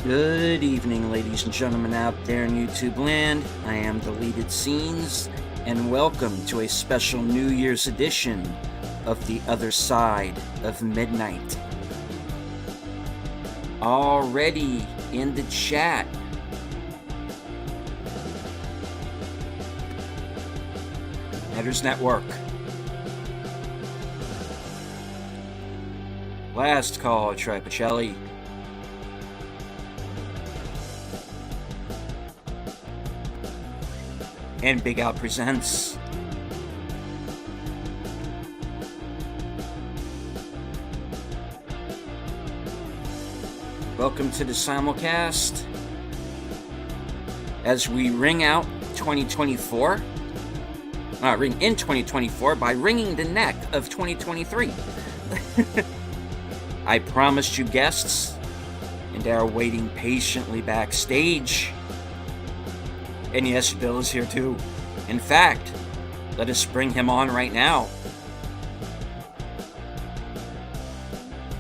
Good evening, ladies and gentlemen out there in YouTube land. I am Deleted Scenes, and welcome to a special New Year's edition of The Other Side of Midnight. Already in the chat, Headers Network. Last Call, Tripacelli. And Big Al Presents. Welcome to the Simulcast as we ring out 2024. Ring in 2024 by wringing the neck of 2023. I promised you guests, and they are waiting patiently backstage. And yes, Bill is here too. In fact, let us bring him on right now.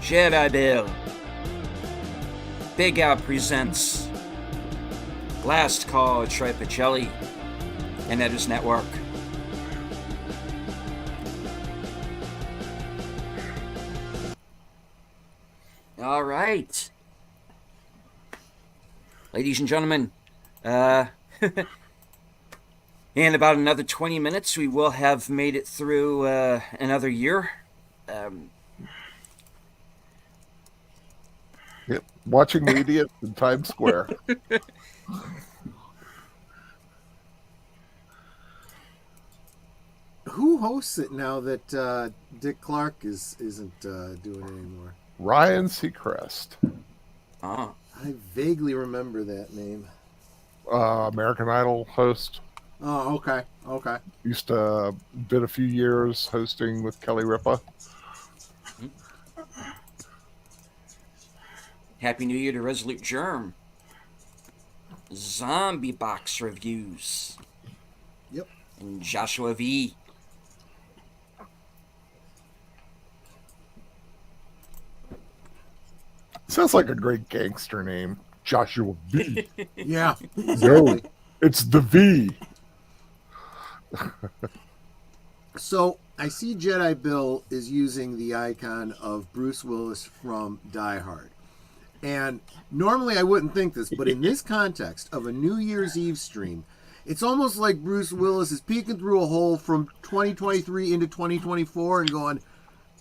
Jedi Bill. Big Al Presents. Last Call, Tripacelli. And Headers Network. All right. Ladies and gentlemen, in about another 20 minutes, we will have made it through another year. Yep, watching the idiots in Times Square. Who hosts it now that Dick Clark isn't doing it anymore? Ryan Seacrest, Oh. I vaguely remember that name. American Idol host. Oh, okay. Used to did a few years hosting with Kelly Ripa. Happy New Year to Resolute Germ. Zombie Box Reviews. Yep. And Joshua V. Sounds like a great gangster name, Joshua V. Yeah. No, it's the V. So I see Jedi Bill is using the icon of Bruce Willis from Die Hard. And normally I wouldn't think this, but in this context of a New Year's Eve stream, it's almost like Bruce Willis is peeking through a hole from 2023 into 2024 and going,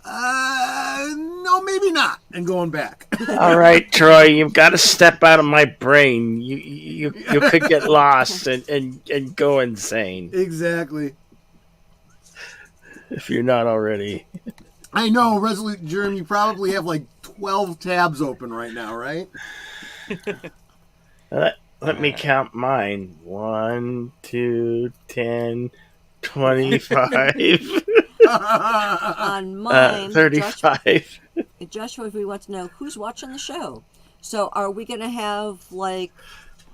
no, maybe not, and going back. All right, Troy, you've got to step out of my brain. You could get lost and go insane Exactly. if you're not already. I know, Resolute Germ, you probably have like 12 tabs open right now, right? Let me count mine. 1, 2, 10, 25. On mine, 35. Joshua, if we want to know who's watching the show. So are we going to have like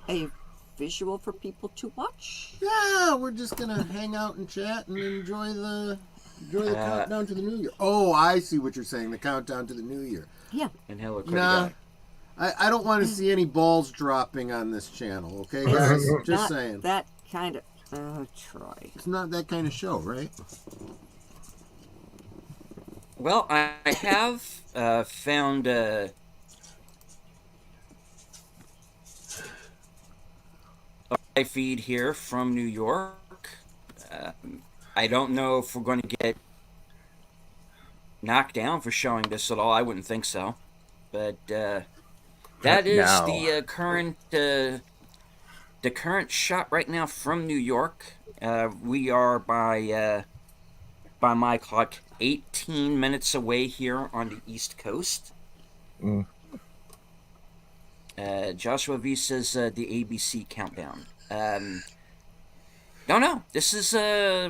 a visual for people to watch? Yeah, we're just going to hang out and chat and enjoy the countdown to the new year. Oh, I see what you're saying, the countdown to the new year. Yeah. And hello, Nah, I don't want to see any balls dropping on this channel, okay, guys? Just Not saying. that kind of... Oh, Troy. It's not that kind of show, right? Well, I have found a live feed here from New York. I don't know if we're going to get knocked down for showing this at all. I wouldn't think so. But that is No. the current shot right now from New York. We are by my clock 18 minutes away here on the East Coast. Joshua V says the ABC countdown. No. This is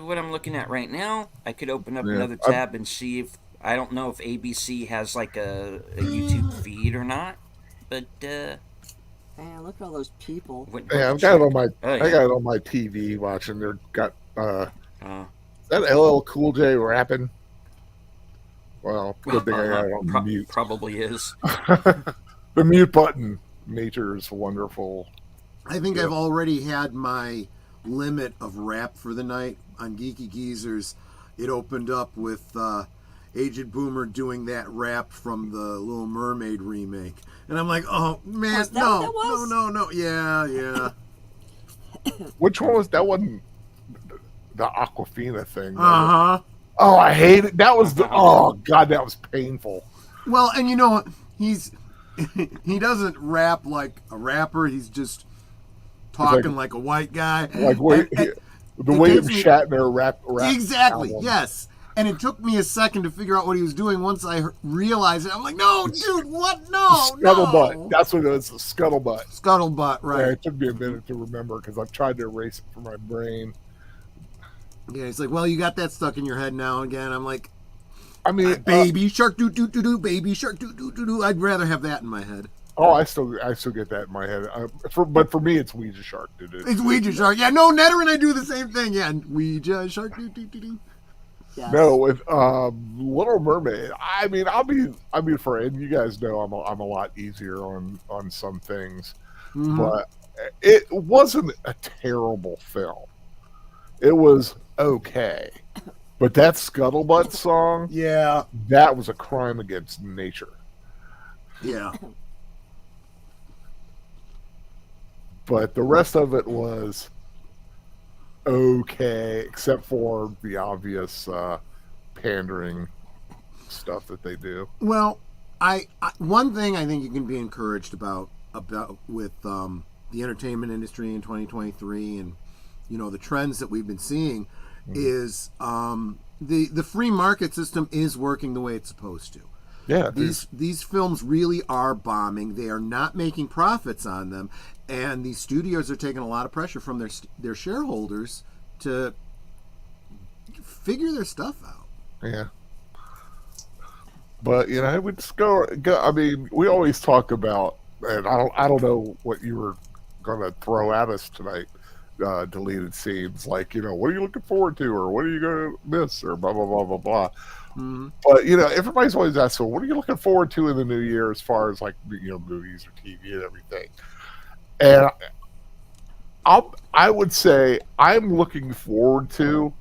what I'm looking at right now. I could open up another tab and see if... I don't know if ABC has like a YouTube feed or not. But, Man, look at all those people. Yeah, I've got it on my. I got it on my TV watching. They've got that LL Cool J rapping. Well, good thing I got it on mute. Probably is. The mute button nature's wonderful. I think I've already had my limit of rap for the night on Geeky Geezers. It opened up with Aged Boomer doing that rap from the Little Mermaid remake, and I'm like, oh man, Was that what that was? no, yeah. Which one was that? Wasn't the Aquafina thing? Uh huh. Oh, I hate it. That was the. Oh God, that was painful. Well, and you know what? He doesn't rap like a rapper. He's just talking like a white guy. Like And the it William takes me- Shatner rap. Exactly. album. Yes. And it took me a second to figure out what he was doing. Once I realized it, I'm like, no, dude, what? No, Scuttlebutt. no. That's what it was. The scuttlebutt. Scuttlebutt, Yeah, right? it took me a minute to remember because I've tried to erase it from my brain. Yeah, he's like, well, you got that stuck in your head now again. I'm like, I mean, baby shark doo doo doo doo, baby shark doo doo doo doo. I'd rather have that in my head. I still get that in my head. But for me, it's Ouija Shark. It's Ouija shark. Yeah, no, Netter and I do the same thing. Yeah, Ouija shark doo doo doo doo. Yes. No, with Little Mermaid. I mean, and you guys know I'm a lot easier on some things, but it wasn't a terrible film. It was okay, but that Scuttlebutt song, Yeah, that was a crime against nature. yeah. But the rest of it was okay, except for the obvious pandering stuff that they do. Well, I one thing I think you can be encouraged about with the entertainment industry in 2023, and the trends that we've been seeing, is the free market system is working the way it's supposed to. Yeah, These films really are bombing. They are not making profits on them, and these studios are taking a lot of pressure from their shareholders to figure their stuff out. yeah. But I would just go. I mean, we always talk about, and I don't know what you were going to throw at us tonight. Deleted scenes, like what are you looking forward to, or what are you going to miss, or blah blah blah blah blah. Mm-hmm. But everybody's always asked, so what are you looking forward to in the new year as far as like movies or TV and everything? And I would say I'm looking forward to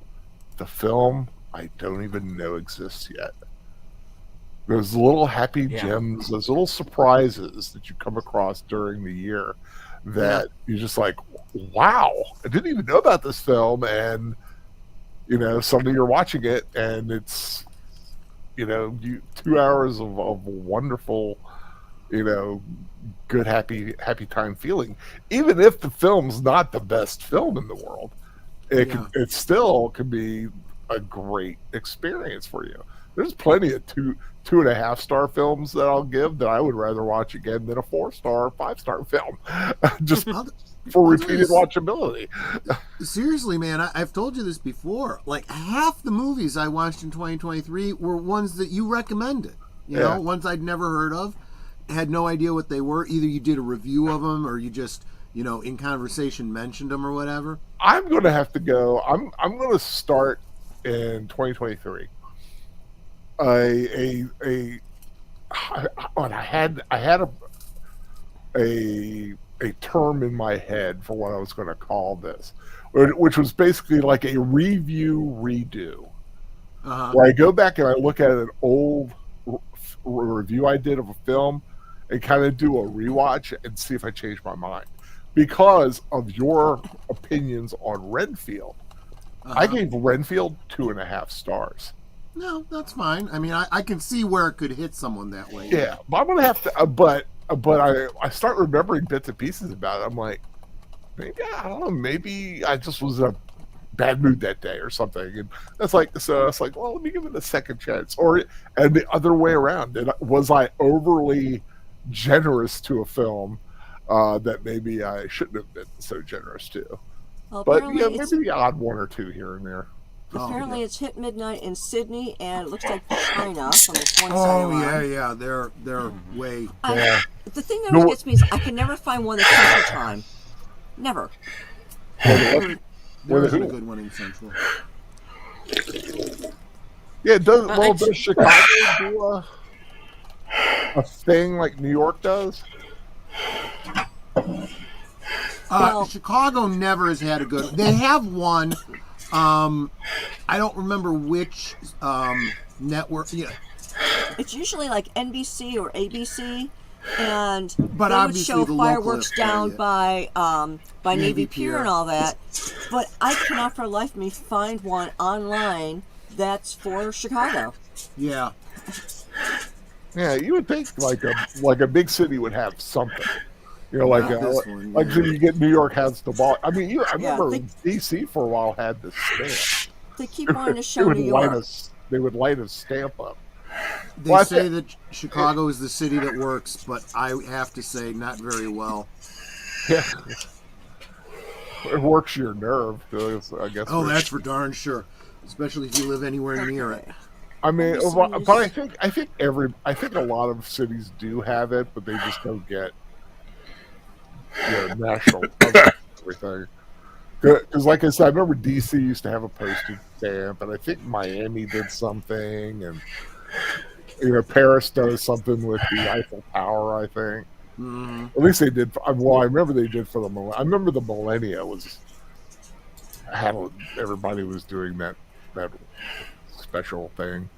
the film I don't even know exists yet. Those little happy gems, those little surprises that you come across during the year that you're just like, wow, I didn't even know about this film. And, suddenly you're watching it and it's, 2 hours of wonderful, good, happy time feeling. Even if the film's not the best film in the world, it still can be a great experience for you. There's plenty of 2.5 star films that I'll give that I would rather watch again than a 4-star, 5-star film, just for repeated watchability. Seriously, man, I've told you this before. Like half the movies I watched in 2023 were ones that you recommended. Ones I'd never heard of, had no idea what they were. Either you did a review of them, or you just in conversation mentioned them or whatever. I'm going to have to go. I'm going to start in 2023. I had a term in my head for what I was going to call this, which was basically like a review redo. Where I go back and I look at an old review I did of a film and kind of do a rewatch and see if I change my mind because of your opinions on Renfield. I gave Renfield 2.5 stars. No, that's fine. I mean, I can see where it could hit someone that way. Yeah, but I'm gonna have to. But I start remembering bits and pieces about it. I'm like, maybe I don't know. Maybe I just was in a bad mood that day or something. And it's like, well, let me give it a second chance. And the other way around. Was I overly generous to a film that maybe I shouldn't have been so generous to? Well, but maybe the odd one or two here and there. Apparently, it's hit midnight in Sydney, and it looks like China from the points Oh yeah, they're way. The thing that always gets me is I can never find one that's Central Time. Never. There isn't a good one in Central. Yeah, does Chicago do a thing like New York does? Well- Chicago never has had a good. They have one. I don't remember which network. Yeah, It's usually like NBC or ABC, and But they would obviously show the local fireworks down affiliate. by Navy Navy Pier Pier. and all that. But I cannot for the life of me find one online that's for Chicago. yeah. Yeah, you would think like a big city would have something. You know, Not this one, like yeah. you get New York has the ball. I mean, I Yeah, remember DC for a while had the stamp. They keep wanting to They show would New light York. they would light a stamp up. They Well, I say thi- that Chicago is the city that works, but I have to say, not very well. Yeah, it works your nerve. I guess. Oh, that's for darn sure. Especially if you live anywhere near it. Okay. I mean, NBC but News. I think a lot of cities do have it, but they just don't get national coverage and everything. Because, like I said, I remember DC used to have a postage stamp, and I think Miami did something, and Paris does something with the Eiffel Tower. I think Mhm. at least they did. Well, I remember they did for the. I remember the millennia was had everybody was doing that special thing.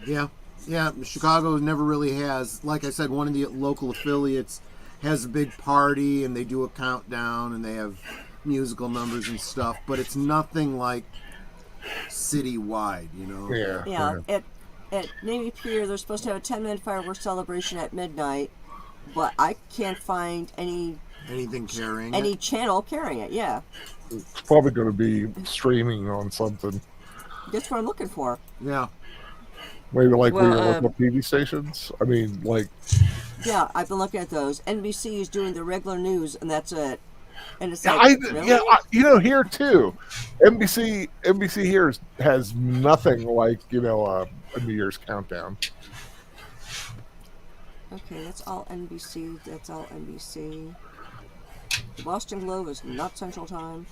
Yeah, yeah. Chicago never really has. Like I said, one of the local affiliates has a big party, and they do a countdown, and they have musical numbers and stuff. But it's nothing like citywide, you know. Yeah, Yeah, at Navy Pier, they're supposed to have a 10-minute fireworks celebration at midnight, but I can't find Anything carrying any it. channel carrying it. Yeah, It's probably going to be streaming on something. that's what I'm looking for. Yeah. Maybe like Well, your local TV stations. I mean, like Yeah, I've been looking at those. NBC is doing the regular news, and that's it. And it's yeah, like, really? here too. NBC here has nothing like a New Year's countdown. Okay, that's all NBC. That's all NBC. The Boston Globe is not Central Time.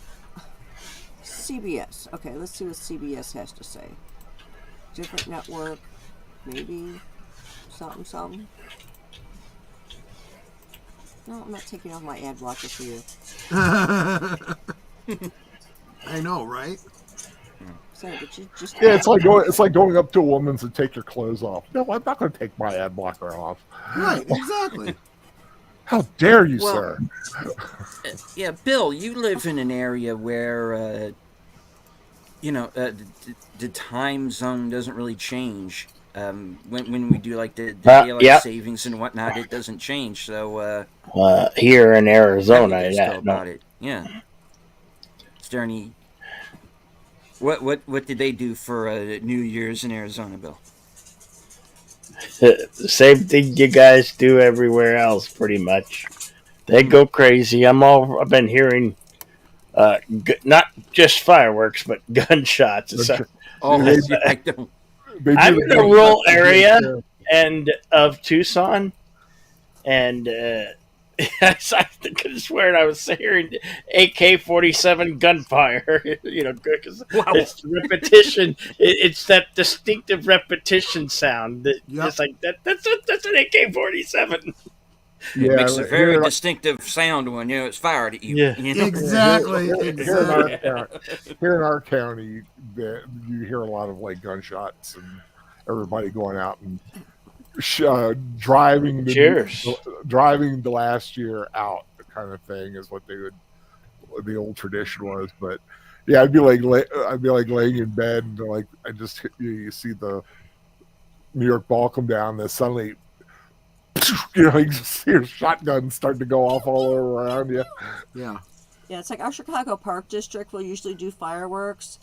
CBS. Okay, let's see what CBS has to say. Different network, maybe something, something. No, I'm not taking off my ad blocker for you. I know, right? So, but you just Yeah, it's like going up to a woman's and take your clothes off. No, I'm not going to take my ad blocker off. Right, exactly. How dare you, Well- sir? Yeah, Bill, you live in an area where the time zone doesn't really change. When we do like the daylight Yep. savings and whatnot, it doesn't change. So Here in how do Arizona, you guys yeah, go about it? Yeah. Is there any? What did they do for New Year's in Arizona, Bill? the same thing you guys do everywhere else, pretty much. They go crazy. I've been hearing, not just fireworks, but gunshots. So, Oh, They- yeah, I don't. They do I'm the in a thing- rural area. and of Tucson, and I could have sworn I was hearing AK-47 gunfire. Because Wow. it's repetition. It's that distinctive repetition sound. That Yep. It's like that's an AK-47. Yeah, Makes a very here, distinctive sound when it's fired at you. Yeah. You know? Exactly. here in Exactly. here in our county, you hear a lot of like gunshots and everybody going out and driving Cheers. driving the last year out, kind of thing is what the old tradition was. But yeah, I'd be like laying in bed and like you see the New York ball come down, and then suddenly you just hear shotguns start to go off all over around you. Yeah. Yeah, it's like our Chicago Park District will usually do fireworks.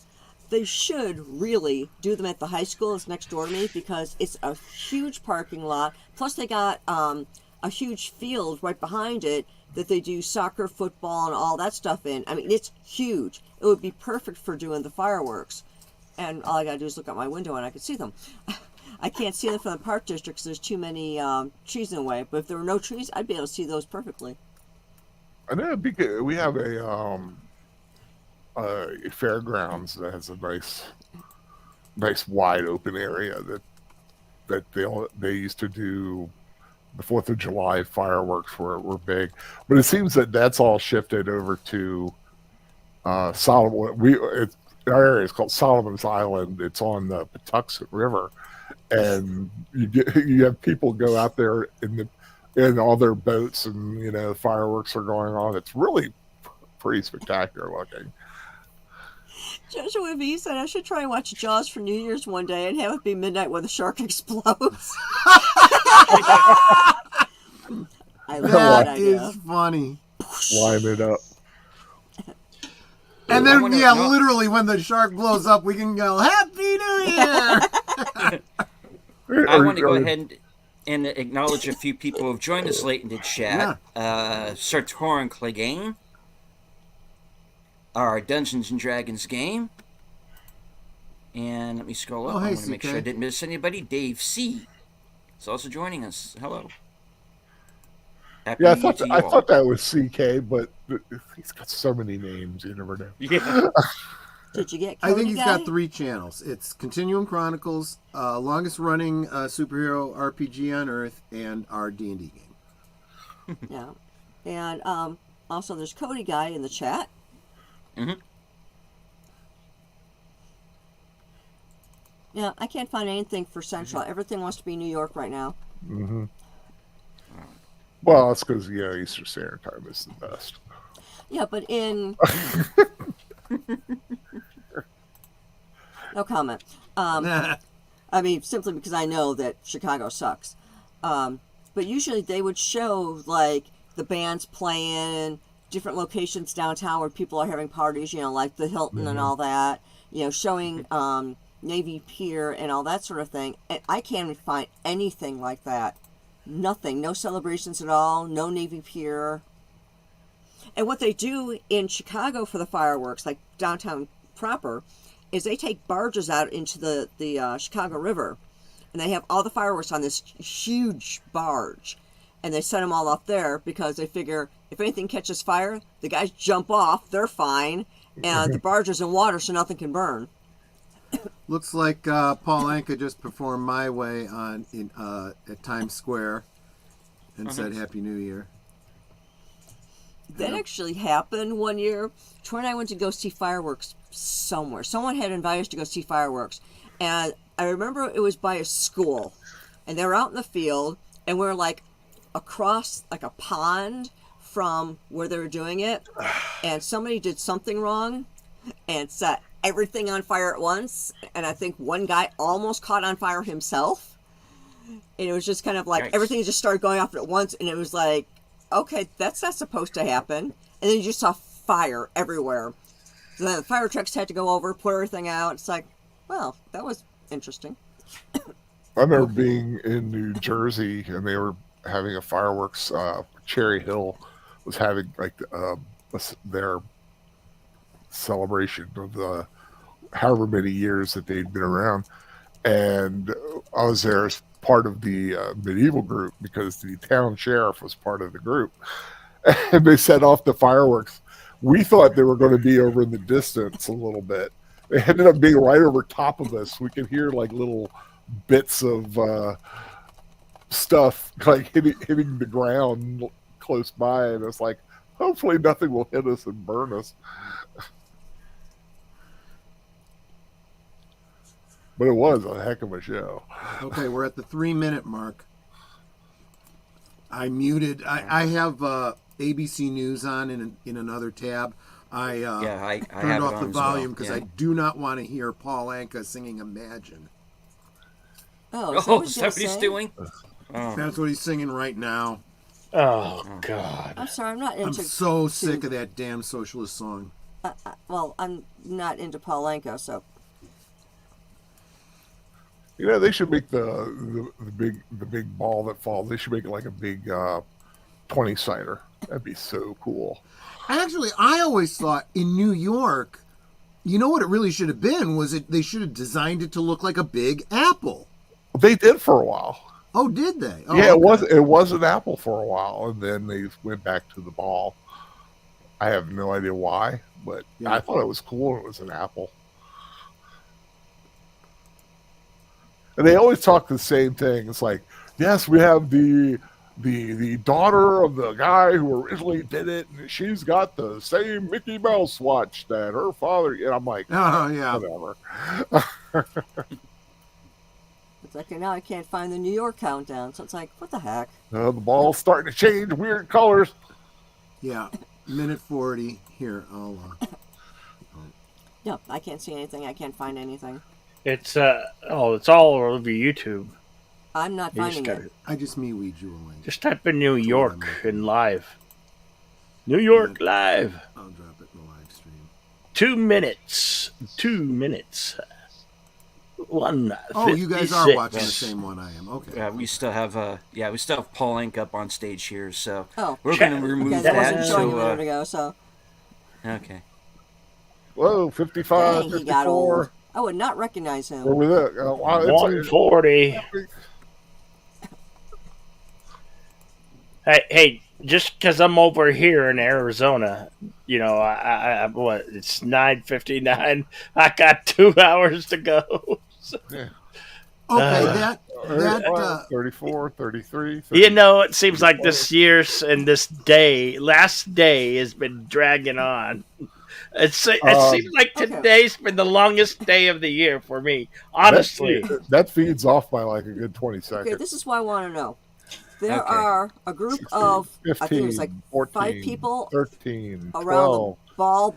They should really do them at the high school. It's next door to me because it's a huge parking lot. Plus, they got a huge field right behind it that they do soccer, football, and all that stuff in. I mean, it's huge. It would be perfect for doing the fireworks. And all I gotta do is look out my window and I can see them. I can't see them from the Park District because there's too many trees in the way. But if there were no trees, I'd be able to see those perfectly. I know because we have a fairgrounds that has a nice wide open area that that they used to do the 4th of July fireworks were big, but it seems that that's all shifted over to Solomon. Our area is called Solomon's Island. It's on the Patuxent River, and you have people go out there in all their boats, and fireworks are going on. It's really pretty spectacular looking. Joshua V said I should try and watch Jaws for New Year's one day and have it be midnight when the shark explodes. I love that That idea. is funny. Line it up. And then, no. literally, when the shark blows up, we can go, Happy New Year! I want to go ahead and acknowledge a few people who have joined us late in the chat. Sir Torin Clegane, our Dungeons and Dragons game. And let me scroll up. Oh, hey, I want to make CK. sure I didn't miss anybody. Dave C. is also joining us. Hello. Happy Yeah, New Year to you I all. thought that was CK, but he's got so many names, you never know. Yeah. Did you get I Cody think he's guy? got 3 channels. It's Continuum Chronicles, longest running superhero RPG on Earth, and our D&D game. Yeah. And also there's Cody guy in the chat. Mm-hmm. Yeah, I can't find anything for Central. Everything wants to be New York right now. Mm-hmm. Well, that's because Eastern Standard Time is the best. Yeah, but in no comment. I mean, simply because I know that Chicago sucks. But usually they would show like the bands playing different locations downtown where people are having parties, like the Hilton and all that, showing Navy Pier and all that sort of thing. And I can't find anything like that. Nothing. No celebrations at all. No Navy Pier. And what they do in Chicago for the fireworks, like downtown proper, is they take barges out into the Chicago River, and they have all the fireworks on this huge barge, and they set them all up there because they figure if anything catches fire, the guys jump off, they're fine, and the barge is in water so nothing can burn. Looks like Paul Anka just performed My Way at Times Square and said Happy New Year. That actually happened one year. Troy and I went to go see fireworks somewhere. Someone had invited us to go see fireworks. And I remember it was by a school. And they were out in the field. And we were like across like a pond from where they were doing it. And somebody did something wrong and set everything on fire at once. And I think one guy almost caught on fire himself. And it was just kind of like Nice. everything just started going off at once. And it was like, okay, that's not supposed to happen. And then you just saw fire everywhere. So then the fire trucks had to go over, put everything out. It's like, well, that was interesting. I remember being in New Jersey, and they were having a fireworks. Cherry Hill was having their celebration of the however many years that they'd been around, and I was there as part of the medieval group because the town sheriff was part of the group, and they set off the fireworks. We thought they were going to be over in the distance a little bit. They ended up being right over top of us. We could hear like little bits of stuff like hitting the ground close by, and it's like, hopefully nothing will hit us and burn us. But it was a heck of a show. Okay, we're at the 3-minute mark. I muted. I have ABC News on in another tab. I I turned have off it the on as volume well. because Yeah. I do not want to hear Paul Anka singing Imagine. Oh, Oh, is that what he's doing? Oh. That's what he's singing right now. Oh, God. I'm sorry, I'm not I'm into. so sick of that damn socialist song. Well, I'm not into Paul Anka, so They should make the big ball that falls. They should make it like a big 20-sider. That'd be so cool. Actually, I always thought in New York, you know what it really should have been was they should have designed it to look like a big apple. They did for a while. Oh, did they? Oh, Yeah, okay. it was an apple for a while, and then they went back to the ball. I have no idea why, but Yeah. I thought it was cool. It was an apple. And they always talk the same thing. It's like, yes, we have the daughter of the guy who originally did it, and she's got the same Mickey Mouse watch that her father. And I'm like, Oh yeah. whatever. It's like, now I can't find the New York countdown. So it's like, what the heck? The ball's starting to change weird colors. Yeah. Minute 40. Here, No, I can't see anything. I can't find anything. It's it's all over YouTube. I'm not You just finding gotta it. I just MeWe you a link. just type in New York looking and live. New York Yeah. live. I'll drop it in the live stream. 2 minutes. 2 minutes. 1. Oh, you guys are watching the same one I am. Okay. We still have Paul Inc. up on stage here, so Oh, we're going to remove okay, that wasn't that. showing a So, minute ago, so. okay. Whoa, 55, Dang, he got old. 54. I would not recognize him. What was that? Wow, 140. Hey, just because I'm over here in Arizona, you know, I what? It's 9:59. I got 2 hours to go. Okay, Uh, that 34, 33. You know, it seems like this year's and this last day, has been dragging on. It seems like Okay. today's been the longest day of the year for me, honestly. That feeds off by like a good 20 seconds. Okay, this is what I want to know. There Okay. are a group 16, of, 15, I think it was like 14, 5 people 13, around 12. the ball.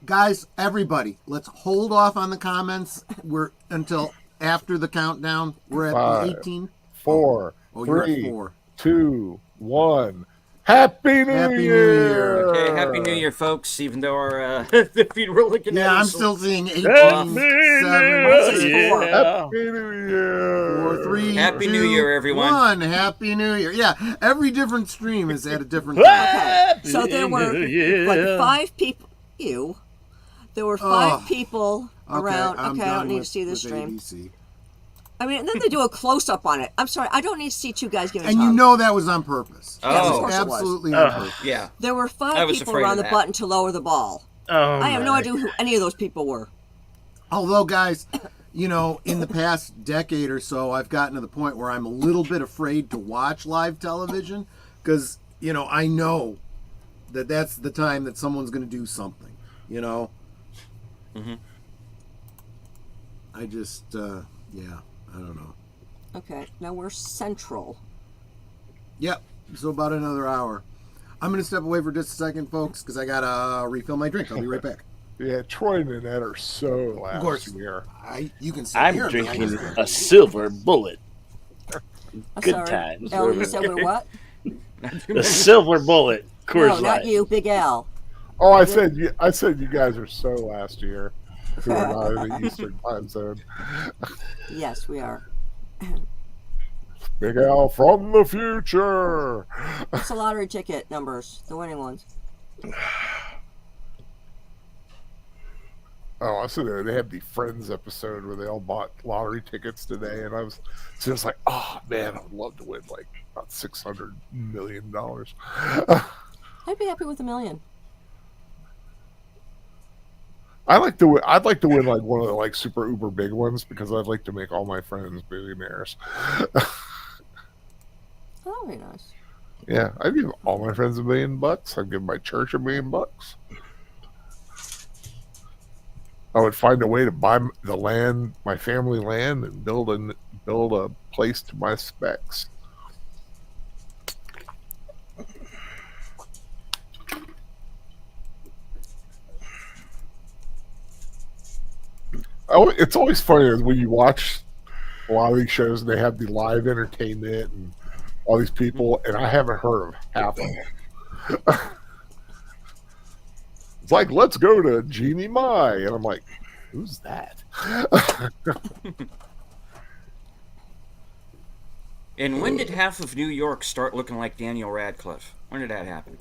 guys, everybody, let's hold off on the comments. We're until after the countdown. We're at 5, the 18. 4, Oh, you're at 3, 4. 2, 1. Happy New Happy New Year! Year. Okay, Happy New Year, folks, even though our the feed we're looking at Yeah, I'm is- still seeing 18, Happy 7, New 4. Year. Happy New Year! 4, 3, Happy 2, New Year, everyone. 1. Happy New Year. Yeah, every different stream is at a different time. Okay, so there were New like Year. 5 people. Ew. There were 5 Oh, people around. I'm Okay, I don't done need with- to see this with stream. ABC. I mean, and then they do a close up on it. I'm sorry, I don't need to see 2 guys giving And you tongue. know that was on purpose. Oh. Yes, of course it was. Absolutely on purpose. Yeah. There were I 5 was people afraid around of the that. button to lower the ball. Oh, I have no my. idea who any of those people were. Although, guys, you know, in the past decade or so, I've gotten to the point where I'm a little bit afraid to watch live television because, you know, I know that that's the time that someone's going to do something, you know? Mm-hmm. I just, yeah, I don't know. Okay, now we're central. Yep, so about another hour. I'm going to step away for just a second, folks, because I got to refill my drink. I'll be right back. Yeah, Troy and Annette are so last course. year. You can see I'm here, drinking man. a silver bullet. I'm Good sorry. times. Al, you said we're what? The silver bullet. Coors No, Light. not you, Big Al. Oh, I said you guys are so last year. Who are not in the Eastern time zone. Yes, we are. Big Al from the future. What's the lottery ticket numbers? The winning ones. Oh, I said they had the Friends episode where they all bought lottery tickets today, and I was just like, oh man, I'd love to win like about $600 million. I'd be happy with $1 million. I'd like to win like one of the like super uber big ones because I'd like to make all my friends billionaires. Oh, very nice. Yeah, I'd give all my friends $1 million. I'd give my church $1 million. I would find a way to buy the land, my family land, and build a place to my specs. Oh, it's always funny when you watch a lot of these shows and they have the live entertainment and all these people, and I haven't heard of half of them. It's like, let's go to Jeannie Mai, and I'm like, who's that? And when did half of New York start looking like Daniel Radcliffe? When did that happen?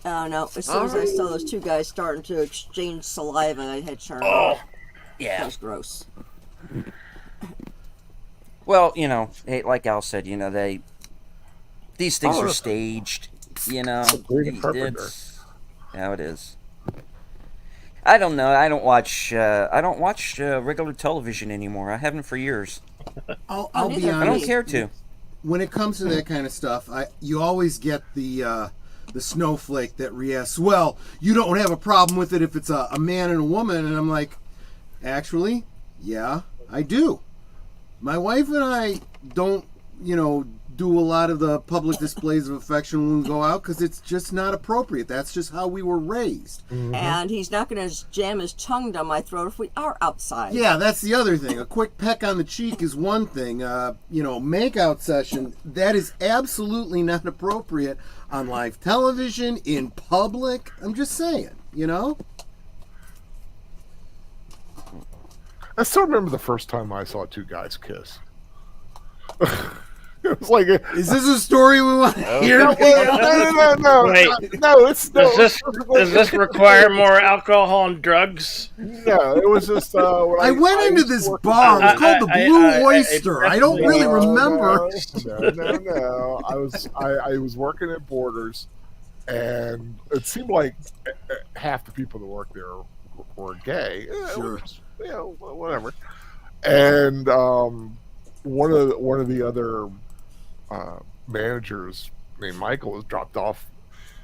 Oh no! As soon as I saw those 2 guys starting to exchange saliva, I had turned. Oh, That yeah. was gross. Well, hey, like Al said, these things Oh, are staged. Green Carpenter. It's how it is. I don't know. I don't watch. I don't watch regular television anymore. I haven't for years. I'll be neither. I don't honest. care to. When it comes to that kind of stuff, you always get the snowflake that reacts, well, you don't have a problem with it if it's a man and a woman. And I'm like, actually, yeah, I do. My wife and I don't, do a lot of the public displays of affection when we go out because it's just not appropriate. That's just how we were raised. And he's not going to jam his tongue down my throat if we are outside. Yeah, that's the other thing. A quick peck on the cheek is one thing. Make-out session, that is absolutely not appropriate on live television, in public. I'm just saying, I still remember the first time I saw two guys kiss. It was like, Is this a story we want to hear? no. Wait. Does Does this require more alcohol and drugs? No, it was just. When I went into was this working- bar. It was called the Blue I Oyster. I don't really remember. No. I was working at Borders, and it seemed like half the people that worked there were gay. Sure. Whatever. And one of the other managers named Michael was dropped off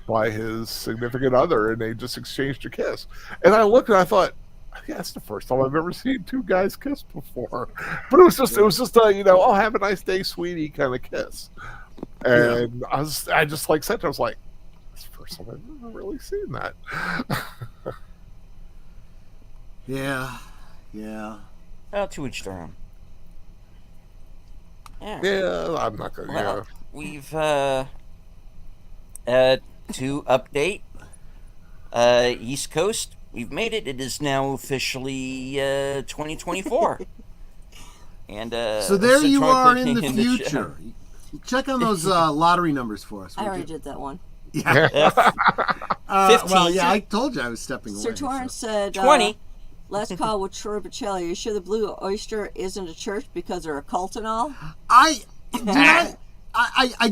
by his significant other, and they just exchanged a kiss. And I looked and I thought, yeah, that's the first time I've ever seen two guys kiss before. But it was just a oh, have a nice day, sweetie, kind of kiss. And I just like said to her, I was like, that's the first time I've ever really seen that. Yeah. Well, to each their own. Yeah. Yeah, I'm not gonna. Well, we've to update East Coast. We've made it. It is now officially 2024. And So there you Troy are in the clicking future. Check on those lottery numbers for us. I would already you? did that one. Yeah. Yeah. 15. Well, yeah, I told you I was stepping away. Sir Torrance said, 20. last call with Troy Bocelli. Are you sure the Blue Oyster isn't a church because they're a cult and all? I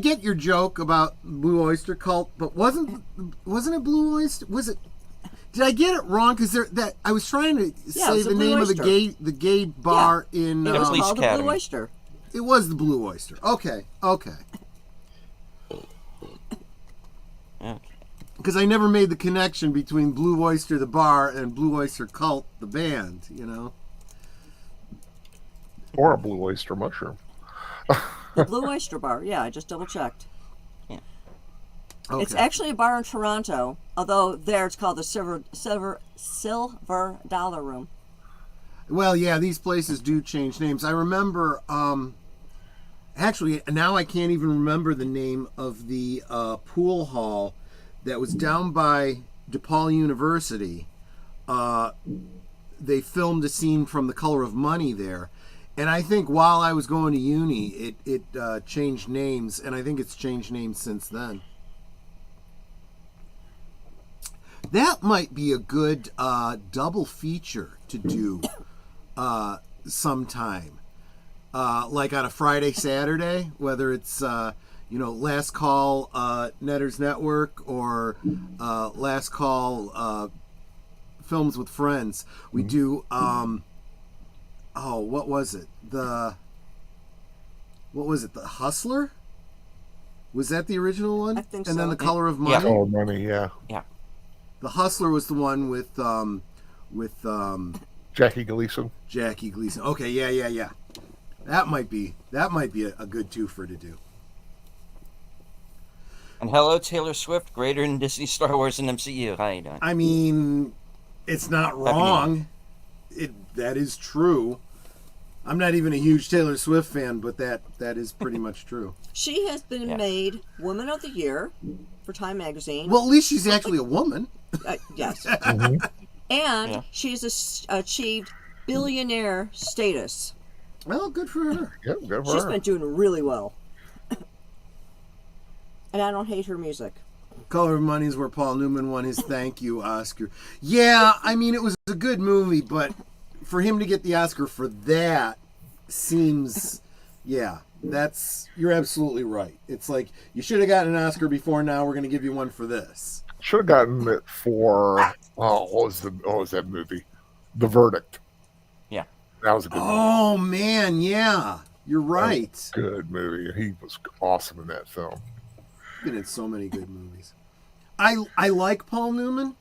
get your joke about Blue Oyster cult, but wasn't it Blue Oyster? Was it? Did I get it wrong? Because that I was trying to Yeah, it say was the the Blue name Oyster. of the gay bar in. It was Police called the Academy. Blue Oyster. It was the Blue Oyster. Okay. Okay. Because I never made the connection between Blue Oyster the bar and Blue Oyster Cult the band. Or a blue oyster mushroom. The Blue Oyster Bar. Yeah, I just double checked. Okay. It's actually a bar in Toronto, although there it's called the Silver Dollar Room. Well, yeah, these places do change names. I remember, actually, now I can't even remember the name of the pool hall that was down by DePaul University. They filmed a scene from The Color of Money there. And I think while I was going to uni, it changed names, and I think it's changed names since then. That might be a good double feature to do sometime. Like on a Friday, Saturday, whether it's, Last Call Netters Network or Last Call Films with Friends. We do, what was it? The Hustler? Was that the original one? I think And then so. The Color of Yeah. Money? Oh, money, yeah. The Hustler was the one with Jackie Gleason. Jackie Gleason. Okay, yeah. That might be a good twofer to do. And hello, Taylor Swift, greater than Disney, Star Wars, and MCU. How you doing? I mean, it's not wrong. That is true. I'm not even a huge Taylor Swift fan, but that is pretty much true. She has been Yeah. made Woman of the Year for Time Magazine. Well, at least she's actually a woman. Yes. Mhm. And Yeah. she's achieved billionaire status. Well, good for her. Yeah, good for She's her. been doing really well. And I don't hate her music. Color of Money is where Paul Newman won his thank you Oscar. Yeah, I mean, it was a good movie, but for him to get the Oscar for that seems, you're absolutely right. It's like, you should have gotten an Oscar before, now we're going to give you one for this. Should have gotten it for what was that movie? The Verdict. Yeah. That was a good movie. Oh man, yeah, you're That was right. a good movie. He was awesome in that film. Been in so many good movies. I like Paul Newman,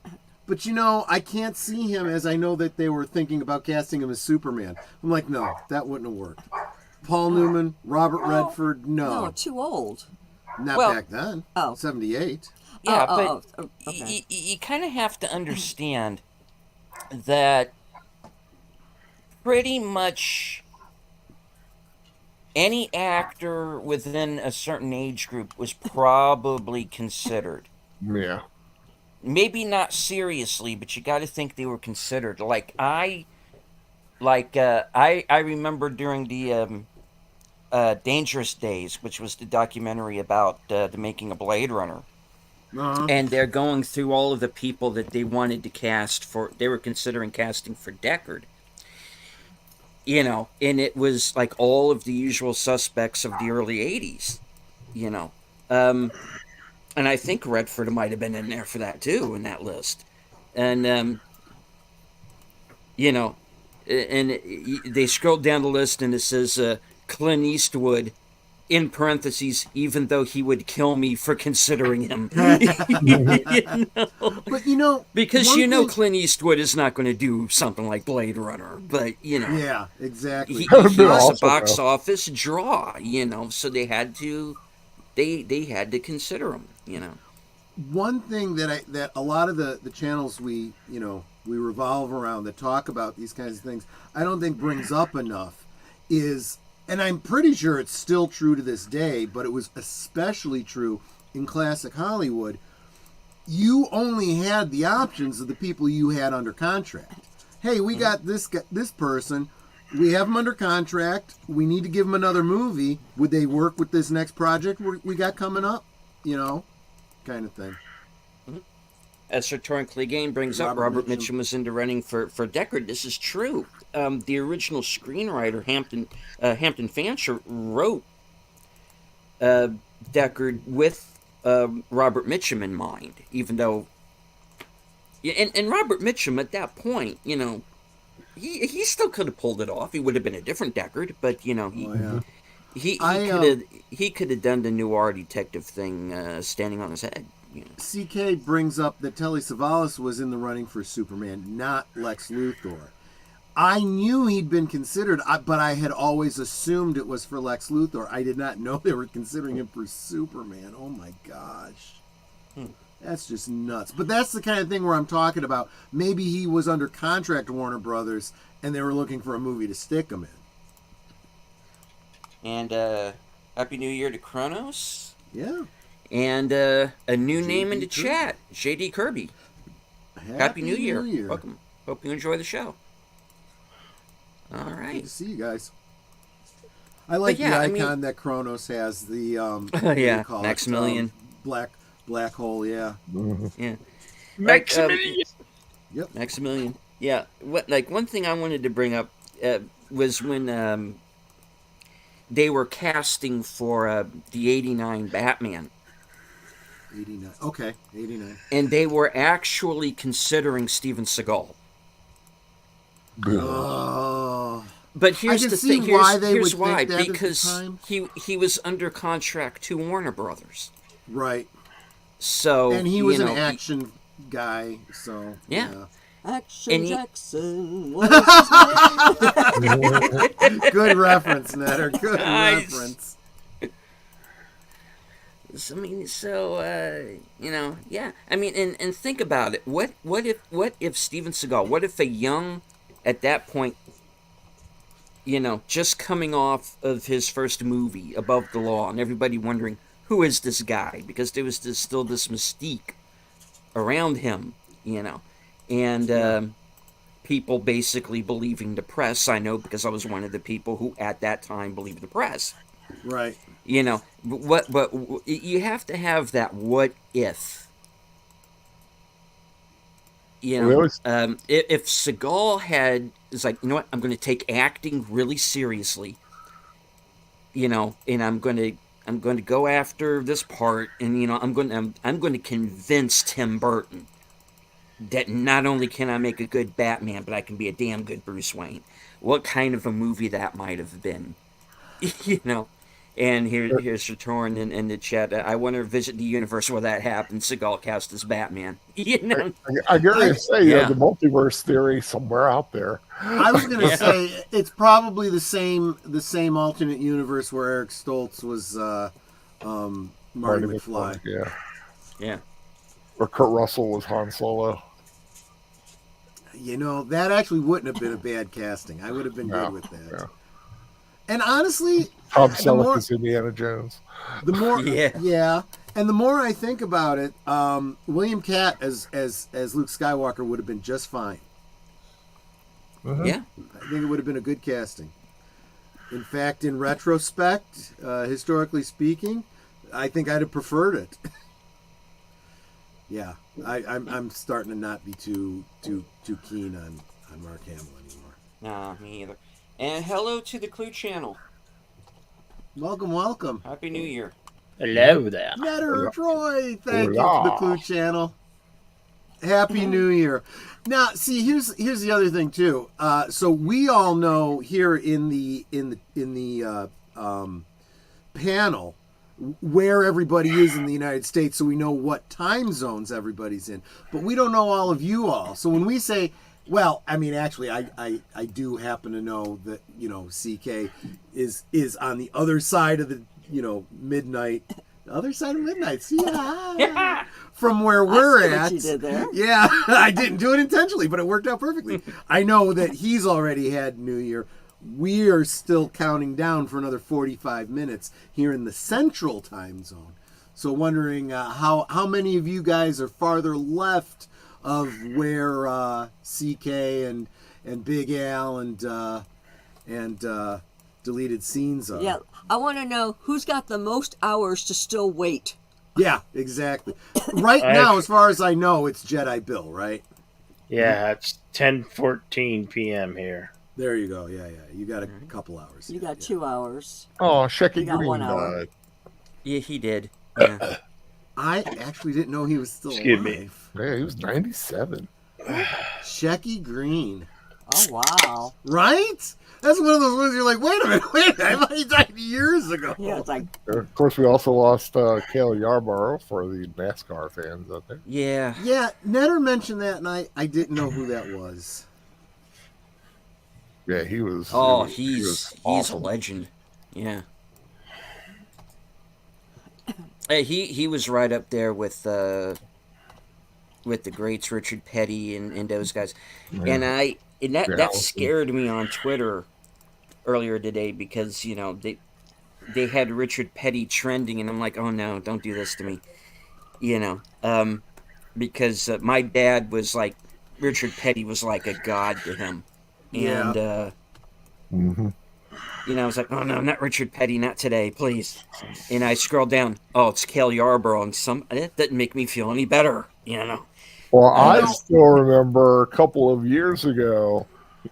but I can't see him as I know that they were thinking about casting him as Superman. I'm like, no, that wouldn't have worked. Paul Newman, Robert Redford, No, no, too old. not Well- back then. Oh. 78. Yeah, Okay. you kind of have to understand that pretty much any actor within a certain age group was probably considered. Yeah. Maybe not seriously, but you got to think they were considered. I remember during the Dangerous Days, which was the documentary about the making of Blade Runner. Uh-huh. And they're going through all of the people that they wanted to cast for. They were considering casting for Deckard. And it was like all of the usual suspects of the early '80s. You know, and I think Redford might have been in there for that too in that list. And you know, and they scrolled down the list and it says Clint Eastwood in parentheses, even though he would kill me for considering him. But Because one thing- Clint Eastwood is not going to do something like Blade Runner, but Yeah, exactly. he That would be was a awesome, box though. office draw, so they had to had to consider him. One thing that a lot of the channels we revolve around that talk about these kinds of things, I don't think brings up enough is, and I'm pretty sure it's still true to this day, but it was especially true in classic Hollywood. You only had the options of the people you had under contract. Hey, we got this person. We have them under contract. We need to give them another movie. Would they work with this next project we got coming up? Kind of thing. As Sir Torrent Clegane brings up, Robert Robert Mitchum. Mitchum was in the running for Deckard. This is true. The original screenwriter, Hampton Fancher, wrote Deckard with Robert Mitchum in mind, even though... And Robert Mitchum, at that point, he still could have pulled it off. He would have been a different Deckard, but, Oh, yeah. he could have done the noir detective thing, standing on his head. CK brings up that Telly Savalas was in the running for Superman, not Lex Luthor. I knew he'd been considered, but I had always assumed it was for Lex Luthor. I did not know they were considering him for Superman. Oh my gosh. That's just nuts. But that's the kind of thing where I'm talking about. Maybe he was under contract to Warner Brothers and they were looking for a movie to stick him in. And Happy New Year to Kronos. Yeah. And a new name in the Kirby. chat, JD Kirby. Happy New Year. Welcome. Hope you enjoy the show. All Good right. to see you guys. I like yeah, I the mean- icon that Kronos has. The what do Yeah, you call it? Maximilian. Black hole. Yeah. Yeah. Maximilian. Maximilian. Yeah. One thing I wanted to bring up was when they were casting for the '89 Batman, 89. Okay, 89. and they were actually considering Steven Seagal. Oh. But here's can the see thing. why they Here's would why. think that at the Because time. he was under contract to Warner Brothers. Right. So And he was an he- action guy, so Yeah. Action And he- Jackson. What is his name? good reference, Netter. Good Nice. reference. I mean, yeah. I mean, and think about it. What if Steven Seagal? What if a young, at that point, just coming off of his first movie, Above the Law, and everybody wondering who is this guy, because there was still this mystique around him, and people basically believing the press. I know because I was one of the people who at that time believed the press. Right. But you have to have that what if. We always- If Seagal is like, I'm going to take acting really seriously, and I'm going to I'm going to go after this part, and I'm going to convince Tim Burton that not only can I make a good Batman, but I can be a damn good Bruce Wayne. What kind of a movie that might have been, you know? And here's Retorn in the chat. I want to visit the universe where that happened. Seagal cast as Batman. You know? I gotta say, Yeah. the multiverse theory somewhere out there. I was gonna Yeah. say it's probably the same alternate universe where Eric Stoltz was Marty McFly. Yeah. Yeah. Or Kurt Russell was Han Solo. You know, that actually wouldn't have been a bad casting. I would have been No, good with that. yeah. And honestly, Tom the Selleck more, is Indiana Jones. the more, Yeah. and the more I think about it, William Catt as Luke Skywalker would have been just fine. Mhm. Yeah. I think it would have been a good casting. In fact, in retrospect, historically speaking, I think I'd have preferred it. Yeah, I'm starting to not be too keen on Mark Hamill anymore. Nah, me either. And hello to the Clue channel. Welcome. Happy New Year. Hello there. Netter Troy, thank you Hola. for the Clue channel. Happy New Year. Now, see, here's the other thing too. So we all know here in the panel where everybody is in the United States, so we know what time zones everybody's in. But we don't know all of you all. So when we say, well, I mean, actually, I do happen to know that CK is on the other side of the midnight. The other side of midnight. See, yeah. From where we're see at. what you did there. Yeah, I didn't do it intentionally, but it worked out perfectly. I know that he's already had New Year. We are still counting down for another 45 minutes here in the Central Time Zone. So wondering how many of you guys are farther left of where CK and Big Al and deleted scenes are. Yeah, I want to know who's got the most hours to still wait. Yeah, exactly. Right now, as far as I know, it's Jedi Bill, right? Yeah, it's 10:14 p.m. here. There you go. Yeah. You got a couple hours. You got 2 hours. Oh, Shecky You got Green 1 hour. died. Yeah, he did. Yeah. I actually didn't know he was still Excuse alive. me. Yeah, he was 97. Shecky Green. Oh, wow. Right? That's one of those ones you're like, wait a minute. I thought he died years ago. Yeah, it's like, Of course, we also lost Cale Yarborough for the NASCAR fans out there. Yeah. Yeah, Netter mentioned that, and I didn't know who that was. Yeah, he was. Oh, he was he's a awesome. legend. Yeah. Hey, he was right up there with the greats Richard Petty and those guys. Yeah. And that Yeah. scared me on Twitter earlier today because they had Richard Petty trending and I'm like, oh no, don't do this to me. Because my dad was like, Richard Petty was like a god to him. Yeah. And hmm I was like, oh no, not Richard Petty, not today, please. And I scrolled down, oh, it's Cale Yarborough, and that didn't make me feel any better, Well, I I know. still remember a couple of years ago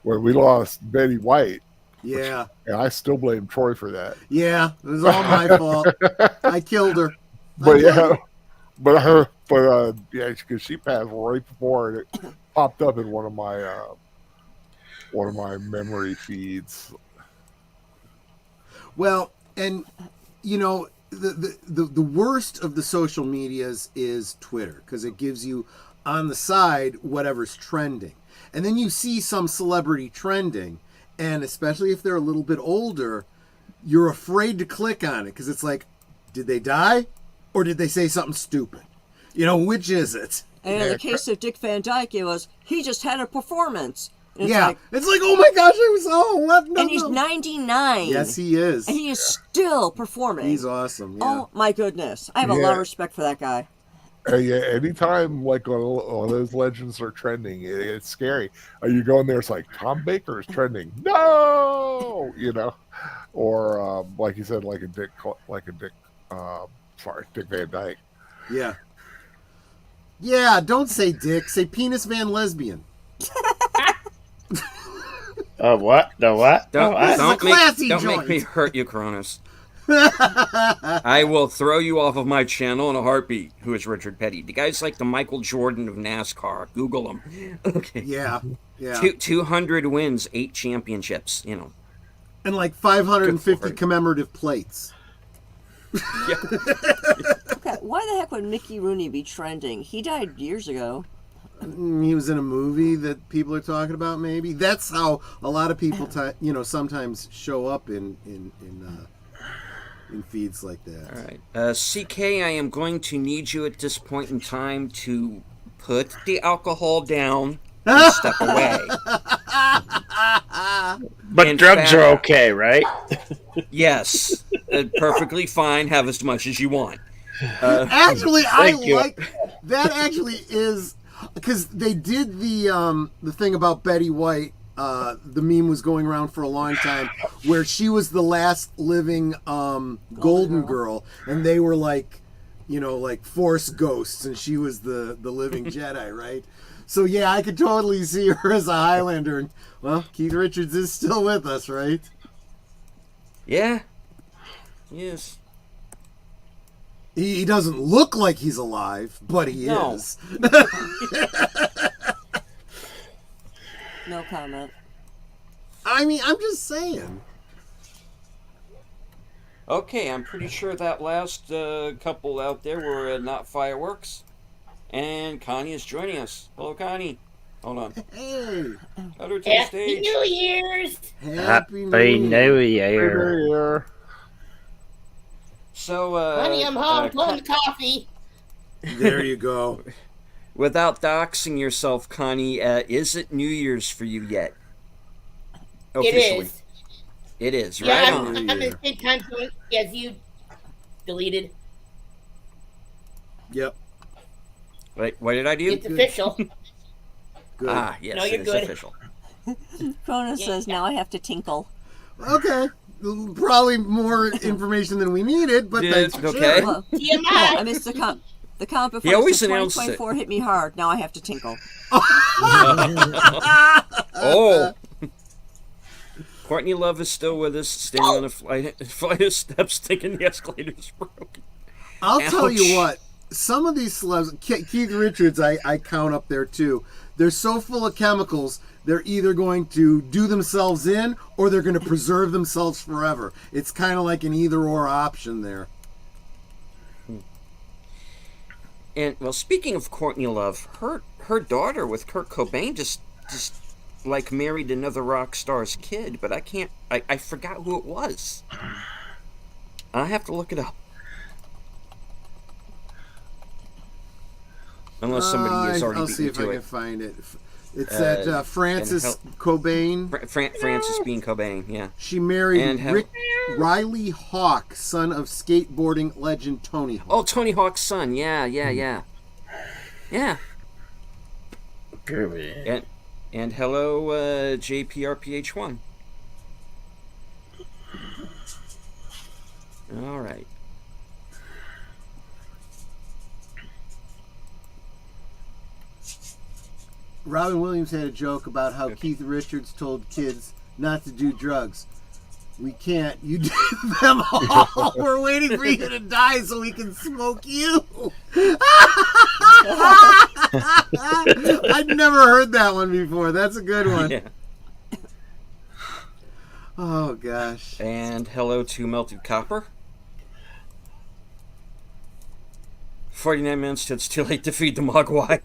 when we lost Betty White, Yeah. and I still blame Troy for that. Yeah, it was all my fault. I killed her. But yeah, yeah, because she passed right before, and it popped up in one of my memory feeds. Well, and the worst of the social medias is Twitter because it gives you on the side whatever's trending, and then you see some celebrity trending, and especially if they're a little bit older, you're afraid to click on it because it's like, did they die, or did they say something stupid? Which is it? and in the case of Dick Van Dyke, it was, he just had a performance. And it's Yeah, like, it's like, oh my gosh, I was what? No, and he's 99. Yes, he is. And he is still performing. He's awesome. Yeah. Oh my goodness. I have a lot of respect for that guy. Yeah, anytime like on those legends are trending, it's scary. You go in there, it's like Tom Baker is trending. No, or like you said, like a Dick Van Dyke. Yeah. Yeah, don't say Dick. Say Penis Van Lesbian. What? The what? Don't, this is a classy don't make joint. me hurt you, Kronos. I will throw you off of my channel in a heartbeat. Who is Richard Petty? The guy's like the Michael Jordan of NASCAR. Google him. Okay. Yeah, yeah. 200 wins, 8 championships. You know. And like Good 550 Lord. commemorative plates. Yeah. Okay, why the heck would Mickey Rooney be trending? He died years ago. He was in a movie that people are talking about. Maybe that's how a lot of people, sometimes show up in feeds like that. All right. CK, I am going to need you at this point in time to put the alcohol down and step away. But In drugs fact- are okay, right? Yes. Perfectly fine. Have as much as you want. Actually, I Thank you. like that. Actually, is because they did the thing about Betty White. The meme was going around for a long time, where she was the last living golden girl, and they were like, like Force ghosts, and she was the living Jedi, right? So yeah, I could totally see her as a Highlander. And well, Keith Richards is still with us, right? Yeah. Yes. He doesn't look like he's alive, but he No. is. No comment. I mean, I'm just saying. Okay, I'm pretty sure that last couple out there were not fireworks. And Connie is joining us. Hello, Connie. Hold on. Hey, Let her to the Happy stage. New Year's! happy Happy New Year. Here. So, Honey, I'm home blowing the coffee. There you go. without doxing yourself, Connie, is it New Year's for you yet? It Officially. is. It is, Yeah, right I'm on. in the same time zone as you deleted. Yep. Wait, what did I do? It's official. Good. Ah, yes, No, you're it is good. official. Krona says, now I have to tinkle. Okay. Probably more information than we needed, but Yeah, thanks for okay. sharing. Well, TMI. I missed the comp. The comp before He always said announced it. 2024 hit me hard. Now I have to tinkle. Oh! Courtney Love is still with us, standing on a flight of steps, thinking the escalator's broken. I'll tell you Ouch. what. Some of these celebs, Keith Richards, I count up there too. They're so full of chemicals, they're either going to do themselves in or they're going to preserve themselves forever. It's kind of like an either-or option there. And well, speaking of Courtney Love, her daughter with Kurt Cobain just like married another rock star's kid, but I forgot who it was. I have to look it up. Unless somebody has already I'll beat see me if I to can it. find it. It's that Frances and Cobain. Francis Bean Cobain, yeah. She married and how- Rick Riley Hawk, son of skateboarding legend Tony Hawk. Oh, Tony Hawk's son, yeah. Yeah. Groovy. And hello, JPRPH1. All right. Robin Williams had a joke about how Keith Richards told kids not to do drugs. We can't. You did them all. We're waiting for you to die so we can smoke you. I'd never heard that one before. That's a good one. Yeah. Oh, gosh. And hello to Melted Copper. 49 minutes, it's too late to feed the Mogwai.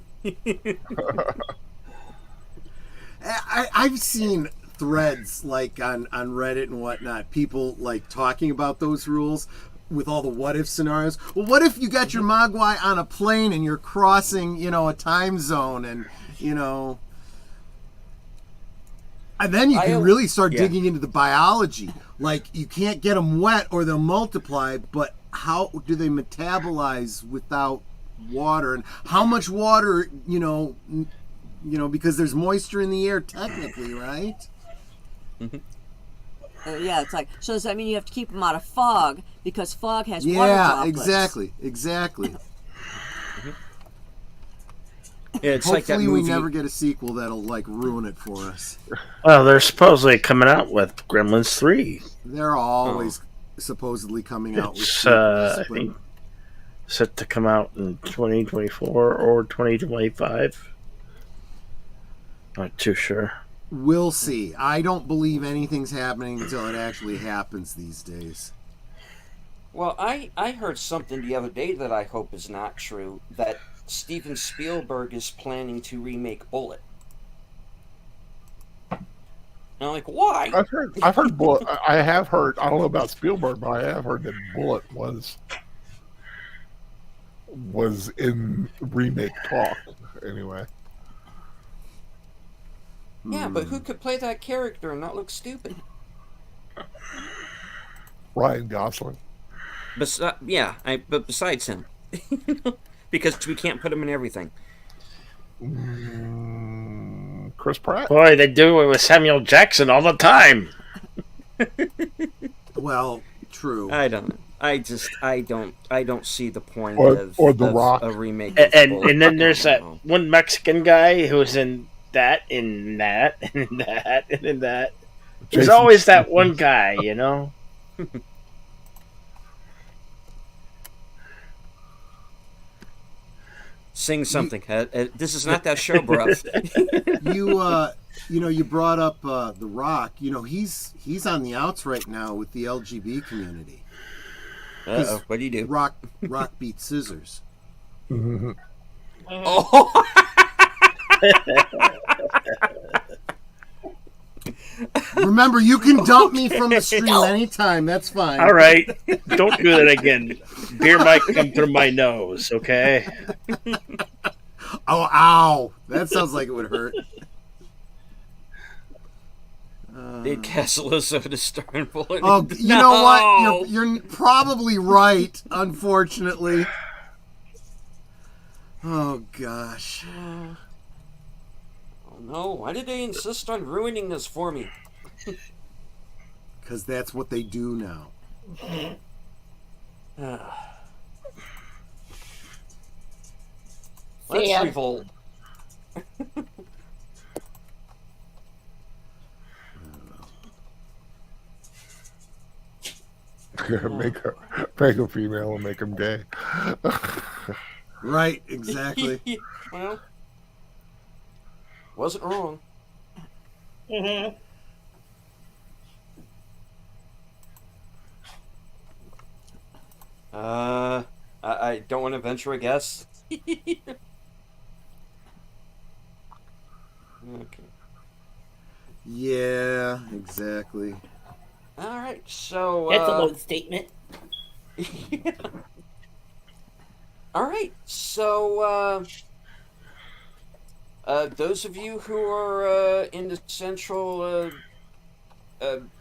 I've seen threads like on Reddit and whatnot, people like talking about those rules with all the what if scenarios. Well, what if you got your Mogwai on a plane and you're crossing, a time zone and and then you can really start digging into the biology. Like you can't get them wet or they'll multiply, but how do they metabolize without water, and how much water, because there's moisture in the air technically, right? Yeah, it's like, so does that mean you have to keep them out of fog because fog has water Yeah, droplets? exactly. Yeah, it's like that Hopefully movie. we never get a sequel that'll like ruin it for us. Well, they're supposedly coming out with Gremlins 3. They're always supposedly coming out with It's sequels, I think set to come out in 2024 or 2025. Not too sure. we'll see. I don't believe anything's happening until it actually happens these days. Well, I heard something the other day that I hope is not true, that Steven Spielberg is planning to remake Bullet. And I'm like, why? I've heard Bullet. I have heard. I don't know about Spielberg, but I have heard that Bullet was in remake talk. Anyway, Yeah, but who could play that character and not look stupid? Ryan Gosling. But besides him, because we can't put him in everything. Chris Pratt. Boy, they do it with Samuel Jackson all the time. Well, true. I don't know. I don't see the point Or The of Rock. a remake. And then there's that one Mexican guy who's in that, in that, and in that, and in that. There's Jason always that Statham. one guy, you know. Sing something. This is not that show, bro. You brought up The Rock. He's on the outs right now with the LGB community. Uh-oh, what do you do? Rock beats scissors. Oh, Remember, you can dump me from the stream anytime. That's fine. All right, don't do that again. Beer might come through my nose. Okay. Oh, ow! That sounds like it would hurt. Did Castle Lizzo starring Bullet? Oh, you know what? You're probably right. Unfortunately. Oh gosh. Oh no! Why did they insist on ruining this for me? Because that's what they do now. Let's Sam. revolt. make a female and make him gay. Right, exactly. Well, wasn't wrong. Mm-hmm. I don't want to venture a guess. Okay. Yeah, exactly. All right. So That's a load statement. all right. So those of you who are in the central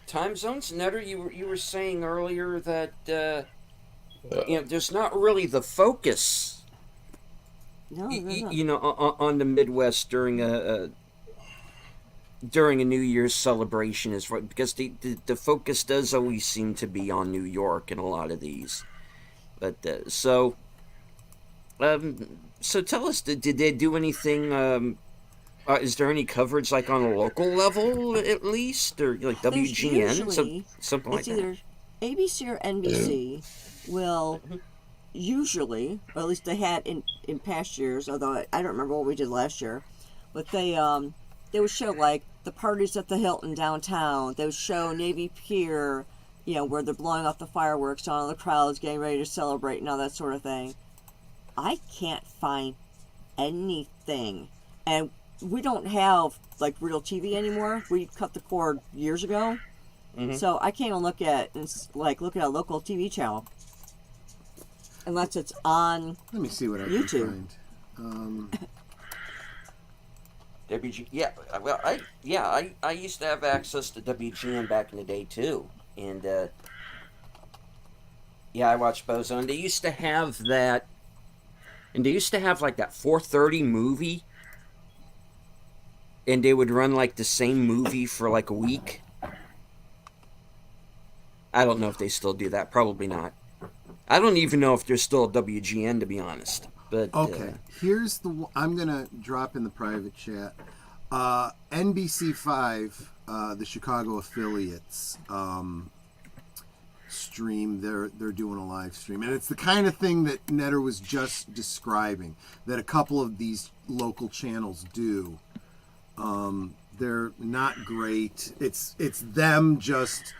time zones, Netter, you were saying earlier that there's not really the focus, No, there's not. on the Midwest during a New Year's celebration, is because the focus does always seem to be on New York in a lot of these. But so tell us, did they do anything? Is there any coverage like on a local level at least, or like There's WGN, usually, something like it's that? either ABC or NBC will usually, or at least they had in past years, although I don't remember what we did last year, but they would show like the parties at the Hilton downtown. They would show Navy Pier, where they're blowing off the fireworks on all the crowds getting ready to celebrate and all that sort of thing. I can't find anything, and we don't have like real TV anymore. We cut the cord years ago, so I can't even look at a local TV channel unless it's on Let me see what I YouTube. can find. WG, yeah. Well, I used to have access to WGN back in the day too, and I watched Bozo. They used to have that, and they used to have like that 4:30 movie, and they would run like the same movie for like a week. I don't know if they still do that. Probably not. I don't even know if there's still a WGN, to be honest. But Okay, here's I'm gonna drop in the private chat. NBC5, the Chicago affiliates, stream. They're doing a live stream, and it's the kind of thing that Netter was just describing that a couple of these local channels do. They're not great. It's them just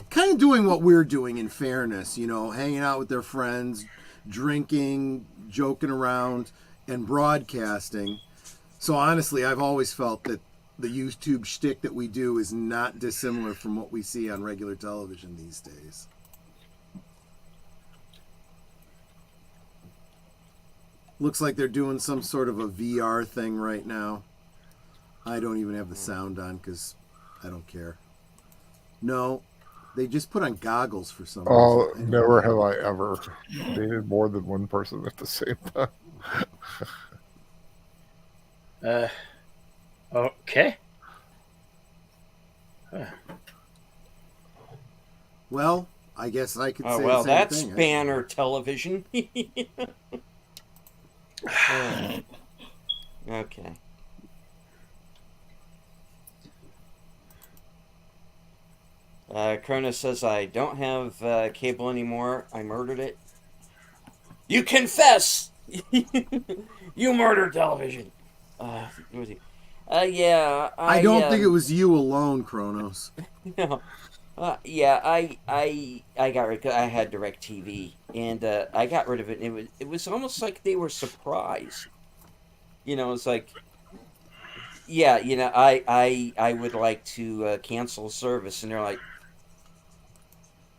kind of doing what we're doing, in fairness, hanging out with their friends, drinking, joking around, and broadcasting. So honestly, I've always felt that the YouTube shtick that we do is not dissimilar from what we see on regular television these days. Looks like they're doing some sort of a VR thing right now. I don't even have the sound on because I don't care. No, they just put on goggles for some Oh, reason. never have I ever dated more than one person at the same time. Okay. Well, I guess I could say Oh the well, same that's thing. banner television. Okay. Cronus says, I don't have cable anymore. I murdered it. You confess! You murdered television. Yeah, I don't think it was you alone, Kronos. No. Yeah, I got rid. I had DirecTV, and I got rid of it. And it was almost like they were surprised. It's like, yeah, I would like to cancel service, and they're like,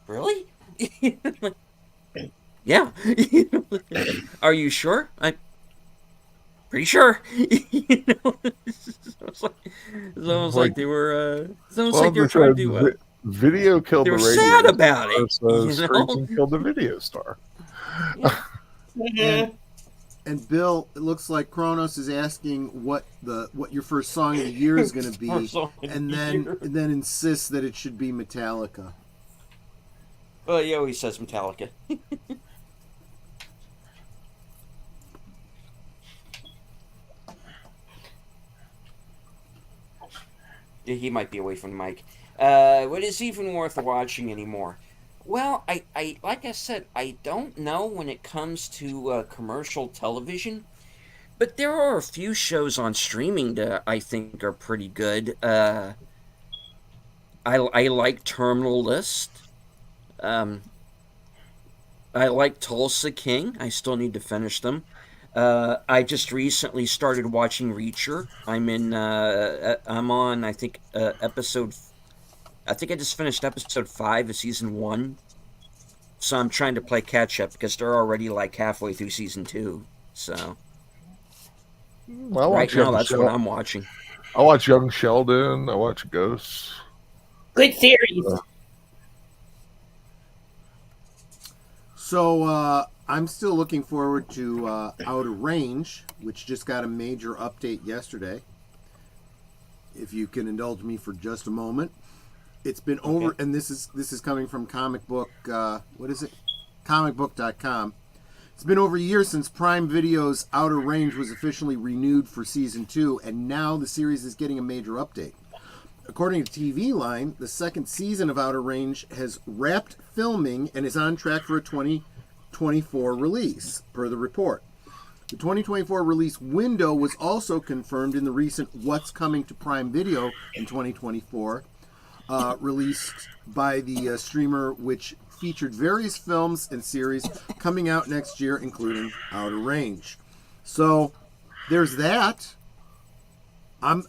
really? Yeah. Are you sure? I'm pretty sure. It's almost like they were. It's almost like they were trying to do. Video killed They the were radio sad about it, so streaming killed the video star. Yeah. And Bill, it looks like Kronos is asking what your first song of the year is going to be, and then insists that it should be Metallica. Well, he always says Metallica. He might be away from the mic. What is even worth watching anymore? Well, I like I said, I don't know when it comes to commercial television, but there are a few shows on streaming that I think are pretty good. I like Terminal List. I like Tulsa King. I still need to finish them. I just recently started watching Reacher. I'm on, I think, episode. I think I just finished episode 5 of season 1. So I'm trying to play catch up because they're already like halfway through season 2. So Well, right now, that's what I'm watching. I watch Young Sheldon. I watch Ghosts. Good series. So I'm still looking forward to Outer Range, which just got a major update yesterday. If you can indulge me for just a moment, it's been over, and this is coming from comic book. What is it? Comicbook.com. It's been over a year since Prime Video's Outer Range was officially renewed for season 2, and now the series is getting a major update. According to TV Line, the second season of Outer Range has wrapped filming and is on track for a 2024 release, per the report. The 2024 release window was also confirmed in the recent What's Coming to Prime Video in 2024 released by the streamer, which featured various films and series coming out next year, including Outer Range. So there's that. I'm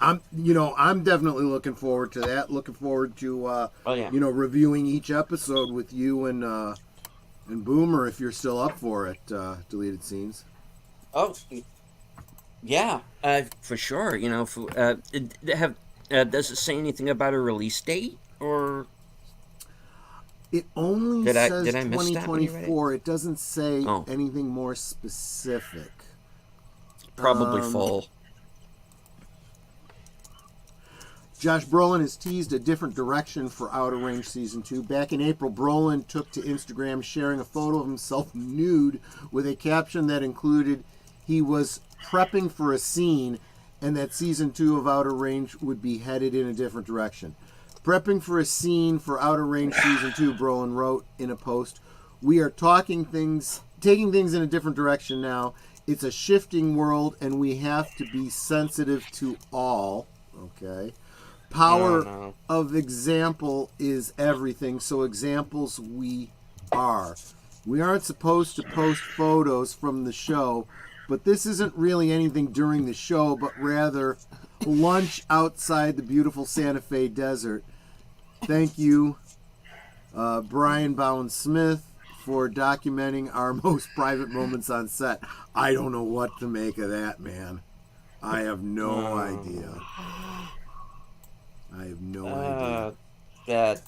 definitely looking forward to that. Looking forward to reviewing each episode with you and Boomer if you're still up for it. Deleted scenes. Oh, yeah, for sure. Does it say anything about a release date or? It only says did I miss 2024. It doesn't say anything more specific. Probably fall. Josh Brolin has teased a different direction for Outer Range Season 2. Back in April, Brolin took to Instagram sharing a photo of himself nude with a caption that included he was prepping for a scene and that Season 2 of Outer Range would be headed in a different direction. Prepping for a scene for Outer Range Season 2, Brolin wrote in a post. We are taking things in a different direction now. It's a shifting world, and we have to be sensitive to all. Okay. Power of example is everything, so examples we are. We aren't supposed to post photos from the show, but this isn't really anything during the show, but rather lunch outside the beautiful Santa Fe desert. Thank you, Brian Bowen Smith, for documenting our most private moments on set. I don't know what to make of that, man. I have no idea. I have no idea. That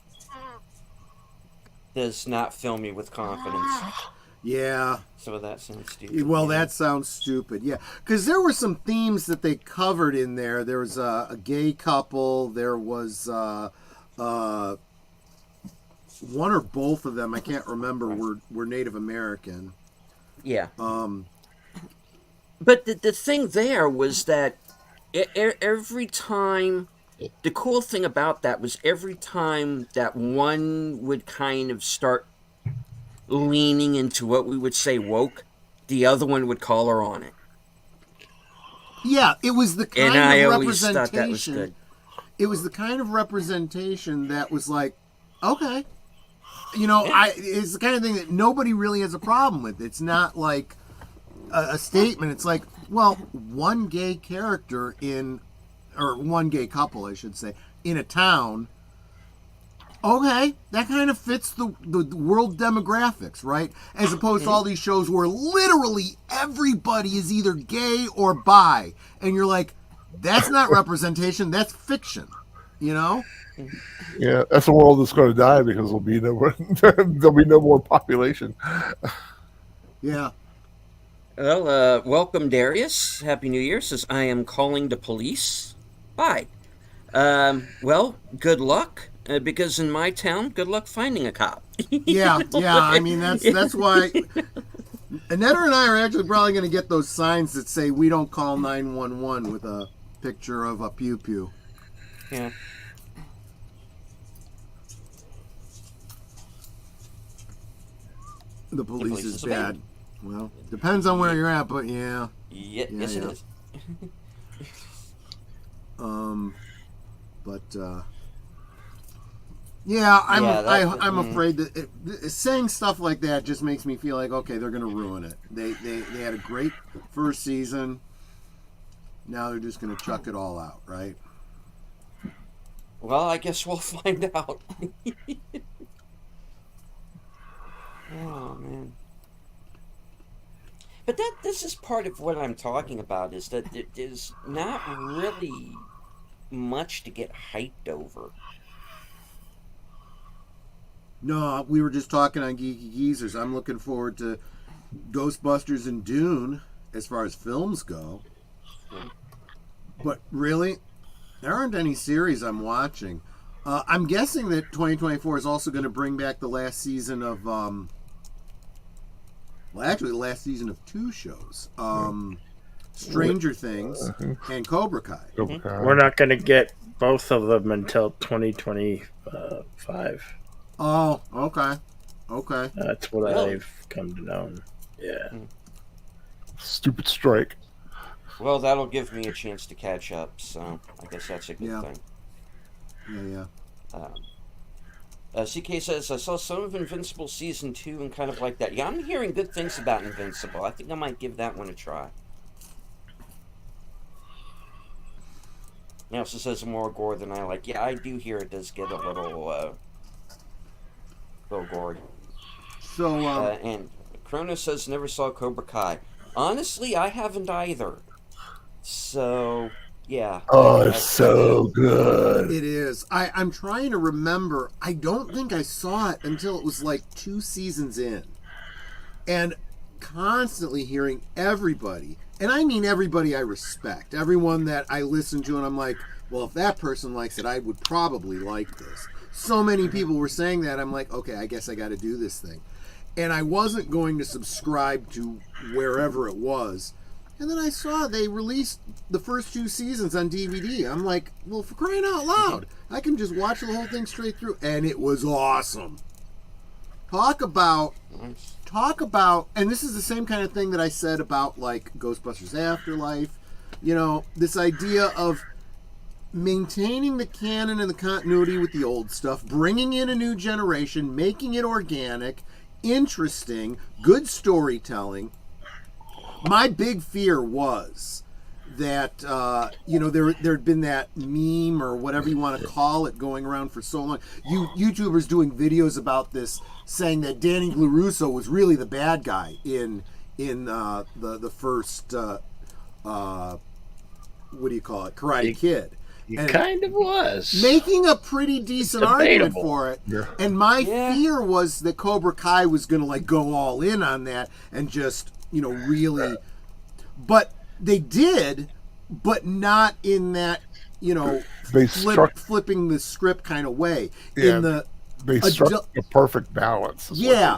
does not fill me with confidence. Yeah. So that sounds stupid. Well, that sounds stupid. Yeah, because there were some themes that they covered in there. There was a gay couple. There was one or both of them. I can't remember. Were Native American. Yeah. But the thing there was that every time. The cool thing about that was every time that one would kind of start leaning into what we would say woke, the other one would call her on it. Yeah, it was the kind and I of always representation. thought that was good. It was the kind of representation that was like, okay, it's the kind of thing that nobody really has a problem with. It's not like a statement. It's like, well, one gay character or one gay couple, I should say, in a town. Okay, that kind of fits the world demographics, right? As opposed to all these shows where literally everybody is either gay or bi. And you're like, that's not representation, that's fiction, Yeah, that's a world that's going to die because there'll be no more population. Yeah. Well, welcome, Darius. Happy New Year. Says, I am calling the police. Bye. Well, good luck. Because in my town, good luck finding a cop. Yeah. I mean, that's why Annetta and I are actually probably going to get those signs that say we don't call 911 with a picture of a pew pew. Yeah. The police is bad. Well, depends on where you're at, but yeah. Yes, it is. I'm afraid that saying stuff like that just makes me feel like, okay, they're going to ruin it. They had a great first season. Now they're just going to chuck it all out, right? Well, I guess we'll find out. Oh, man. But this is part of what I'm talking about, is that there's not really much to get hyped over. No, we were just talking on Geeky Geezers. I'm looking forward to Ghostbusters and Dune as far as films go. But really, there aren't any series I'm watching. I'm guessing that 2024 is also going to bring back the last season of... the last season of two shows. Stranger Things and Cobra Kai. We're not going to get both of them until 2025. Oh, okay. That's what I've come to know. Yeah. Stupid strike. Well, that'll give me a chance to catch up, so I guess that's a good thing. Yeah. CK says, I saw some of Invincible Season 2 and kind of like that. Yeah, I'm hearing good things about Invincible. I think I might give that one a try. He also says more gore than I like. Yeah, I do hear it does get a little gory. So, and Chrono says, never saw Cobra Kai. Honestly, I haven't either. So... yeah. Oh, it's so good. It is. I'm trying to remember. I don't think I saw it until it was like 2 seasons in. And constantly hearing everybody, and I mean everybody I respect, everyone that I listen to, and I'm like, well, if that person likes it, I would probably like this. So many people were saying that. I'm like, okay, I guess I got to do this thing. And I wasn't going to subscribe to wherever it was. And then I saw they released the first 2 seasons on DVD. I'm like, well, for crying out loud, I can just watch the whole thing straight through. And it was awesome. Talk about, and this is the same kind of thing that I said about like Ghostbusters Afterlife. You know, this idea of maintaining the canon and the continuity with the old stuff, bringing in a new generation, making it organic, interesting, good storytelling. My big fear was that, there'd been that meme or whatever you want to call it going around for so long. YouTubers doing videos about this saying that Danny LaRusso was really the bad guy in the first, what do you call it, Karate Kid. He kind of was. Making a pretty decent argument Debatable. for it. Yeah. And my fear was that Cobra Kai was going to like go all in on that and just, really. But they did, but not in that, flipping the script kind of way. Yeah, they struck a perfect balance. Yeah,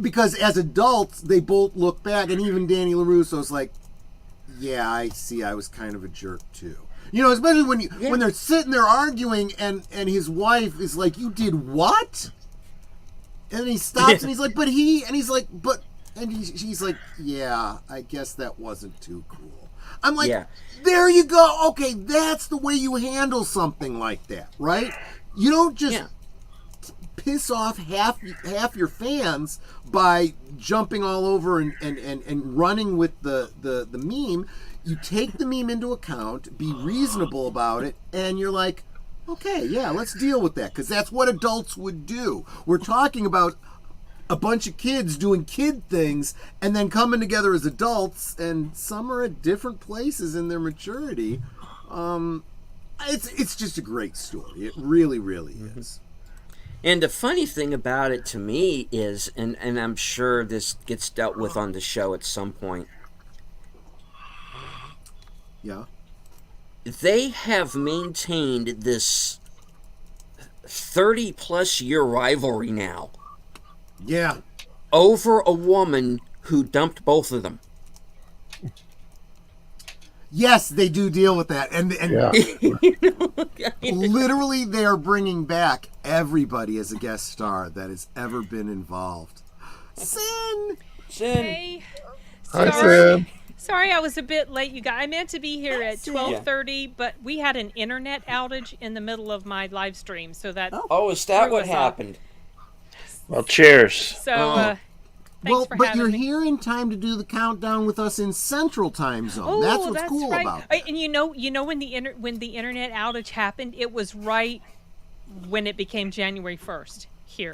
because as adults, they both look back, and even Danny LaRusso's like, yeah, I see, I was kind of a jerk too. Especially when they're sitting there arguing, and his wife is like, "You did what?" And he stops, and he's like, "But he," and he's like, "But," and she's like, "Yeah, I guess that wasn't too cool." I'm like, there you go. Okay, that's the way you handle something like that, right? You don't just piss off half your fans by jumping all over and running with the meme. You take the meme into account, be reasonable about it, and you're like, okay, yeah, let's deal with that, because that's what adults would do. We're talking about a bunch of kids doing kid things and then coming together as adults, and some are at different places in their maturity. It's just a great story. It really, really is. And the funny thing about it to me is, and I'm sure this gets dealt with on the show at some point, yeah, they have maintained this 30-plus year rivalry now. Yeah. Over a woman who dumped both of them. Yes, they do deal with that. And literally they are bringing back everybody as a guest star that has ever been involved. Sin! Hey. Hi, Sin. Sorry I was a bit late, you guys. I meant to be here at 12:30, but we had an internet outage in the middle of my live stream, so that is that what happened? Well, cheers. So, thanks for but having you're me. here in time to do the countdown with us in Central Time Zone. Oh, that's what's cool right. about it. And you know when the internet outage happened, it was right when it became January 1st here.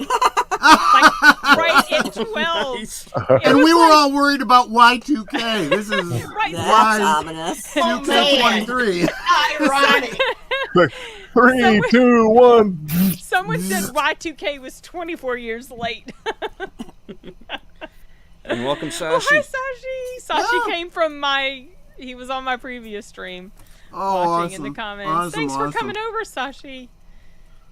Right at 12. Nice. And we were all worried about Y2K. This is Right. That's ominous. Y2K23. Ironic. 3, 2, 1. Someone said Y2K was 24 years late. And welcome, Oh, Sashi. hi, Sashi. Sashi Yeah. came from he was on my previous stream Oh, watching awesome. in the comments. Awesome, Thanks for awesome. coming over, Sashi.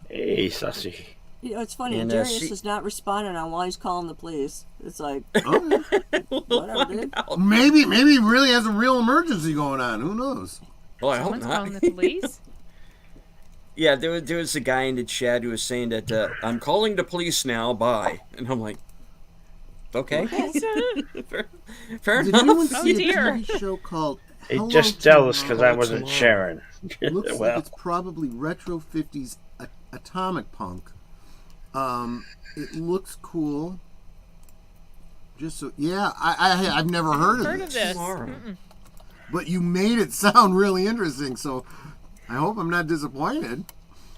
Hey, Sassy. It's funny. And, Darius is not responding on why he's calling the police. It's like, Okay. whatever, dude. Maybe he really has a real emergency going on. Who knows? Well, I hope Someone's not. calling the police. Yeah, there was a guy in the chat who was saying that I'm calling the police now. Bye, and I'm like, okay, fair Did enough. anyone see a dear. TV show called Hey, Hello just jealous Tomorrow? because I wasn't sharing. Looks Well. like it's probably retro 50s atomic punk. It looks cool. Just so, yeah, I've never heard Heard of of this. this? Tomorrow. Mm-mm. But you made it sound really interesting, so I hope I'm not disappointed.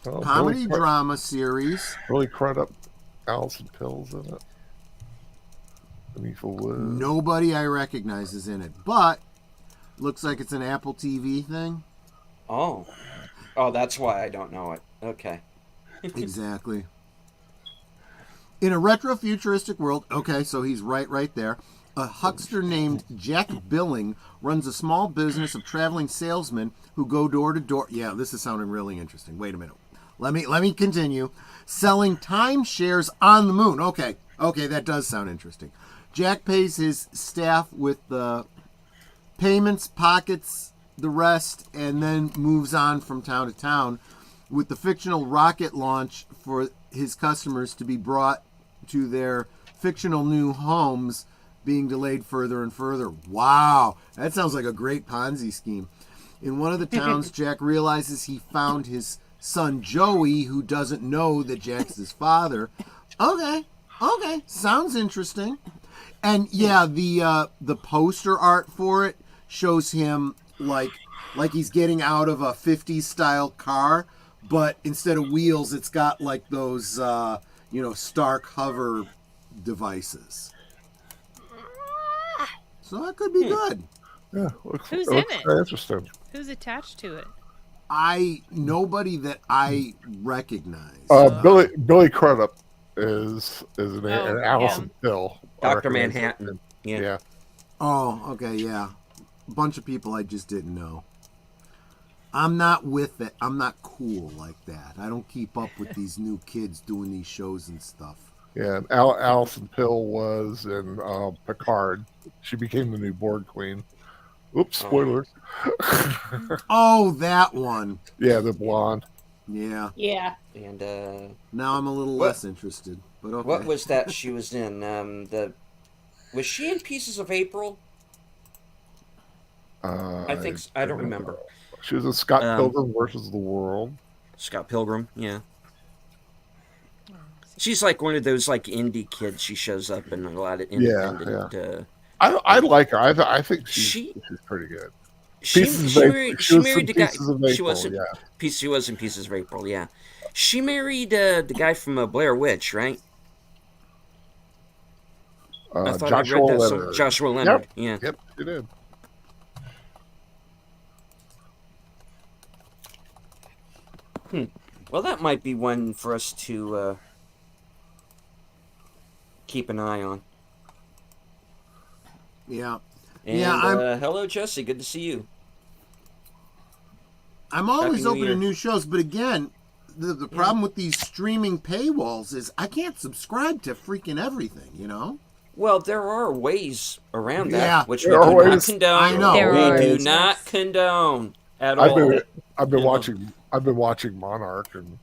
Oh, Comedy drama series. Really crud up Allison Pills in it. Beneath the Wood. Nobody I recognize is in it, but looks like it's an Apple TV thing. Oh, that's why I don't know it. Okay. Exactly. In a retro-futuristic world, okay, so he's right there. A huckster named Jack Billing runs a small business of traveling salesmen who go door to door. Yeah, this is sounding really interesting. Wait a minute. Let me continue. Selling timeshares on the moon. Okay, that does sound interesting. Jack pays his staff with payments, pockets the rest, and then moves on from town to town with the fictional rocket launch for his customers to be brought to their fictional new homes being delayed further and further. Wow, that sounds like a great Ponzi scheme. In one of the towns, Jack realizes he found his son Joey, who doesn't know that Jack's his father. Okay, sounds interesting. And yeah, the poster art for it shows him like he's getting out of a 50s style car, but instead of wheels, it's got like those Stark hover devices. So that could be good. Yeah, Who's it in looks it? very interesting. Who's attached to it? Nobody that I recognize. Billy Crudup is an and Allison Hill. Dr. Manhattan. Yeah. Oh, okay, yeah. A bunch of people I just didn't know. I'm not with it. I'm not cool like that. I don't keep up with these new kids doing these shows and stuff. Yeah, and Allison Pill was in Picard. She became the new Borg Queen. Oops, spoilers. Oh, that one. Yeah, the blonde. Yeah. Yeah. And Now I'm a little less interested. But okay. what was that she was in? Was she in Pieces of April? I think I don't remember. She was in Scott Pilgrim versus the World. Scott Pilgrim, yeah. She's like one of those like indie kids. She shows up in a lot of independent. Yeah. I like her. I think she's pretty good. She married the guy. She was in Pieces of April. Yeah, she married the guy from Blair Witch, right? I thought Joshua I read that. Leonard. Joshua Leonard. Yep. Yeah. Yep, it did. Well, that might be one for us to keep an eye on. Yeah. And, yeah. Hello, Jesse. Good to see you. I'm always open to new shows, but again, the problem with these streaming paywalls is I can't subscribe to freaking everything, you know? Well, there are ways around that, Yeah. which we do not condone. I know. We do not condone at all. I've been watching Monarch, and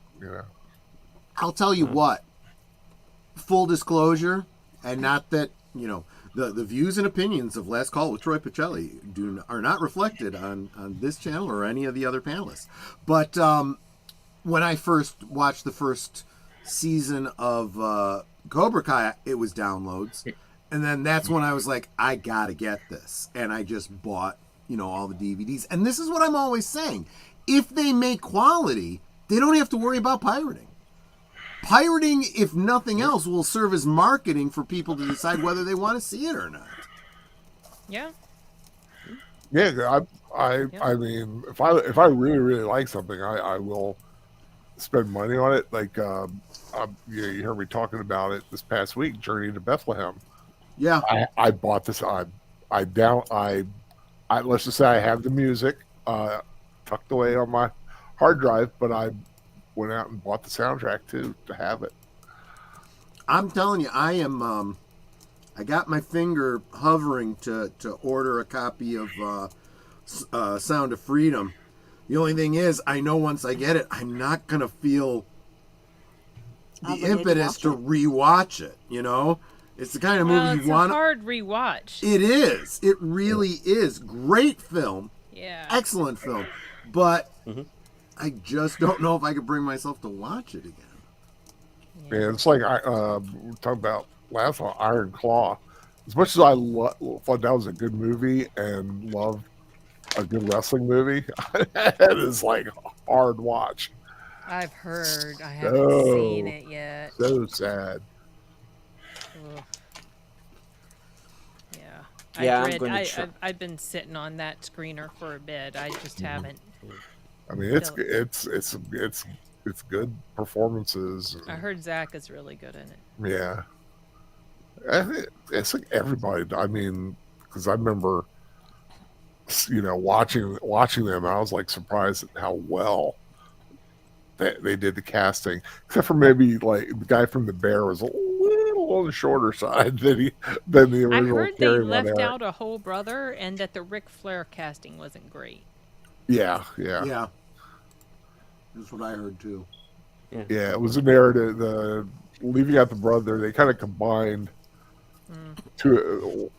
I'll tell you what. Full disclosure, and not that the views and opinions of Last Call with Troy Pacelli are not reflected on this channel or any of the other panelists. But when I first watched the first season of Cobra Kai, it was downloads, and then that's when I was like, I gotta get this, and I just bought all the DVDs. And this is what I'm always saying: if they make quality, they don't have to worry about pirating. Pirating, if nothing else, will serve as marketing for people to decide whether they want to see it or not. Yeah. Yeah, I mean, if I really really like something, I will spend money on it. Like you heard me talking about it this past week, Journey to Bethlehem. Yeah, I bought this. I let's just say I have the music tucked away on my hard drive, but I went out and bought the soundtrack to have it. I'm telling you, I am. I got my finger hovering to order a copy of Sound of Freedom. The only thing is, I know once I get it, I'm not gonna feel the impetus to rewatch it. It's the kind of movie you want. It's a hard rewatch. It is. It really is. Great film. Yeah. Excellent film. But I just don't know if I could bring myself to watch it again. Yeah, it's like we're talking about last one, Iron Claw. As much as I thought that was a good movie and loved a good wrestling movie, it is like a hard watch. I've heard. I haven't seen it yet. So sad. Ugh. Yeah, I've been sitting on that screener for a bit. I just haven't. I mean, it's good performances. I heard Zach is really good in it. Yeah, it's like everybody. I mean, because I remember, watching them, I was like surprised at how well they did the casting. Except for maybe like the guy from The Bear was a little little on the shorter side than the I original heard they Carrie Von left Erich. out a whole brother, and that the Ric Flair casting wasn't great. Yeah. Yeah. That's what I heard too. Yeah, it was a narrative. The leaving out the brother, they kind of combined two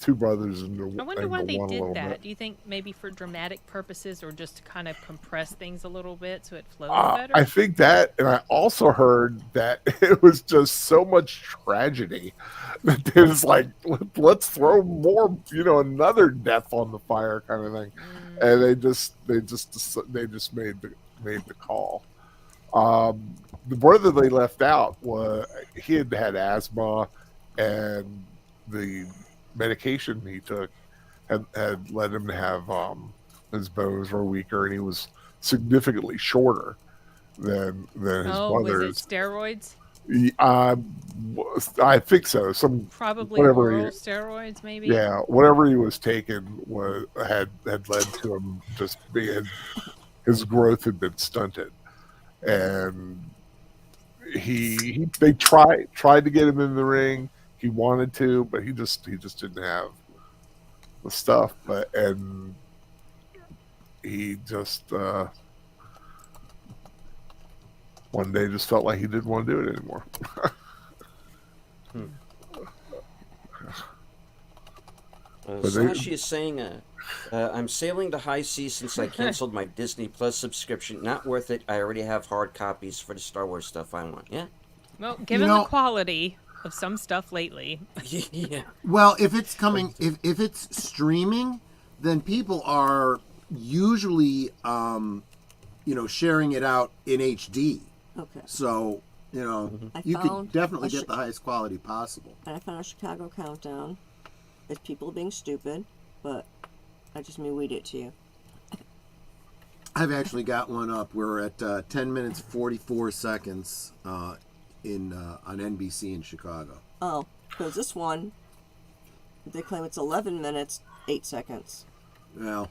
brothers into, I wonder why into they one a did little that. bit. Do you think maybe for dramatic purposes, or just to kind of compress things a little bit so it flows better? I think that, and I also heard that it was just so much tragedy that they was like, let's throw more, another death on the fire kind of thing, and they just made the call. The brother they left out he had asthma, and the medication he took had led him to have his bones were weaker, and he was significantly shorter than his was it brothers. steroids? I think so. Probably whatever oral steroids, maybe. Yeah, whatever he was taking had led to him just being, his growth had been stunted, and they tried to get him in the ring. He wanted to, but he just didn't have the stuff. And he just one day just felt like he didn't want to do it anymore. Sashi is saying, I'm sailing the high seas since I canceled my Disney Plus subscription. Not worth it. I already have hard copies for the Star Wars stuff I want. Yeah? Well, given the quality of some stuff lately. Yeah. Well, if it's coming, if it's streaming, then people are usually, sharing it out in HD. Okay. So, you could definitely get the highest quality possible. I found a Chicago countdown. It's people being stupid, but I just may read it to you. I've actually got one up. We're at 10 minutes 44 seconds on NBC in Chicago. Oh, because this one, they claim it's 11 minutes 8 seconds. Well,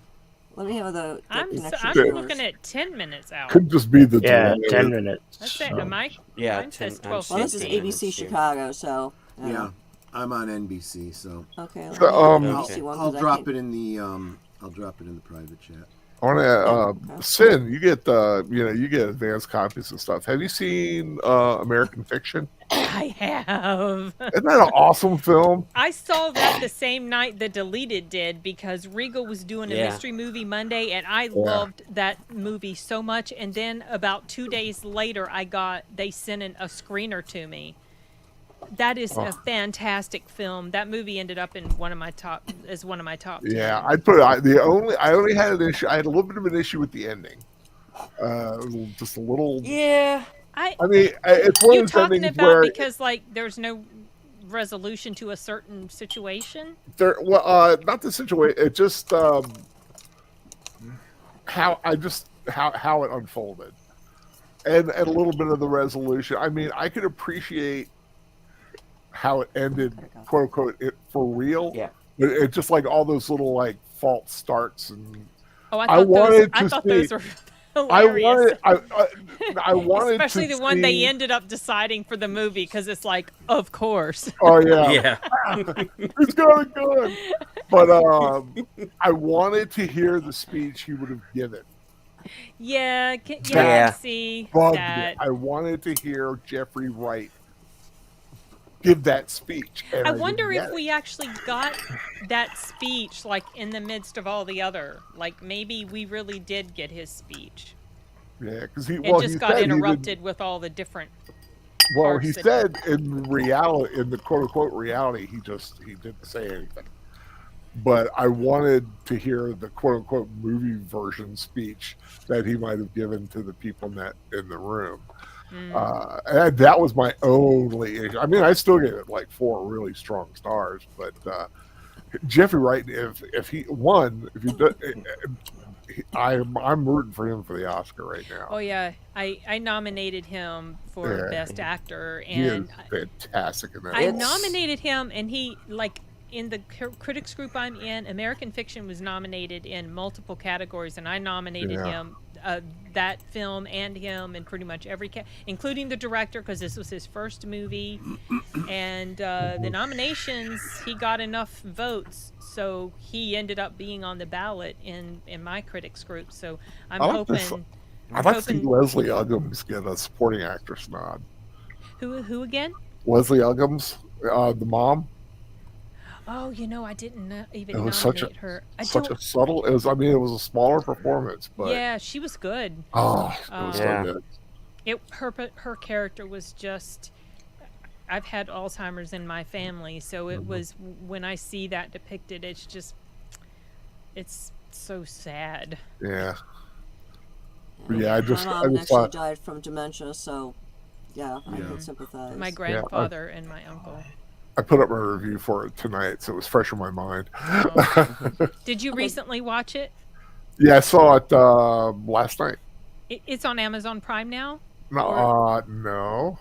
let me have the I'm connection. looking at 10 minutes out. Could just be the delay. 10 minutes. That's it. Am I? Yeah, Mine says 10 12. Well, this is ABC Chicago, so. yeah, I'm on NBC, so Okay. Let So, me get the ABC one, I'll 'cause I drop can't- it in the private chat. I want to, Sin, you get you get advanced copies and stuff. Have you seen American Fiction? I have. Isn't that an awesome film? I saw that the same night the Deleted did, because Regal was doing a Yeah. mystery movie Monday, and I loved that movie so much. And then about 2 days later, they sent in a screener to me. That is a fantastic film. That movie ended up in one of my top 10. Yeah, I'd put I only had an issue. I had a little bit of an issue with the ending. Just a little. Yeah. I mean, it's one You of those talking endings about where because there's no resolution to a certain situation? not the situation. It just how it unfolded, and a little bit of the resolution. I mean, I could appreciate how it ended, quote unquote, it for real. Yeah. But it's just like all those little false starts, and Oh, I wanted I to thought see- those were hilarious. I wanted Especially to the one they see- ended up deciding for the movie, because it's like, of course. Oh yeah, Yeah. it's going good. But I wanted to hear the speech he would have given. Yeah, I Yeah. can see Bugged that. me. I wanted to hear Jeffrey Wright give that speech. And I didn't wonder get if it. we actually got that speech in the midst of all the other. Maybe we really did get his speech. Yeah, because It just got interrupted with all the different. Well, he parts said in reality, in the quote unquote reality, he didn't say anything. But I wanted to hear the quote unquote movie version speech that he might have given to the people in the room. And that was my only issue. I mean, I still gave it 4 really strong stars, but Jeffrey Wright, if he does, I'm rooting for him for the Oscar right now. Oh yeah, I nominated him for Best Actor, He and is fantastic in that. I role. nominated him, and he in the critics group I'm in, American Fiction was nominated in multiple categories, and I nominated him that film and him and pretty much every including the director, because this was his first movie, and the nominations, he got enough votes, so he ended up being on the ballot in my critics group. So I'm hoping. I'd like to see Leslie Uggams get a supporting actress nod. Who again? Leslie Uggams, the mom. Oh, I didn't even It was nominate her. such a subtle. It was a smaller performance, but yeah, she was good. it was so good. Her character was just. I've had Alzheimer's in my family, so it was, when I see that depicted, it's so sad. Yeah. Yeah, I just actually thought died from dementia, so I can sympathize. My grandfather and my uncle. I put up my review for it tonight, so it was fresh in my mind. Oh. Did you recently watch it? Yeah, I saw it last night. It's on Amazon Prime now? No.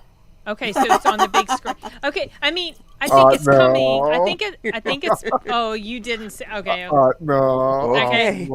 Okay, so it's on the big screen. Okay, I mean, I think it's coming. I think it's. Oh, you didn't say. Okay. No. Okay.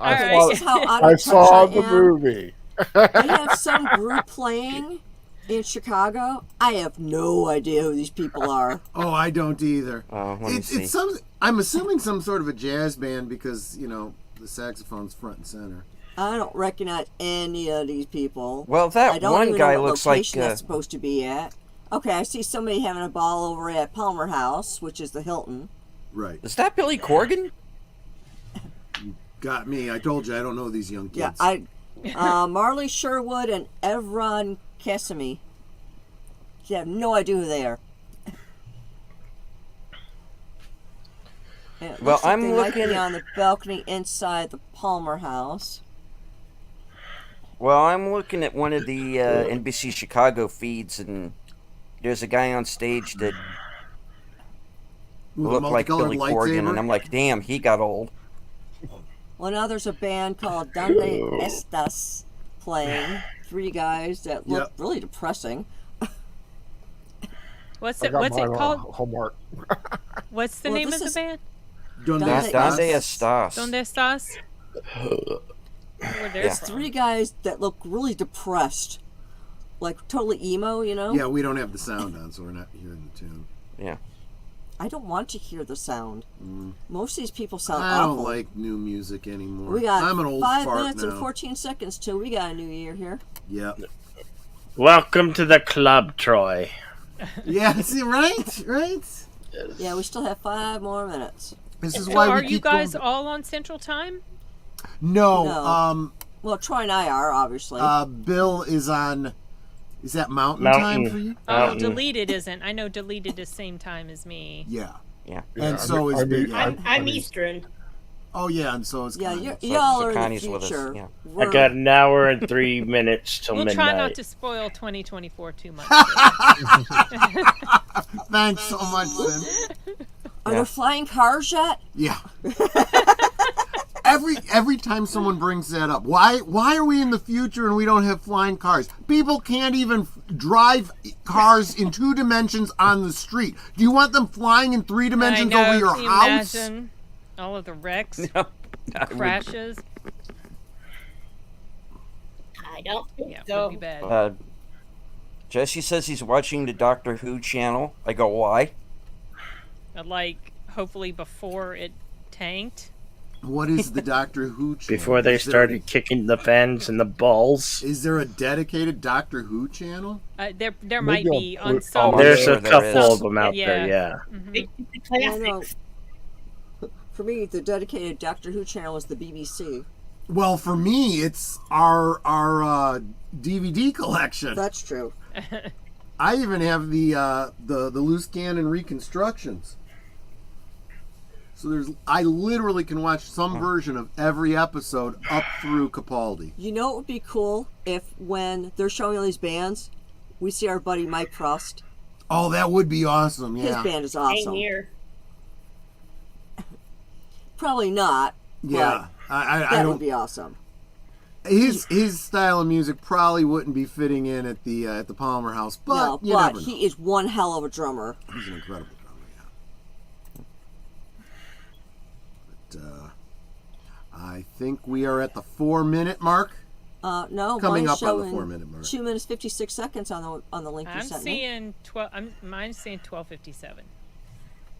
I saw the movie. They have some group playing in Chicago. I have no idea who these people are. Oh, I don't either. It's I'm assuming some sort of a jazz band because the saxophone's front and center. I don't recognize any of these people. Well, that one guy looks like that's supposed to be at. Okay, I see somebody having a ball over at Palmer House, which is the Hilton. Right. Is that Billy Corgan? You got me. I told you I don't know these young kids. Yeah, Marley Sherwood and Evron Cassimy. You have no idea who they are. Well, I'm they looking might be on the balcony inside the Palmer House. Well, I'm looking at one of the NBC Chicago feeds, and there's a guy on stage that looked like Billy Corgan, and I'm like, damn, he got old. Well, now there's a band called Donde Estas playing. 3 guys that look really depressing. What's it called? Homework. What's the name of the band? Donde Estas. Donde Estas? It's 3 guys that look really depressed. Like totally emo, Yeah, we don't have the sound on, so we're not hearing the tune. Yeah. I don't want to hear the sound. Most of these people sound I awful. don't like new music anymore. We got I'm an old 5 fart minutes now. and 14 seconds till we got a new year here. Yep. Welcome to the club, Troy. Yeah, see, right? Yeah, we still have 5 more minutes. This is So why are we you keep guys going. all on Central Time? No. Well, Troy and I are, obviously. Bill is on. Is that mountain time for you? Oh, Deleted isn't. I know Deleted is same time as me. Yeah. Yeah. And so is Big. I'm Eastern. Oh yeah, and so is Connie. y'all are in the Connie's with us, future. yeah. I got an hour and 3 minutes till We'll midnight. try not to spoil 2024 too much. Thanks so much, then. Are there flying cars yet? Yeah. Every time someone brings that up, why are we in the future and we don't have flying cars? People can't even drive cars in 2 dimensions on the street. Do you want them flying in 3 dimensions over your Can you house? imagine all of the wrecks, No, crashes? I don't think Yeah, it so. would be bad. Jesse says he's watching the Doctor Who channel. I go, why? Like, hopefully before it tanked. What is the Doctor Who channel? Before they started kicking the fans in the balls. Is there a dedicated Doctor Who channel? There might be I'll on put- some. There's sure a there couple is. of them out there, yeah. Mhm. The I know. classics. For me, the dedicated Doctor Who channel is the BBC. Well, for me, it's our DVD collection. That's true. I even have the loose cannon reconstructions. So I literally can watch some version of every episode up through Capaldi. You know what would be cool if when they're showing all these bands, we see our buddy Mike Frost. Oh, that would be awesome. His Yeah. band is Same awesome. here. Probably not. Yeah. I That don't. would be awesome. His style of music probably wouldn't be fitting in at the Palmer House, but No, you but never know. he is one hell of a drummer. He's an incredible drummer. Yeah. But I think we are at the 4-minute mark. No, Coming mine's up on the showing 4-minute mark. 2 minutes 56 seconds on the link you I'm sent me. seeing 12. Mine's saying 12:57.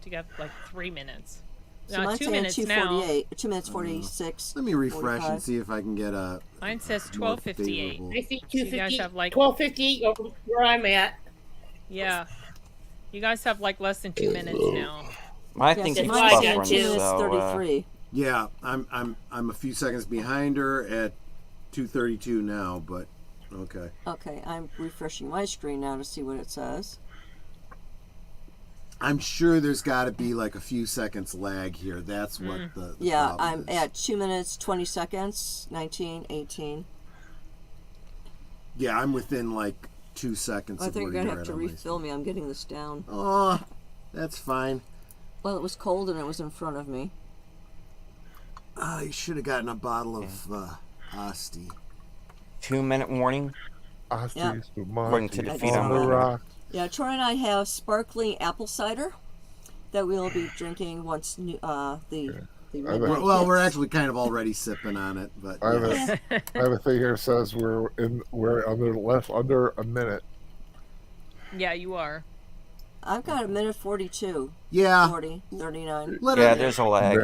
You got like 3 minutes. So No, mine's 2 saying minutes now. 2:48, 2 minutes 46. Let me refresh 45. and see if I can get a. Mine says more 12:58. favorable- I see you guys 250, have, like- 12:50 over where I'm at. Yeah. You guys have like less than 2 minutes now. I Yes, think it's it's mine's saying buffering, 2 minutes so 33. Yeah, I'm a few seconds behind her at 2:32 now, but okay. Okay, I'm refreshing my screen now to see what it says. I'm sure there's got to be like a few seconds lag here. That's what the Yeah, problem I'm is. at 2 minutes 20 seconds, 19, 18. Yeah, I'm within like 2 seconds. I of think you're where gonna you're have to at on my refill me. I'm getting this down. screen. Oh, that's fine. Well, it was cold and it was in front of me. You should have gotten a bottle of Asti. 2-minute warning. According to the feed on on the the rock. Yeah, Troy and I have sparkling apple cider that we'll be drinking once the midnight Well, we're hits. actually kind of already sipping on it, but I have, yes. I have a thing here that says we're under a minute. Yeah, you are. I've got a minute 42, Yeah. 40, 39. Let Yeah, it, there's a lag.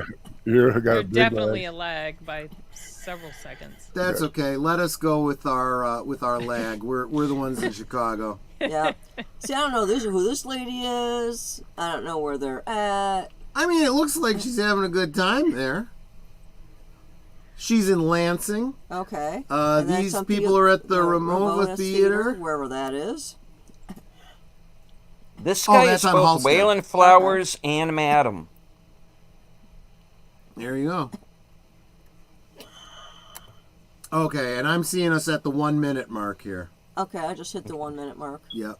You got a There's big definitely lag. a lag by several seconds. that's okay. Let us go with our lag. We're the ones in Chicago. Yeah. See, I don't know who this lady is. I don't know where they're at. I mean, it looks like she's having a good time there. She's in Lansing. Okay. And then These some people are at the Ramona Ramova Theater. wherever that is. This Oh, guy that's is on both Halstead. Wayland Flowers and Madam. There you go. Okay, and I'm seeing us at the 1 minute mark here. Okay, I just hit the 1 minute mark. Yep.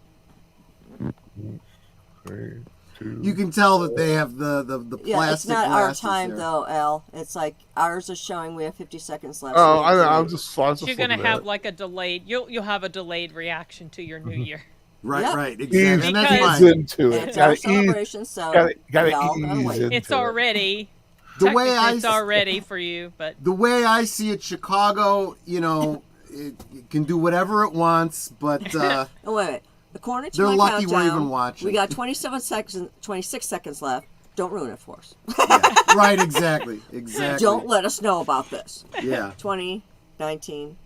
3, 2. You can tell that they have the Yeah, plastic it's not our glasses time there. though, Al. It's like ours is showing we have 50 seconds left. Oh, so we have to I'm wait. just You're gonna looking at have it. like a delayed. You'll have a delayed reaction to your New Year. Right, Yep. right, Ease, exactly. And that's Because- fine. into And it. it's our Gotta ease, celebration, so gotta y'all gotta ease wait. into It's it. already. The way technically it's I- already for you, but The way I see it, Chicago, it can do whatever it wants, but Oh, wait. According to They're my lucky countdown, we're even watching. we got 26 seconds left. Don't ruin it for us. right, exactly. Don't let us know about this. Yeah. 20, 19,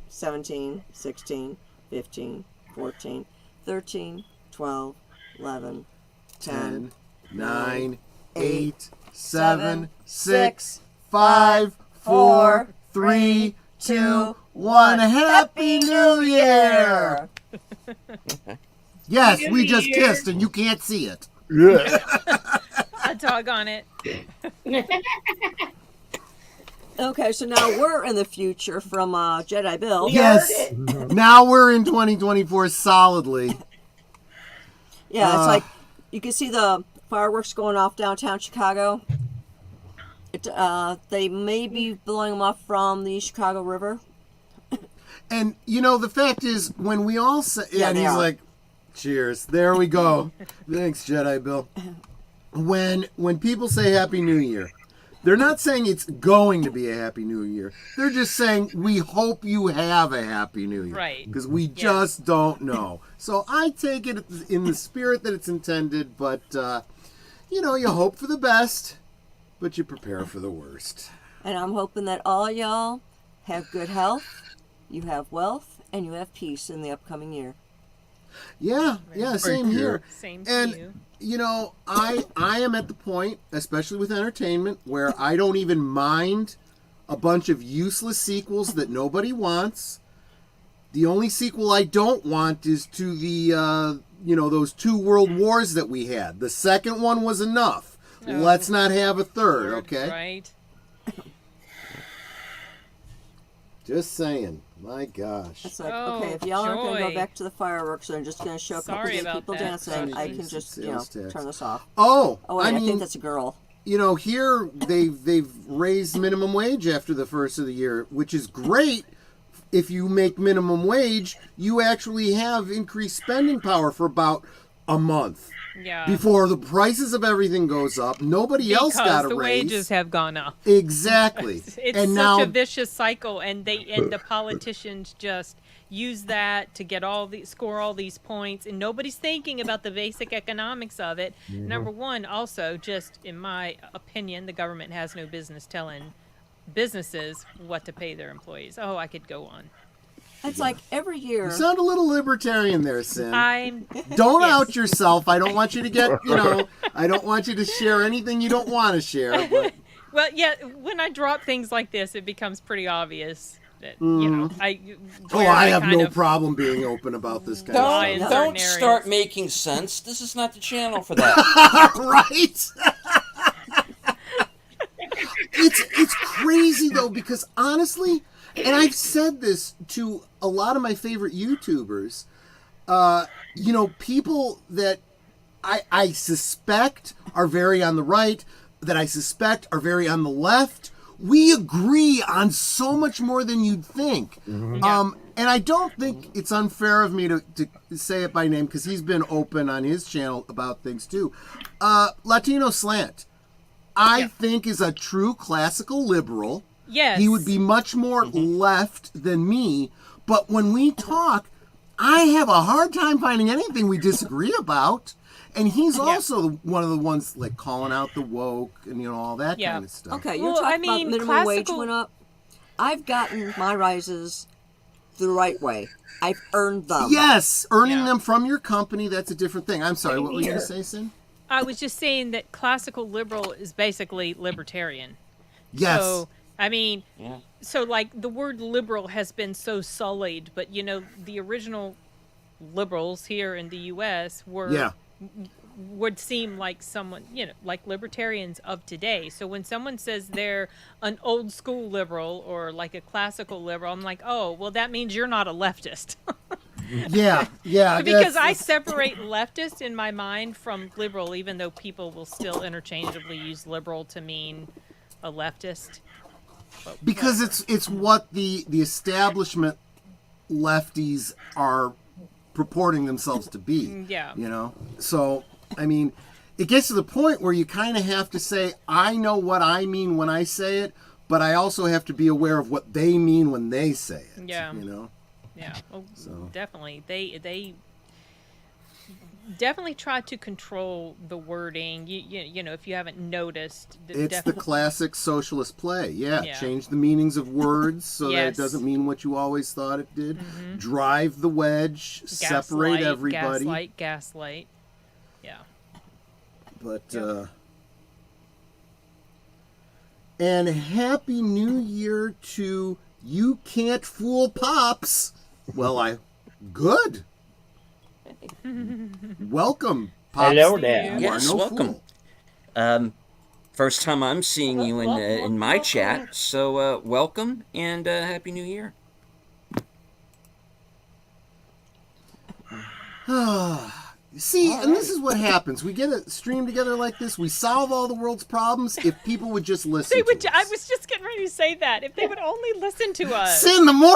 17, 16, 15, 14, 13, 12, 11, 10, 9, 8, 7, 7, 6, 5, 4, 3, 2, 1. Happy New Year! Yes, we just kissed and you can't see it. Yeah. a dog on it. Okay, so now we're in the future from Jedi Bill. Yes. Now we're in 2024 solidly. Yeah, it's like you can see the fireworks going off downtown Chicago. They may be blowing them off from the Chicago River. And the fact is, when we all say, Yeah, and they he's are. like, "Cheers." There we go. Thanks, Jedi Bill. When people say Happy New Year, they're not saying it's going to be a Happy New Year. They're just saying we hope you have a Happy New Year, Right. Because we just don't know. So I take it in the spirit that it's intended, but you hope for the best, but you prepare for the worst. And I'm hoping that all y'all have good health, you have wealth, and you have peace in the upcoming year. Yeah, same you. here. Same to And you. I am at the point, especially with entertainment, where I don't even mind a bunch of useless sequels that nobody wants. The only sequel I don't want is to the those 2 world wars that we had. The second one was enough. Oh, Let's not have a third, Lord, okay? Right. Just saying. My gosh. It's like, Oh, okay, if y'all aren't going to go joy. back to the fireworks and just going to show a couple Sorry gay about people that. dancing, Sorry. I can just, Sales tax. turn this off. Oh, Oh, wait, I mean, think that's a girl. Here they've raised minimum wage after the first of the year, which is great. If you make minimum wage, you actually have increased spending power for about a month Yeah. before the prices of everything goes up. Nobody else got a the raise. wages have gone up. Exactly. It's And such now a vicious cycle, and the politicians just use that to get score all these points, and nobody's thinking about the basic economics of it. Number one, also, just in my opinion, the government has no business telling businesses what to pay their employees. Oh, I could go on. It's like every year. you sound a little libertarian there, Sin. I'm Don't yes. out yourself. I don't want you to get, I don't want you to share anything you don't want to share. But Well, yeah, when I drop things like this, it becomes pretty obvious that, I have no problem being open about this kind Lie of in stuff. certain Don't areas. start making sense. This is not the channel for that. Right? It's crazy though, because honestly, and I've said this to a lot of my favorite YouTubers, people that I suspect are very on the right, that I suspect are very on the left. We agree on so much more than you'd think. And I don't think it's unfair of me to say it by name, because he's been open on his channel about things too. Latino Slant, I think, is a true classical liberal. Yes. He would be much more left than me. But when we talk, I have a hard time finding anything we disagree about. And he's also one of the ones like calling out the woke and all that kind of stuff. Okay, you're Well, talking I mean, about minimum wage classical- went up. I've gotten my rises the right way. I've earned them. Yes, earning Yeah. them from your company, that's a different thing. I'm sorry, what were you going to say, Sin? I was just saying that classical liberal is basically libertarian. Yes. So, I mean, Yeah. so like the word liberal has been so sullied, but the original liberals here in the U.S. would seem like someone, like libertarians of today. So when someone says they're an old school liberal or like a classical liberal, I'm like, oh, well, that means you're not a leftist. Yeah. Because I separate leftist in my mind from liberal, even though people will still interchangeably use liberal to mean a leftist. Because it's what the establishment lefties are purporting themselves to be. Yeah. So, I mean, it gets to the point where you kind of have to say, I know what I mean when I say it, but I also have to be aware of what they mean when they say it. Yeah. Yeah. Oh, definitely. They definitely try to control the wording. If you haven't noticed, It's the classic socialist play. Yeah. Yeah. Change the meanings of words so that it Yes. doesn't mean what you always thought it did. Drive the wedge, separate everybody. Gaslight. Yeah. But and Happy New Year to You Can't Fool Pops. Well, good. Welcome, Pops. Hello there. You are Yes, no welcome. fool. First time I'm seeing you in my chat, so welcome and Happy New Year. See, and this is what happens. We get a stream together like this. We solve all the world's problems if people would just listen. They would. to I us. was just getting ready to say that if they would only listen to us. Sin, the more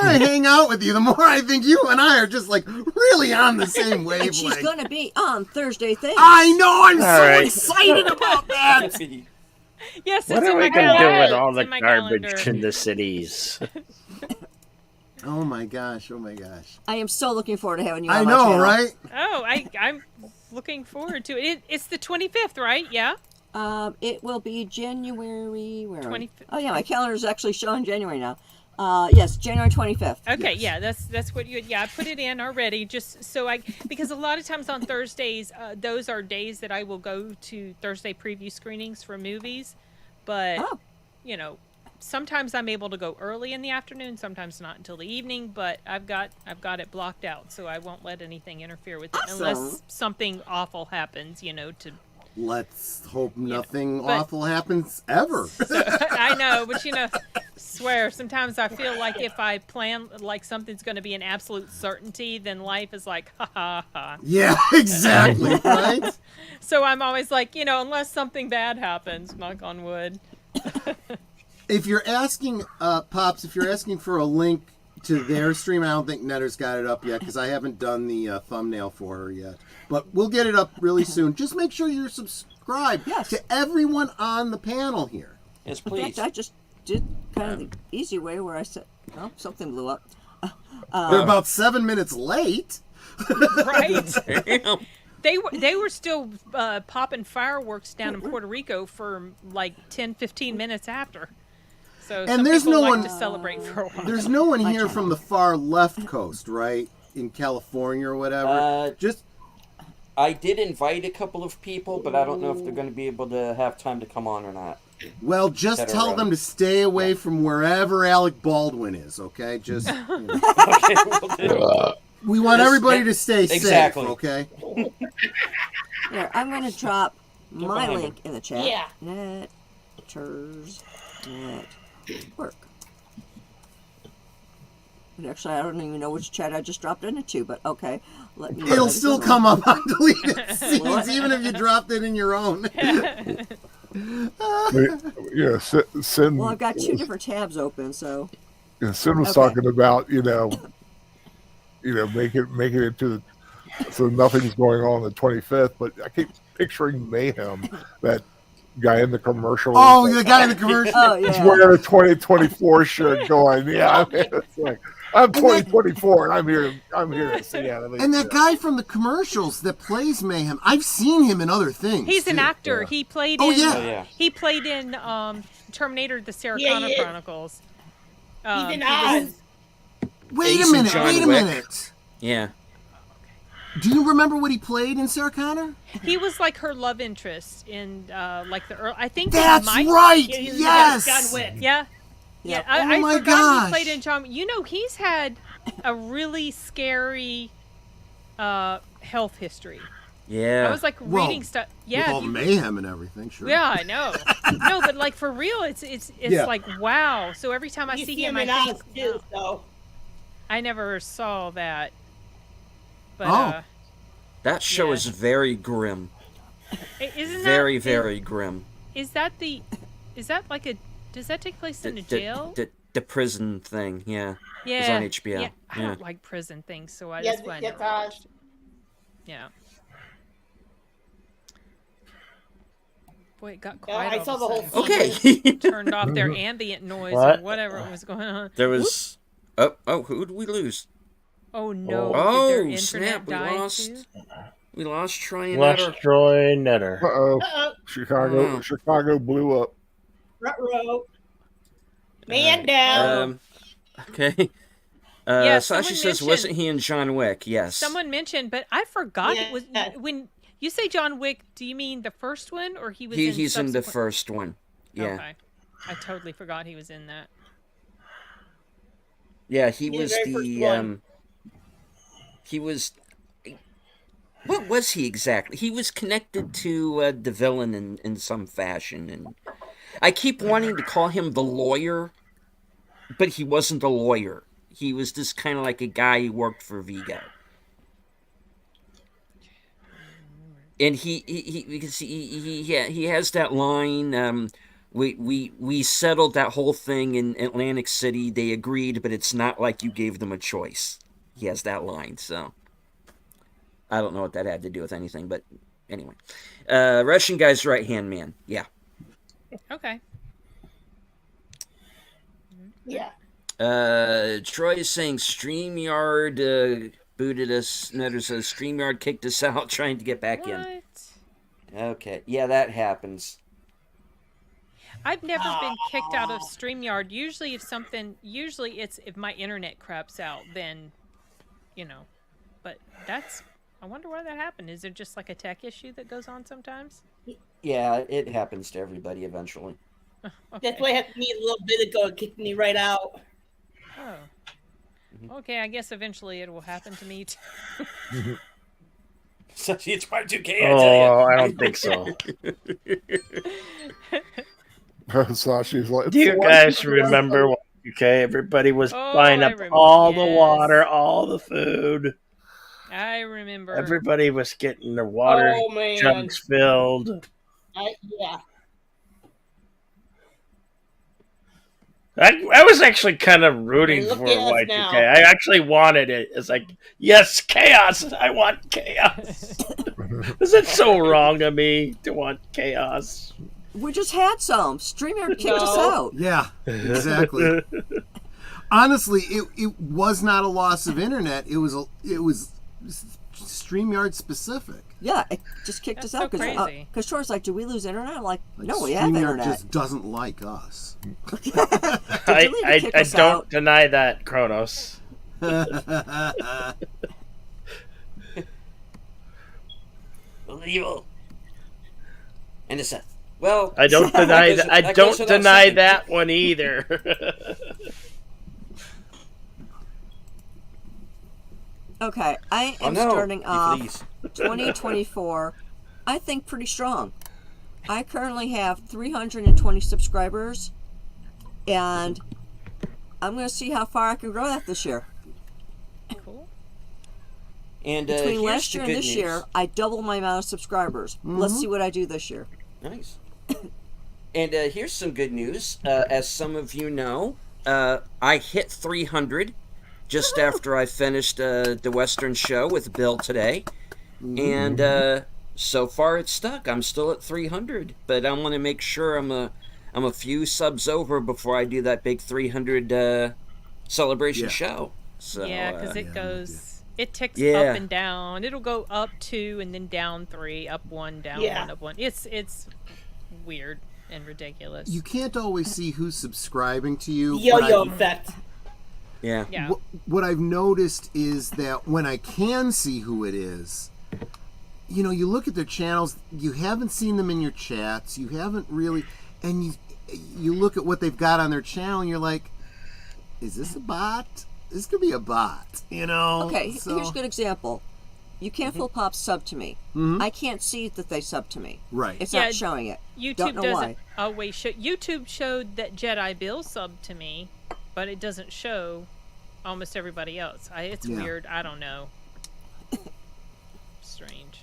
I hang out with you, the more I think you and I are just like really on the same And she's wavelength. going to be on Thursday things. I know. I'm so right. excited about that. Yes, What it's are in we my going to do calendar. with all It's the in my garbage calendar. in the cities? Oh my gosh. Oh my gosh. I am so looking forward to having you I on my know, channel. right? Oh, I'm looking forward to it. It's the 25th, right? Yeah. It will be January. Where? 25th. Oh yeah, my calendar is actually showing January now. Yes, January 25th. Okay, Yes. yeah, that's what you. Yeah, I put it in already, just so because a lot of times on Thursdays, those are days that I will go to Thursday preview screenings for movies, but Oh. sometimes I'm able to go early in the afternoon, sometimes not until the evening, but I've got it blocked out, so I won't let anything interfere with it unless Awesome. something awful happens, to. Let's hope nothing but- awful happens ever. I know, but swear, sometimes I feel like if I plan like something's going to be an absolute certainty, then life is like, ha ha ha. Yeah, exactly, right? So I'm always like, unless something bad happens, knock on wood. If you're asking, Pops, if you're asking for a link to their stream. I don't think Netter's got it up yet because I haven't done the thumbnail for her yet. But we'll get it up really soon. Just make sure you're subscribed to everyone on the panel here. Yes, In please. fact, I just did kind of the easy way where I said, oh, something blew up. They're about 7 minutes late. Right. Damn. They were still popping fireworks down in Puerto Rico for like 10, 15 minutes after. So And some there's people no like one- to celebrate for a while. There's no one here from the far left coast, right? In California or whatever. Just I did invite a couple of people, but I don't know if they're going to be able to have time to come on or not. Well, just Better, tell them to stay away from wherever Alec Baldwin is, okay? Just Okay, we'll do. we want everybody to stay Exactly. safe, okay? Here, I'm going to drop my behind link in the chat. Yeah. Network. And actually, I don't even know which chat I just dropped it into, but okay. Let me. It'll still come up on deleted scenes, even if you dropped it in your own. Yeah, Sin. Well, I've got two different tabs open, so. Yeah, Sin was Okay. talking about make it into the, so nothing's going on the 25th. But I keep picturing mayhem. That guy in the commercial. Oh, the guy in the commercial. Oh, He's yeah. wearing a 2024 shirt, going, yeah. I mean, it's like I'm 2024, and I'm here to see it. And that guy from the commercials that plays Mayhem, I've seen him in other things. He's an too. actor. He played Oh, in. yeah. Oh, yeah. He played in Terminator: The Sarah Yeah, Connor yeah. Chronicles. He's in he was- Oz. Wait Ace a and minute, John wait a Wick. minute. Yeah. Do you remember what he played in Sarah Connor? He was like her love interest in like the early. I think That's they might, right. Yeah, he's Yes. John Wick. Yeah. Yeah, Yep. I Oh my forgot gosh. he played in John. You know, he's had a really scary health history. Yeah. I was like Well, reading stuff. With Yeah, all the mayhem and everything, sure. yeah, I know. No, but like for real, it's Yeah. like wow. So every time I You see see him, him I in think Oz too, so. I never saw that. But Oh. That show Yeah. is very grim. Isn't Very, that, very grim. Is that the? Is that like a? Does that take place in a jail? The prison thing, yeah. Yeah. It's on HBO. Yeah, I Yeah. don't like prison things, so I Yeah, just why I that's never Oz. watched it. Yeah. Boy, it got quiet. I all saw of the a whole sudden. Okay. Turned off their ambient noise What? or whatever was going on. There was. Oh, who did we lose? Oh no! Oh, did their internet snap, we die lost. too? We lost Troy and Lost Nutter. Troy Netter. Uh-oh. Uh-oh. Chicago. Chicago blew up. Ruh-roh. Man down. Okay. Yeah, Sashi someone says, mentioned- wasn't he in John Wick? Yes. Someone mentioned, but I forgot it was Yeah. when you say John Wick. Do you mean the first one, or he was? He's in the subsequent- first one. Yeah. Okay. I totally forgot he was in that. Yeah, he The was very first the one. he was what was he exactly? He was connected to the villain in some fashion, and I keep wanting to call him the lawyer, but he wasn't a lawyer. He was just kind of like a guy who worked for Vigo. And he has that line. We settled that whole thing in Atlantic City. They agreed, but it's not like you gave them a choice. He has that line, so I don't know what that had to do with anything, but anyway, Russian guy's right hand man. Yeah. Okay. Yeah. Troy is saying StreamYard booted us. Netter says StreamYard kicked us out trying to get back in. What? Okay, yeah, that happens. I've never been kicked out of StreamYard. Usually it's if my internet craps out, then, you know. But I wonder why that happened. Is it just like a tech issue that goes on sometimes? Yeah, it happens to everybody eventually. Okay. That's what happened to me a little bit ago. It kicked me right out. Oh. Okay, I guess eventually it will happen to me too. So it's part 2K, Oh, I don't think so. Sashi's like, Do you guys remember what? Okay, everybody was Oh, buying I up remember, all the yes. water, all the food. I remember. Everybody was getting their water Oh, man. jugs filled. Yeah. I was actually kind of rooting Look for at us Y2K. now. I actually wanted it. It's like, yes, chaos. I want chaos. Is it so wrong of me to want chaos? We just had some. StreamYard kicked us No. out. Yeah, exactly. Honestly, it was not a loss of internet. It was StreamYard specific. Yeah, it just kicked That's us out so crazy. because Short's like, "Do we lose internet?" I'm like, Like, "No, we have StreamYard internet." just doesn't like us. I us don't out. deny that, Kronos. Evil. And the Seth. Well, I don't deny goes- that. I that don't goes without deny saying. that one either. Okay, I Oh am no! starting off Please. 2024. I think pretty strong. I currently have 320 subscribers, and I'm going to see how far I can grow that this year. Cool. And Between here's last the year good and this news. year, I doubled my amount of subscribers. Let's see what I do this year. Nice. And here's some good news. As some of you know, I hit 300 just after I finished the Western show with Bill today. And so far it's stuck. I'm still at 300, but I want to make sure I'm a few subs over before I do that big 300 celebration Yeah. show. So Yeah, because it Yeah, goes, it ticks Yeah. up and down. It'll go up 2 and then down 3, up 1, down Yeah. 1, up 1. It's weird and ridiculous. You can't always see who's subscribing to you. but Yo-yo I- effect. yeah. Yeah. What I've noticed is that when I can see who it is, you know, you look at their channels, you haven't seen them in your chats, you haven't really, and you look at what they've got on their channel, and you're like, is this a bot? This could be a bot, you know? Okay, So- here's a good example. You can't fool Pop sub to me. Mhm. I can't see that they sub to me. Right. It's Yeah, not showing it. YouTube Don't know doesn't why. always show. YouTube showed that Jedi Bill subbed to me, but it doesn't show almost everybody else. It's Yeah. weird. I don't know. Strange.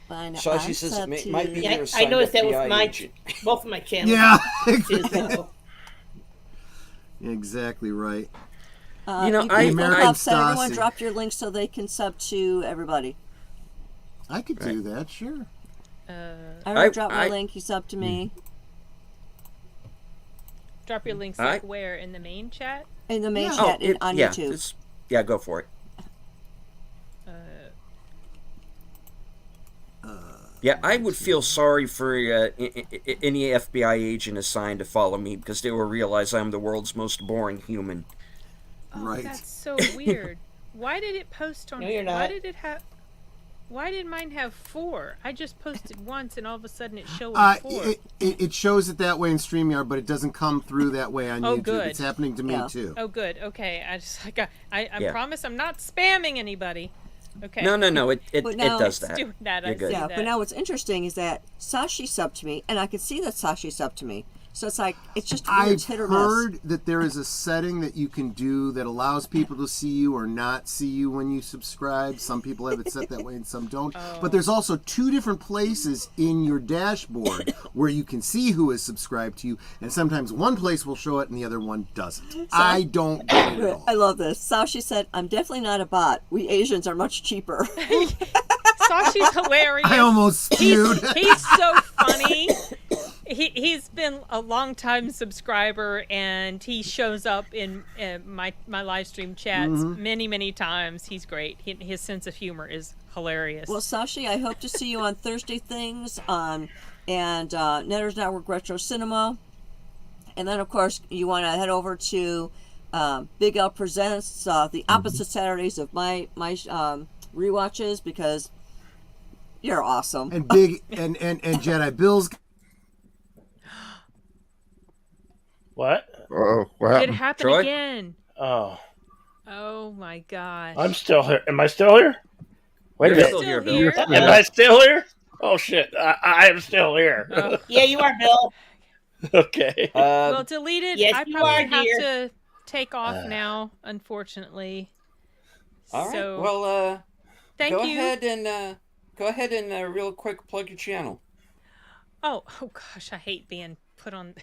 Fine, So I she says sub it to might be you. Yeah, your I assigned noticed that with FBI my agent. both of my channels. Yeah. So, Exactly right. You know, you I- can fool I- Pop, so everyone Stasi. drop your link so they can sub to everybody. I could do that, sure. I already dropped my I- link. You sub to me Drop your links I- like where in the main chat. in the main Yeah. chat it- on yeah, YouTube. yeah, go for it. Yeah, I would feel sorry for any FBI agent assigned to follow me because they will realize I'm the world's most boring human. Oh, Right. that's so weird. Why did it post on? No, you're Why not. did it have? Why did mine have 4? I just posted once, and all of a sudden it's showing 4. It shows it that way in StreamYard, but it doesn't come through that way on Oh, YouTube. good. It's happening to me Yeah. too. Oh, good. Okay, I just I Yeah. promise I'm not spamming anybody. Okay. No, it But it now does It's that. doing that. I You're good. see Yeah, that. but now what's interesting is that Sashi subbed to me, and I can see that Sashi subbed to me. So it's like it's just weird. I've It's hit or miss. heard that there is a setting that you can do that allows people to see you or not see you when you subscribe. Some people have it set that way and some don't. But there's also 2 different places in your dashboard where you can see who is subscribed to you, and sometimes one place will show it and the other one doesn't. I don't get it at all. I love this. Sashi said, "I'm definitely not a bot. We Asians are much cheaper." Sashi's hilarious. I almost spewed. He's so funny. He's been a long time subscriber, and he shows up in my live stream chats many times. He's great. His sense of humor is hilarious. Well, Sashi, I hope to see you on Thursday things and Netters Network Retro Cinema. And then, of course, you want to head over to Big L Presents the opposite Saturdays of my rewatches because you're awesome. And big and Jedi Bill's What? Oh, what it happened? happened Troy? again. Oh, Oh my gosh. I'm still here. Am I still here? Wait a You're minute. still here, Bill. here. Am I still here? Oh shit! I am still here. Oh, yeah, you are, Bill. Okay. well, deleted. Yes, I you probably are, have dear. to take off now, unfortunately. All right. So, Well, thank go you. ahead and real quick plug your channel. Oh gosh, I hate being put on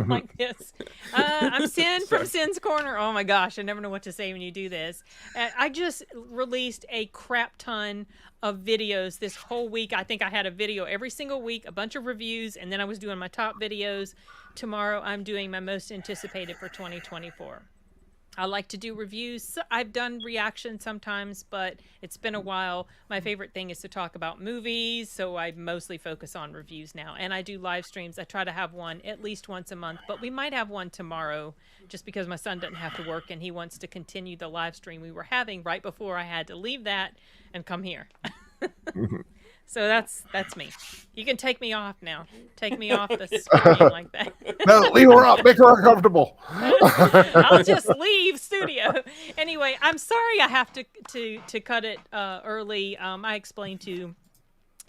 like this. I'm Sin from Sin's Corner. Oh my gosh, I never know what to say when you do this. I just released a crap ton of videos this whole week. I think I had a video every single week, a bunch of reviews, and then I was doing my top videos. Tomorrow I'm doing my most anticipated for 2024. I like to do reviews. I've done reactions sometimes, but it's been a while. My favorite thing is to talk about movies, so I mostly focus on reviews now. And I do live streams. I try to have one at least once a month, but we might have one tomorrow just because my son doesn't have to work and he wants to continue the live stream we were having right before I had to leave that and come here. So that's me. You can take me off now. Take me off the screen like that. No, leave her up. Make her uncomfortable. I'll just leave studio. Anyway, I'm sorry I have to cut it early. I explained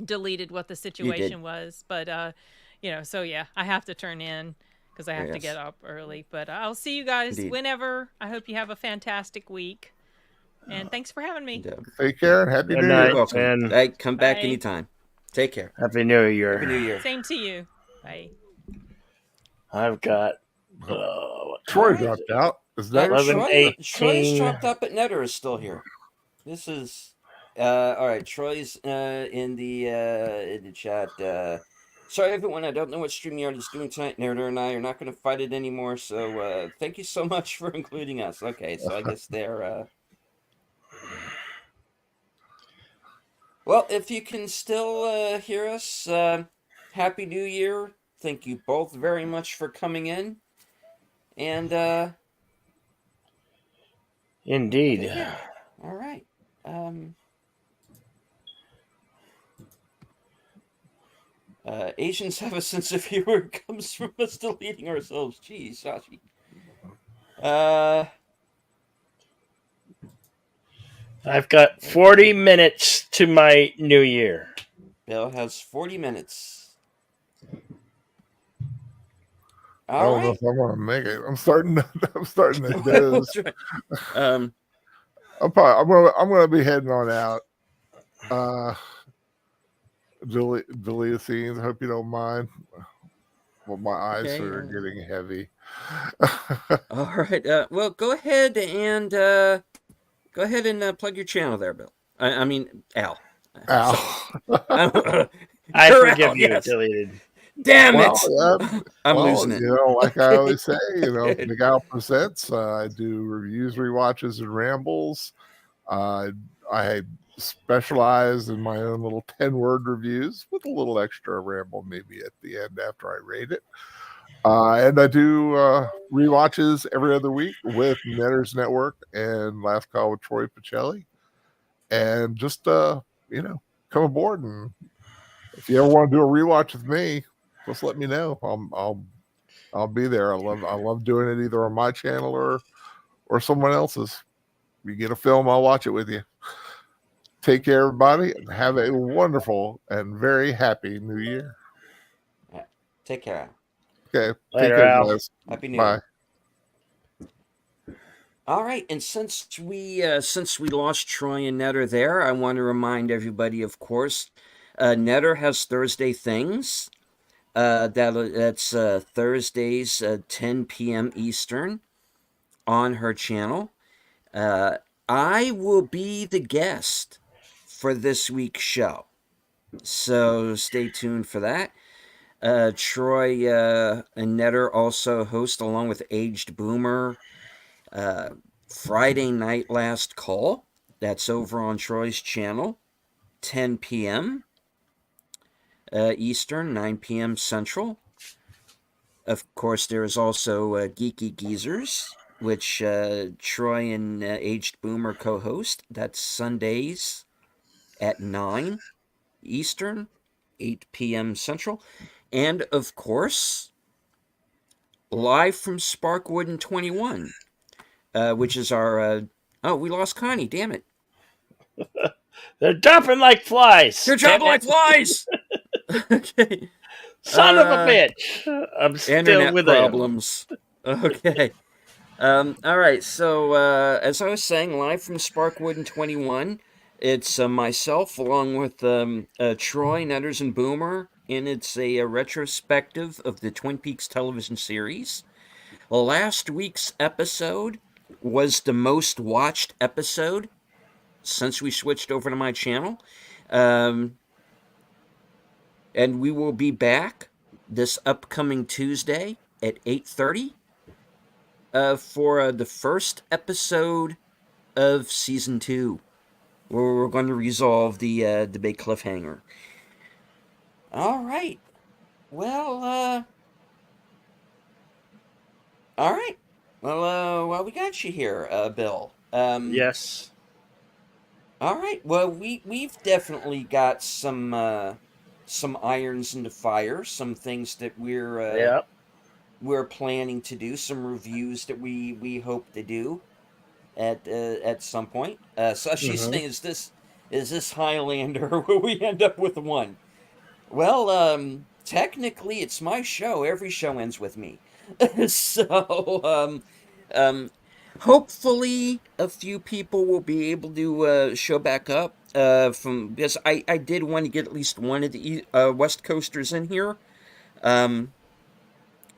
deleted what the situation was, but so yeah, I have to turn in because I have to get up early. But I'll see you guys whenever. I hope you have a fantastic week. And thanks for having me. Take care. Happy New night, Year. Welcome. man. Hey, come back Bye. anytime. Take care. Happy New Year. Happy New Year. Same to you. Bye. I've got Troy dropped out. Is that 11, Troy, 18. Troy's dropped up, but Netter is still here. This is all right. Troy's in the chat. Sorry, everyone. I don't know what StreamYard is doing tonight. Netter and I are not going to fight it anymore. So thank you so much for including us. Okay, so I guess they're. Well, if you can still hear us, Happy New Year. Thank you both very much for coming in. And, Indeed. yeah. All right. Asians have a sense of humor. It comes from us deleting ourselves. Jeez, Sashi. I've got 40 minutes to my new year. Bill has 40 minutes. I All don't know right. if I'm gonna make it. I'm starting to doze. That's right. I'm gonna be heading on out. Delete scenes. Hope you don't mind. Well, my eyes Okay, are getting heavy. All right. Well, go ahead and plug your channel there, Bill. I mean, Al. Ow. I You're forgive out, you, yes. deleted. Damn it! Well, yeah. I'm Well, losing it. Like I always say, Big Al presents. I do reviews, rewatches, and rambles. I specialize in my own little 10-word reviews with a little extra ramble maybe at the end after I rate it. And I do rewatches every other week with Netter's Network and Last Call with Troy Pacelli. And just come aboard, and if you ever want to do a rewatch with me, just let me know. I'll be there. I love doing it either on my channel or someone else's. You get a film, I'll watch it with you. Take care, everybody, and have a wonderful and very happy New Year. Take care. Okay, Later, take care, Al. guys. Happy New Bye. Year. All right, and since we lost Troy and Netter there, I want to remind everybody, of course, Netter has Thursday Things. That's Thursdays, 10 p.m. Eastern, on her channel. I will be the guest for this week's show, so stay tuned for that. Troy and Netter also host, along with Aged Boomer, Friday Night Last Call. That's over on Troy's channel, 10 p.m. Eastern, 9 p.m. Central. Of course, there is also Geeky Geezers, which Troy and Aged Boomer co-host. That's Sundays at 9 Eastern, 8 p.m. Central. And, of course, live from Sparkwood and 21, which is our... we lost Connie, damn it. They're dropping like flies. They're dropping like flies! Okay. Son of a bitch. I'm still Internet with problems. Okay. All right, so as I was saying, live from Sparkwood and 21, it's myself along with Troy, Netters, and Boomer, and it's a retrospective of the Twin Peaks television series. Last week's episode was the most watched episode since we switched over to my channel. Um, and we will be back this upcoming Tuesday at 8:30 for the first episode of season 2, where we're going to resolve the big cliffhanger. All right. Well, all right. Well, we got you here, Bill. Yes. All right. Well, we've definitely got some irons in the fire, some things that Yep. we're planning to do, some reviews that we hope to do at some point. So she's Hmm. saying, is this Highlander? Or will we end up with one? Well, technically, it's my show. Every show ends with me. So, um, hopefully, a few people will be able to show back up. From because I did want to get at least one of the West Coasters in here. Um,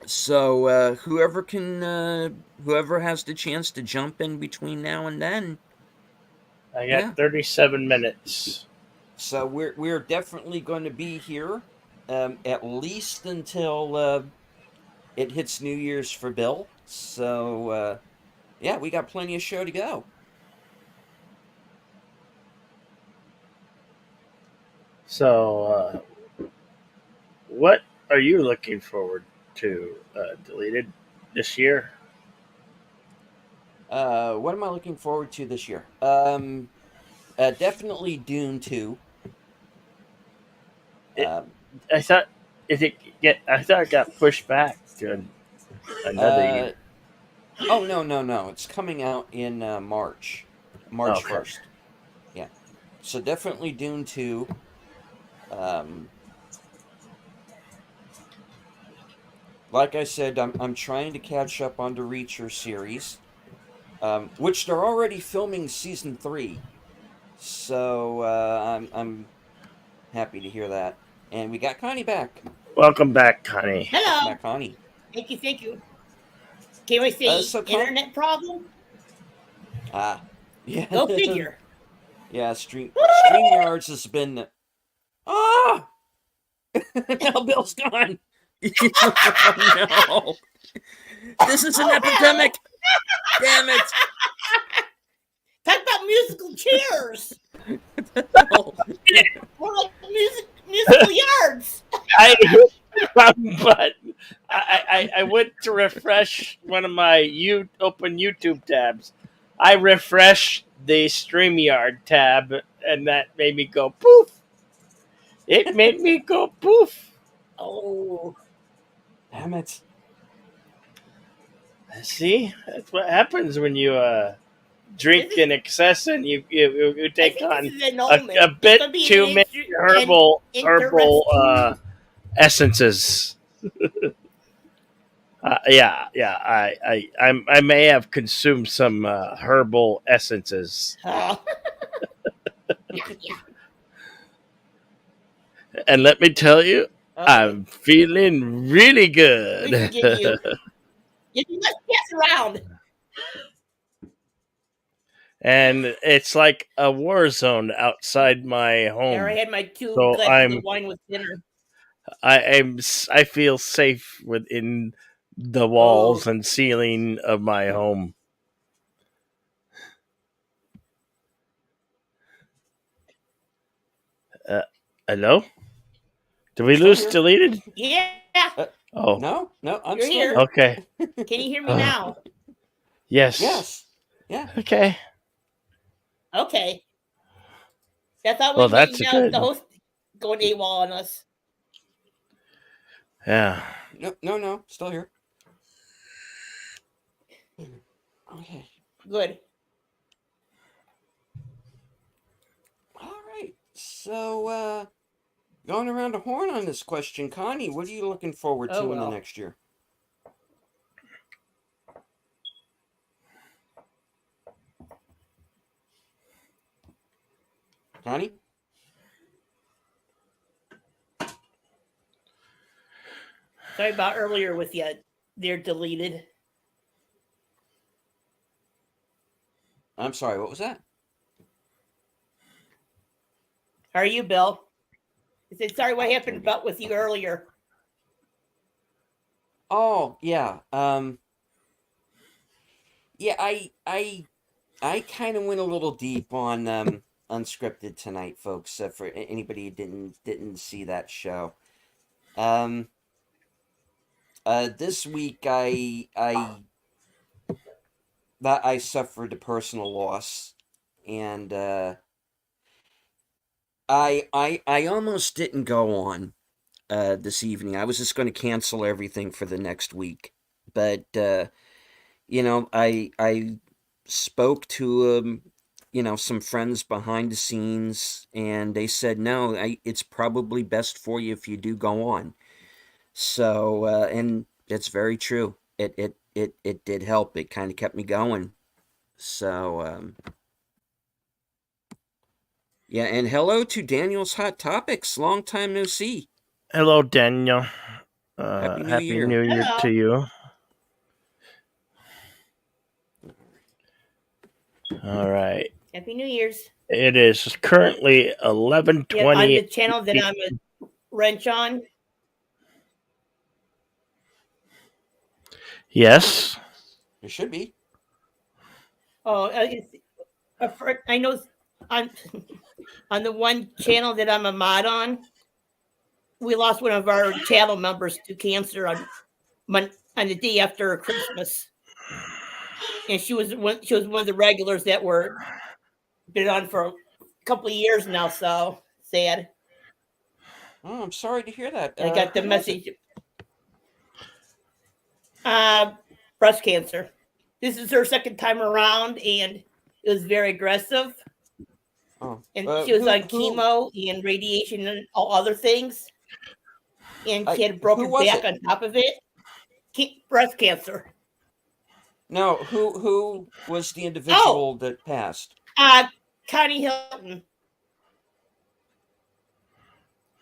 so whoever has the chance to jump in between now and then, I got yeah. 37 minutes. So we're definitely going to be here, at least until it hits New Year's for Bill. So yeah, we got plenty of show to go. So, what are you looking forward to deleted this year? What am I looking forward to this year? Definitely Dune 2. It, Um, I thought I thought it got pushed back to another uh, year. oh no, it's coming out in March Okay. 1st. Yeah, so definitely Dune 2. Um, like I said, I'm trying to catch up on the Reacher series, which they're already filming season 3. So I'm happy to hear that. And we got Connie back. Welcome back, Connie. Welcome Hello. back, Connie. Thank you. Thank you. Can we say So internet problem? ah, yeah, Go figure. yeah. Streamyards has been ah. Now Bill's gone. Oh, no, this is an epidemic. Damn it. Talk about musical chairs. Oh. More like musical yards. I hit the wrong button. I went to refresh one of my open YouTube tabs. I refreshed the StreamYard tab, and that made me go poof. It made me go poof. Oh, Damn it. See, that's what happens when you drink This in excess and you I take think on this is an omen. a It's bit gonna be too an many herbal interesting. essences. I may have consumed some herbal essences, Oh. Yeah. and let me tell you, Okay. I'm feeling really We good. forgive you. You must guess around. And it's like a war zone outside my There, I home. had my 2 So glasses of wine with dinner. I feel safe within the walls Oh, and ceiling of my home. Uh, Hello? Did we Still lose here. deleted? yeah. Oh, No, I'm You're still here. here. okay. Can you hear me now? Yes. Yes. Yeah. Okay. Okay. I thought Well, we maybe that's now it's the good. host going AWOL on us. Yeah. No, still here. Okay. Good. All right. So, going around the horn on this question, Connie, what are you looking forward Oh to in the well. next year? Connie? Sorry about earlier with you. They're deleted. I'm sorry, what was that? How are you, Bill? I said sorry. What happened about with you earlier? Oh, yeah. Yeah, I kind of went a little deep on unscripted tonight, folks. For anybody who didn't see that show. Um this week I suffered a personal loss, and I almost didn't go on this evening. I was just going to cancel everything for the next week, but I spoke to some friends behind the scenes, and they said no, it's probably best for you if you do go on. So and it's very true. It did help. It kind of kept me going. So yeah, and hello to Daniel's Hot Topics. Long time no see. Hello, Daniel. Happy New Happy Year. New Year Hello. to you. All right. Happy New Year's. It is currently Yeah, on 11:20. the channel that I'm a wrench on. Yes. It should be. Oh, I know on on the one channel that I'm a mod on, we lost one of our channel members to cancer on the day after Christmas, and she was one of the regulars that were been on for a couple of years now. So sad. Oh, I'm sorry to hear that. I got the Who was it? message. Uh, Breast cancer. This is her second time around, and it was very aggressive. Oh, And she was on who? chemo and radiation and all other things, and she had a Who broken was back it? on top of it. Breast cancer. No, who was the Oh, individual that passed? Connie Hilton.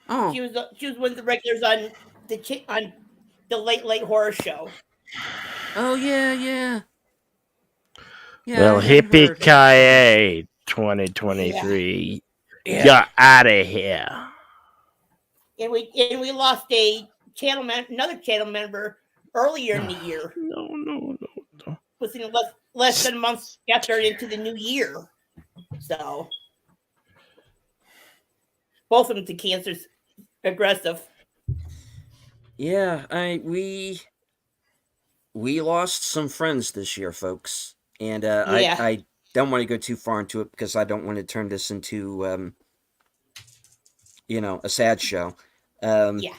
Oh, She was one of the regulars on the Late Horror Show. oh yeah, yeah, yeah. Well, I hippie heard. ki Yeah, 2023. Yeah. You're out of here. and we lost another channel member earlier in the year, No. within less than a month after into the new year. So both of them to cancer's aggressive. Yeah, we lost some friends this year, folks, and Yeah, I don't want to go too far into it because I don't want to turn this into a sad show. yeah,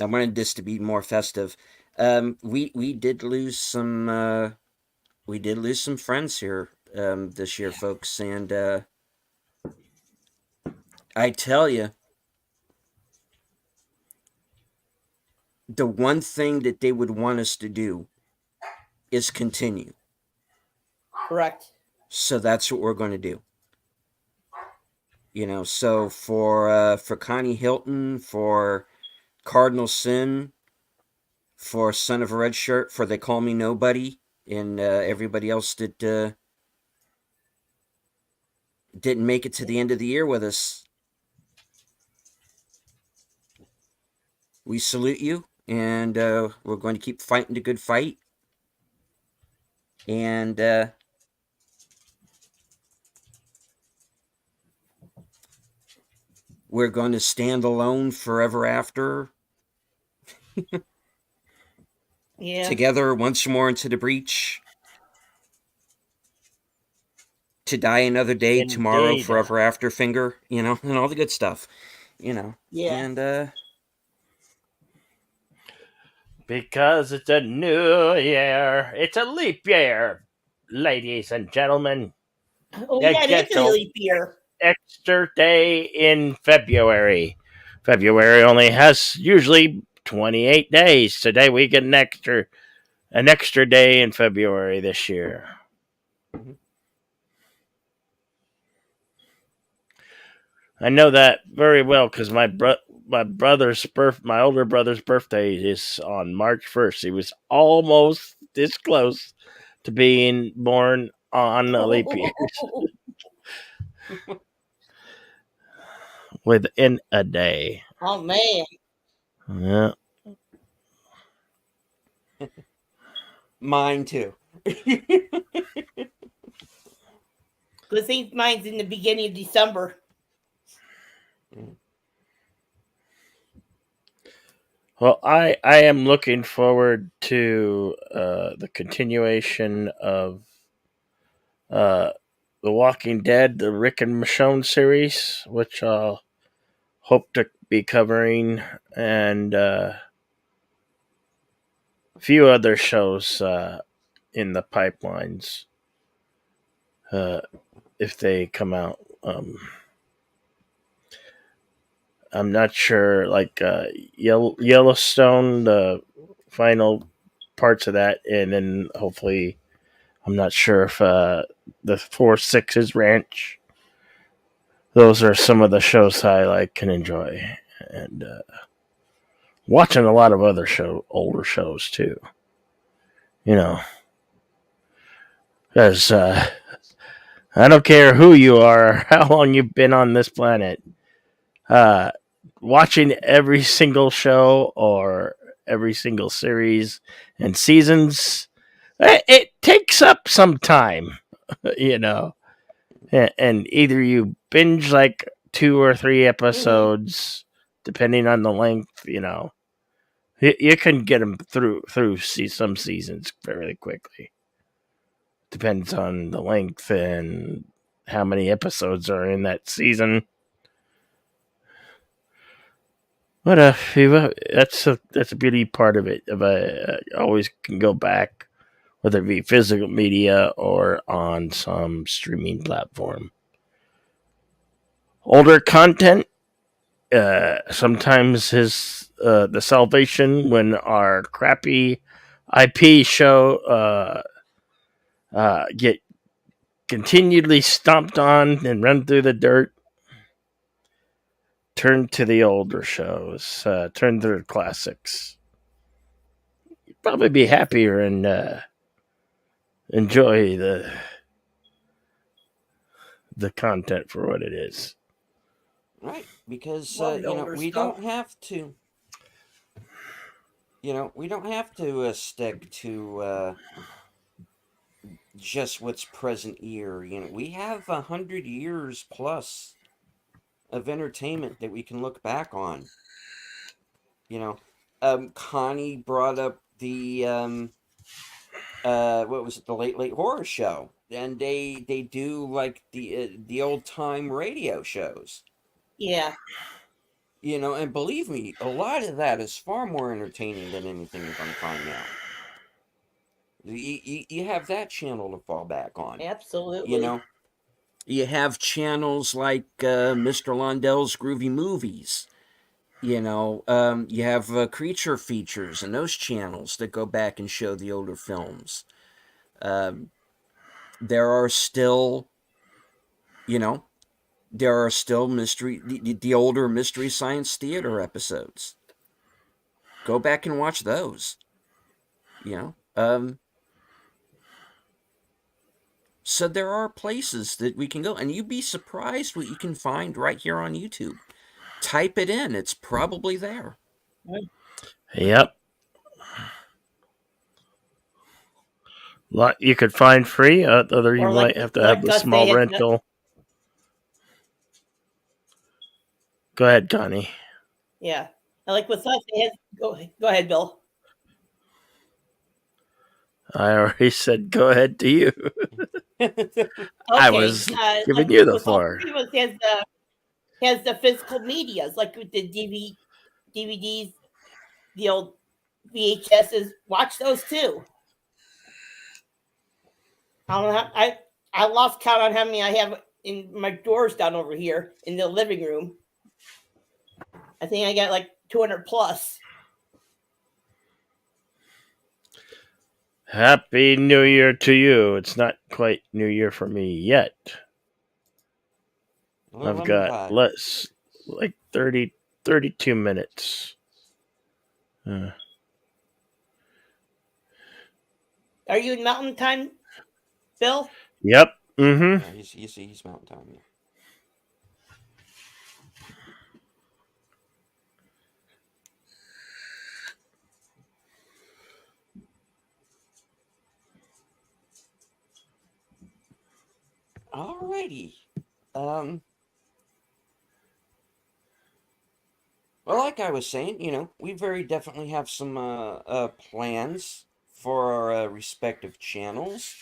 I wanted this to be more festive. We did lose some friends here this year, folks, and I tell you, the one thing that they would want us to do is continue. correct. So that's what we're going to do. So for Connie Hilton, for Cardinal Sin, for Son of a Red Shirt, for They Call Me Nobody, and everybody else that didn't make it to the end of the year with us, we salute you, and we're going to keep fighting the good fight. And we're going to stand alone forever after. Yeah, Together once more into the breach. To die another day, tomorrow, Indeed. forever after finger, and all the good stuff, yeah. And Because it's a new year. It's a leap year, ladies and gentlemen. Oh That yeah, it gets is a a leap year. extra day in February. February only has usually 28 days. Today we get an extra day in February this year. Mhm. I know that very well because my my older brother's birthday is on March 1st. He was almost this close to being born on a leap year within a day. Oh man. Yeah. Mine too. Good thing mine's in the beginning of December. Well, I am looking forward to the continuation of uh, The Walking Dead, the Rick and Michonne series, which I'll hope to be covering, and a few other shows in the pipelines if they come out. I'm not sure, like Yellowstone, the final parts of that, and then hopefully, I'm not sure if the Four Sixes Ranch. Those are some of the shows I like and enjoy, and watching a lot of other older shows too. You know, because I don't care who you are, or how long you've been on this planet. Uh, Watching every single show or every single series and seasons, it takes up some time, you know. And either you binge like 2 or 3 episodes, depending on the length, you know. You can get them through some seasons fairly quickly. Depends on the length and how many episodes are in that season. But that's a beauty part of it. If I always can go back, whether it be physical media or on some streaming platform. Older content sometimes is the salvation when our crappy IP show get continually stomped on and run through the dirt. Turn to the older shows. Turn to the classics. You'd probably be happier and enjoy the content for what it is. Right, because Love the older we stuff. don't have to. We don't have to stick to just what's present year. We have 100 years plus of entertainment that we can look back on. You know, Connie brought up the what was it, the Late Late Horror Show, and they do like the old time radio shows. Yeah. And believe me, a lot of that is far more entertaining than anything you're going to find now. You have that channel to fall back on. Absolutely. You have channels like Mr. Londell's Groovy Movies. You have creature features and those channels that go back and show the older films. There are still, mystery, the older Mystery Science Theater episodes. Go back and watch those. So there are places that we can go, and you'd be surprised what you can find right here on YouTube. Type it in; it's probably there. Yep. Lot you could find free. Other you Or might have to have the us, small they had rental. Go ahead, Connie. yeah. Like with us, they had go ahead, Bill. I already said go ahead to you. Okay. I was giving you the floor. Has the physical medias like with the DVDs, the old VHSs. Watch those too. I don't know. I lost count on how many I have in my drawers down over here in the living room. I think I got like 200 plus. Happy New Year to you. It's not quite New Year for me yet. Well, I've got less, like 30 32 minutes. Uh, Are you in Mountain Time, Bill? yep. Mm-hmm. Yeah, he's Mountain Time. Yeah. Alrighty. Um. Well, like I was saying, we very definitely have some plans for our respective channels.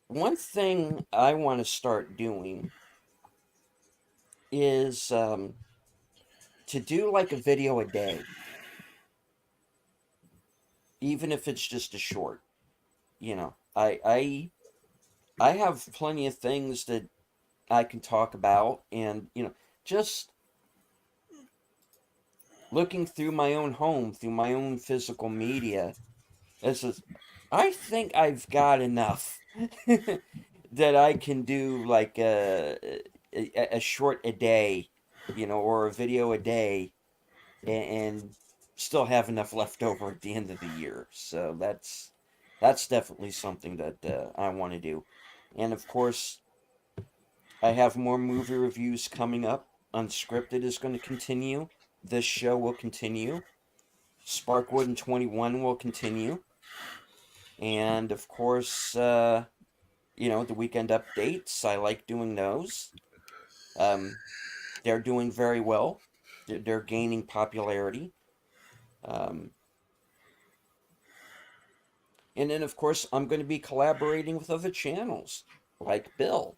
One thing I want to start doing is to do like a video a day, even if it's just a short. I have plenty of things that I can talk about, and just looking through my own home, through my own physical media. This is, I think I've got enough that I can do like a short a day, or a video a day, and still have enough left over at the end of the year. So that's definitely something that I want to do. And of course, I have more movie reviews coming up. Unscripted is going to continue. This show will continue. Sparkwood and 21 will continue. And of course, the weekend updates. I like doing those. They're doing very well. They're gaining popularity. Um, and then, of course, I'm going to be collaborating with other channels like Bill,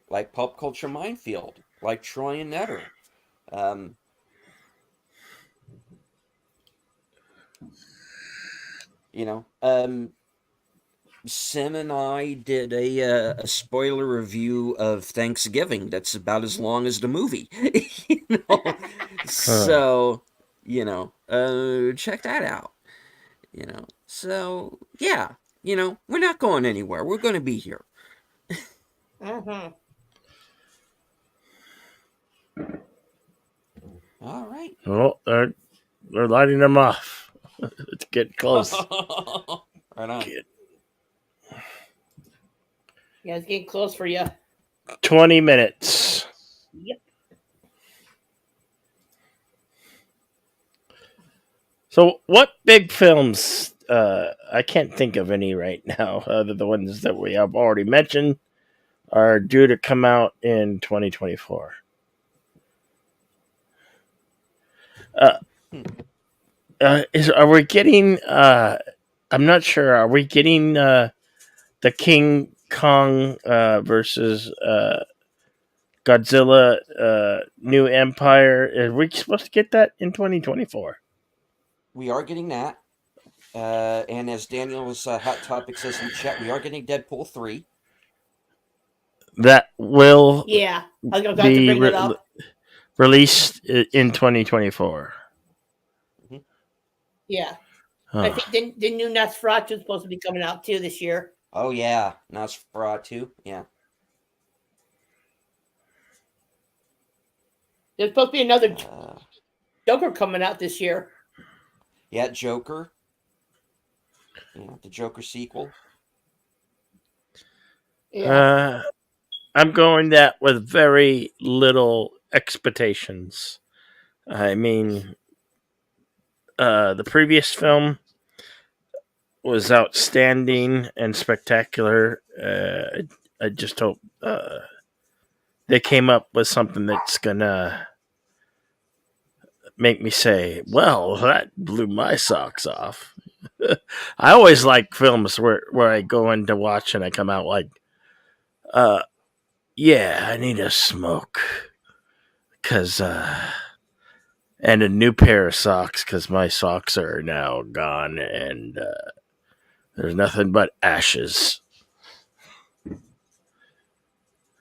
like Pop Culture Minefield, like Troy and Netter. Um, you know, um, Sim and I did a spoiler review of Thanksgiving that's about as long as the movie. you know? Huh. So, check that out. So yeah, we're not going anywhere. We're going to be here. Mm-hmm. All right. Well, they're lighting them off. It's getting close. Right on. Get Yeah, it's getting close for you. 20 minutes. Yep. So, what big films? I can't think of any right now, other than the ones that we have already mentioned, are due to come out in 2024. Uh, Hmm. are we getting? I'm not sure. Are we getting the King Kong versus Godzilla New Empire? Are we supposed to get that in 2024? We are getting that. And as Daniel's Hot Topic says in the chat, we are getting Deadpool 3. That will Yeah, I was about to be bring that up. released in 2024. Mhm. Yeah, I Huh. think the new Nosferatu is supposed to be coming out too this year. Oh, yeah. Nosferatu. Yeah. There's supposed to be another Uh, Joker coming out this year. yeah, Joker. The Joker sequel. Yeah. I'm going that with very little expectations. I mean, the previous film was outstanding and spectacular. I just hope they came up with something that's gonna make me say, "Well, that blew my socks off." I always like films where I go in to watch and I come out like, yeah, I need a smoke, cause and a new pair of socks because my socks are now gone and there's nothing but ashes.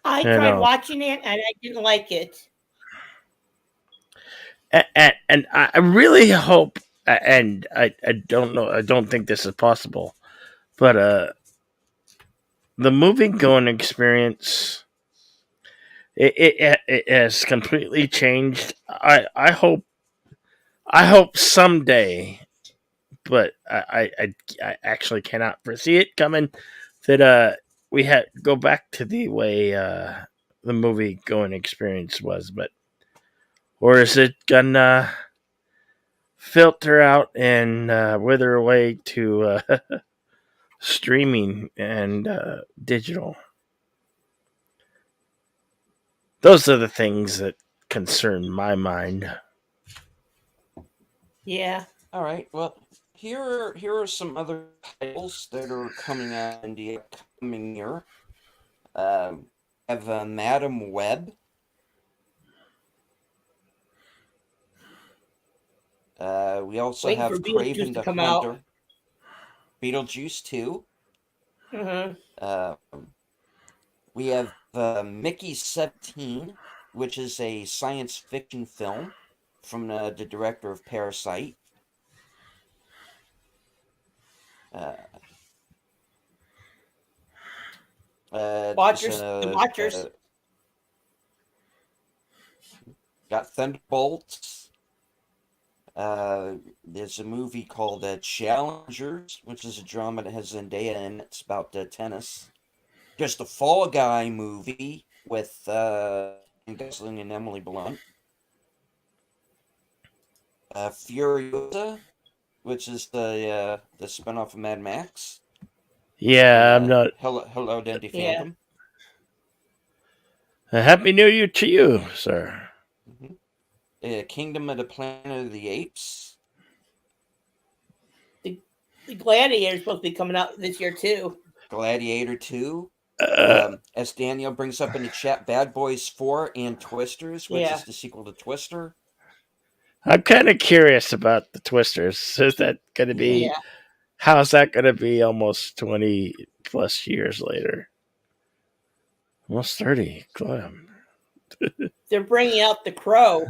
I You tried know, watching it and I didn't like it. and I really hope, and I don't know, I don't think this is possible, but the movie going experience it has completely changed. I hope someday, but I actually cannot foresee it coming, that we had go back to the way the movie going experience was. But or is it gonna filter out and wither away to streaming and digital? Those are the things that concern my mind. Yeah. All right. Well, here are some other titles that are coming out in the upcoming year. Have Madam Web. We also Waiting for have Beetlejuice Craven to the come out. Hunter. Beetlejuice 2. We have Mickey 17, which is a science fiction film from the director of Parasite. Watchers, the Watchers. Got Thunderbolts. There's a movie called Challengers, which is a drama that has Zendaya in it. It's about tennis. Just a Fall Guy movie with Ryan Gosling and Emily Blunt. Furiosa, which is the spinoff of Mad Max. Yeah, I'm not. Hello, Dandy Yeah. Phantom. A Happy New Year to you, sir. Kingdom of the Planet of the Apes. The Gladiator is supposed to be coming out this year too. Gladiator 2. As Daniel brings up in the chat, Bad Boys 4 and Twisters, which is the sequel to Twister. I'm kind of curious about the Twisters. Is that going to be? Yeah. How's that going to be? Almost 20 plus years later. Almost 30. Glenn. They're bringing out The Crow.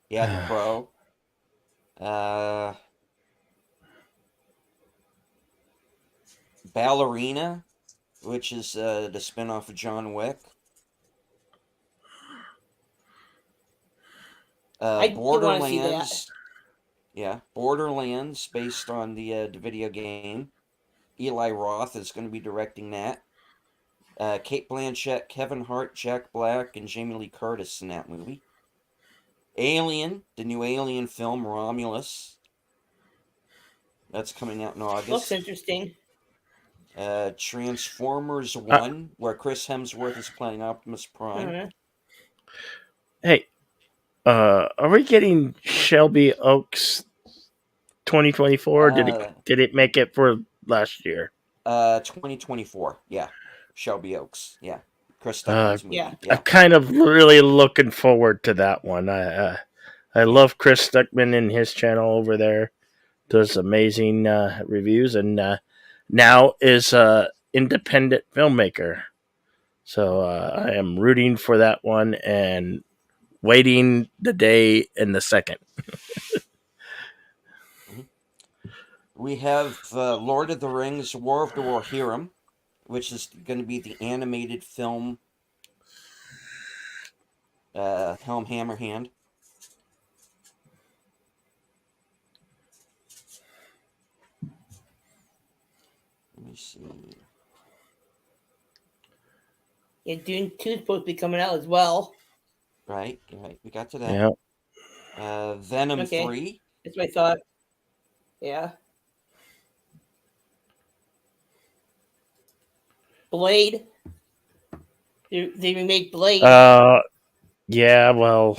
Yeah, The Crow. Ballerina, which is the spinoff of John Wick. I do want to see that. Borderlands. Yeah, Borderlands, based on the video game. Eli Roth is going to be directing that. Kate Blanchett, Kevin Hart, Jack Black, and Jamie Lee Curtis in that movie. Alien, the new Alien film, Romulus. That's coming out in August. Looks interesting. Transformers 1, where Chris Hemsworth is playing Optimus Prime. Hey, are we getting Shelby Oaks 2024? Did it make it for last year? 2024. Yeah, Shelby Oaks. Yeah, Chris Stuckman's movie. Yeah. I'm kind of really looking forward to that one. I love Chris Stuckman and his channel over there. Does amazing reviews, and now is an independent filmmaker. So I am rooting for that one and waiting the day and the second. We have Lord of the Rings, War of the Rohirrim, which is going to be the animated film Helm Hammerhand. Let me see. Yeah, Dune 2 is supposed to be coming out as well. Right. We got to that. Yeah. Venom 3. That's what I thought. Yeah. Blade. They remade Blade. Yeah, well.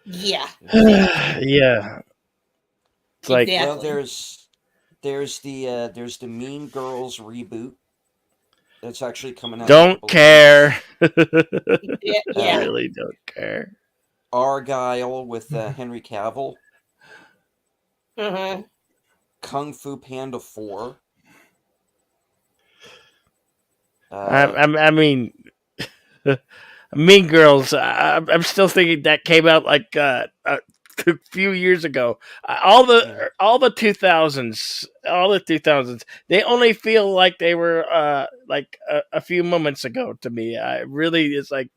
Yeah. Yeah. It's like, well, there's the Mean Girls reboot that's actually coming out. Don't care. Yeah. I really don't care. Argyle with Henry Cavill. Uh-huh. Kung Fu Panda 4. I mean, Mean Girls. I'm still thinking that came out like a few years ago. All the 2000s, they only feel like they were like a few moments ago to me. I really it's like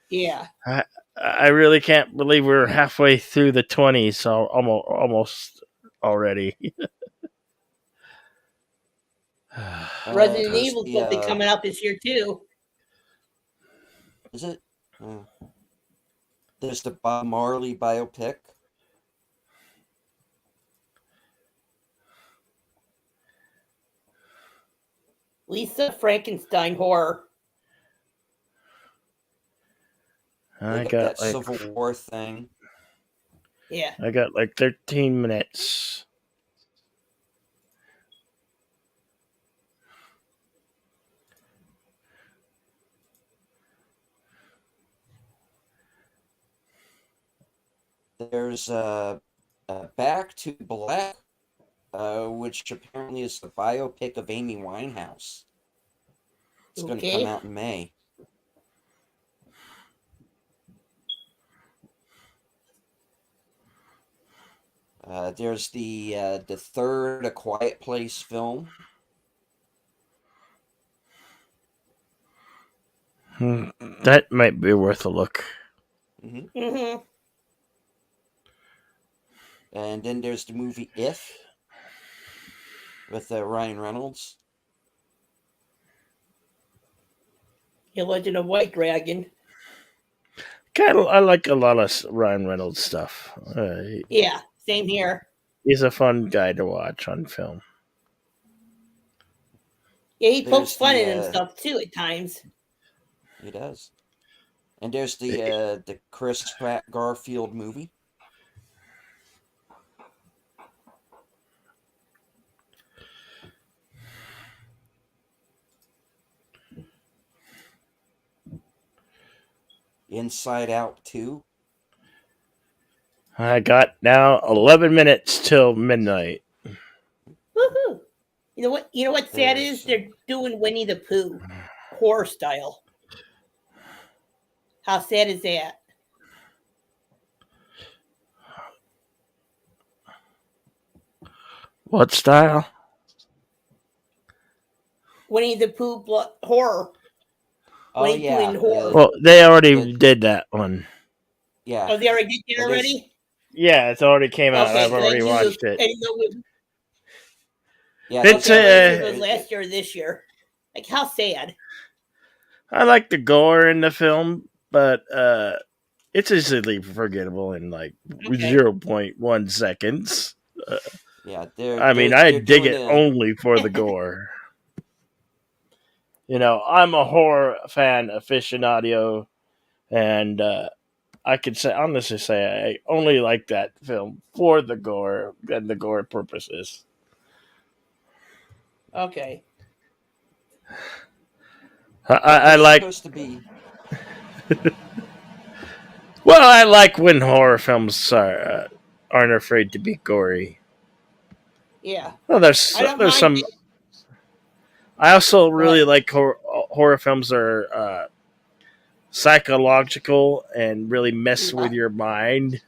Yeah. I really can't believe we're halfway through the 20s, so almost already. Resident There's Evil's the supposed to be coming out this year too. is it? There's the Bob Marley biopic. Lisa Frankenstein horror. They I got got that like Civil War thing. Yeah. 13 minutes. There's Back to Black, which apparently is the biopic of Amy Winehouse. It's going to come Okay. out in May. There's the third A Quiet Place film. That might be worth a look. Mm-hmm. And then there's the movie If with Ryan Reynolds. The Legend of White Dragon. I like a lot of Ryan Reynolds stuff. Yeah. Same here. He's a fun guy to watch on film. Yeah, he pokes There's fun the in himself too at times. he does. And there's the Chris Pratt Garfield movie. Inside Out 2. I got now 11 minutes till midnight. Woohoo! You know what? You know what sad There's is? They're doing Winnie the Pooh horror style. How sad is that? What style? Winnie the Pooh horror. Oh Winnie the Pooh in yeah, horror. Well, they already the did that one. yeah. Oh, they already did it Well, there's already? Yeah, it's already came out. Okay, I've because I already knew watched I it. didn't know it, yeah. It's okay, I wasn't sure if it a. was last year or this year. Like, how sad. I like the gore in the film, but it's easily forgettable in like Okay. 0.1 seconds. Yeah, I mean, I they're dig doing it only for the gore. I'm a horror fan aficionado, and I could say honestly say I only like that film for the gore and the gore purposes. Okay. I it's like supposed to be. I like when horror films aren't afraid to be gory. Yeah. Well, I don't there's mind some. it. I also really But like horror films that are psychological and really mess yeah. with your mind.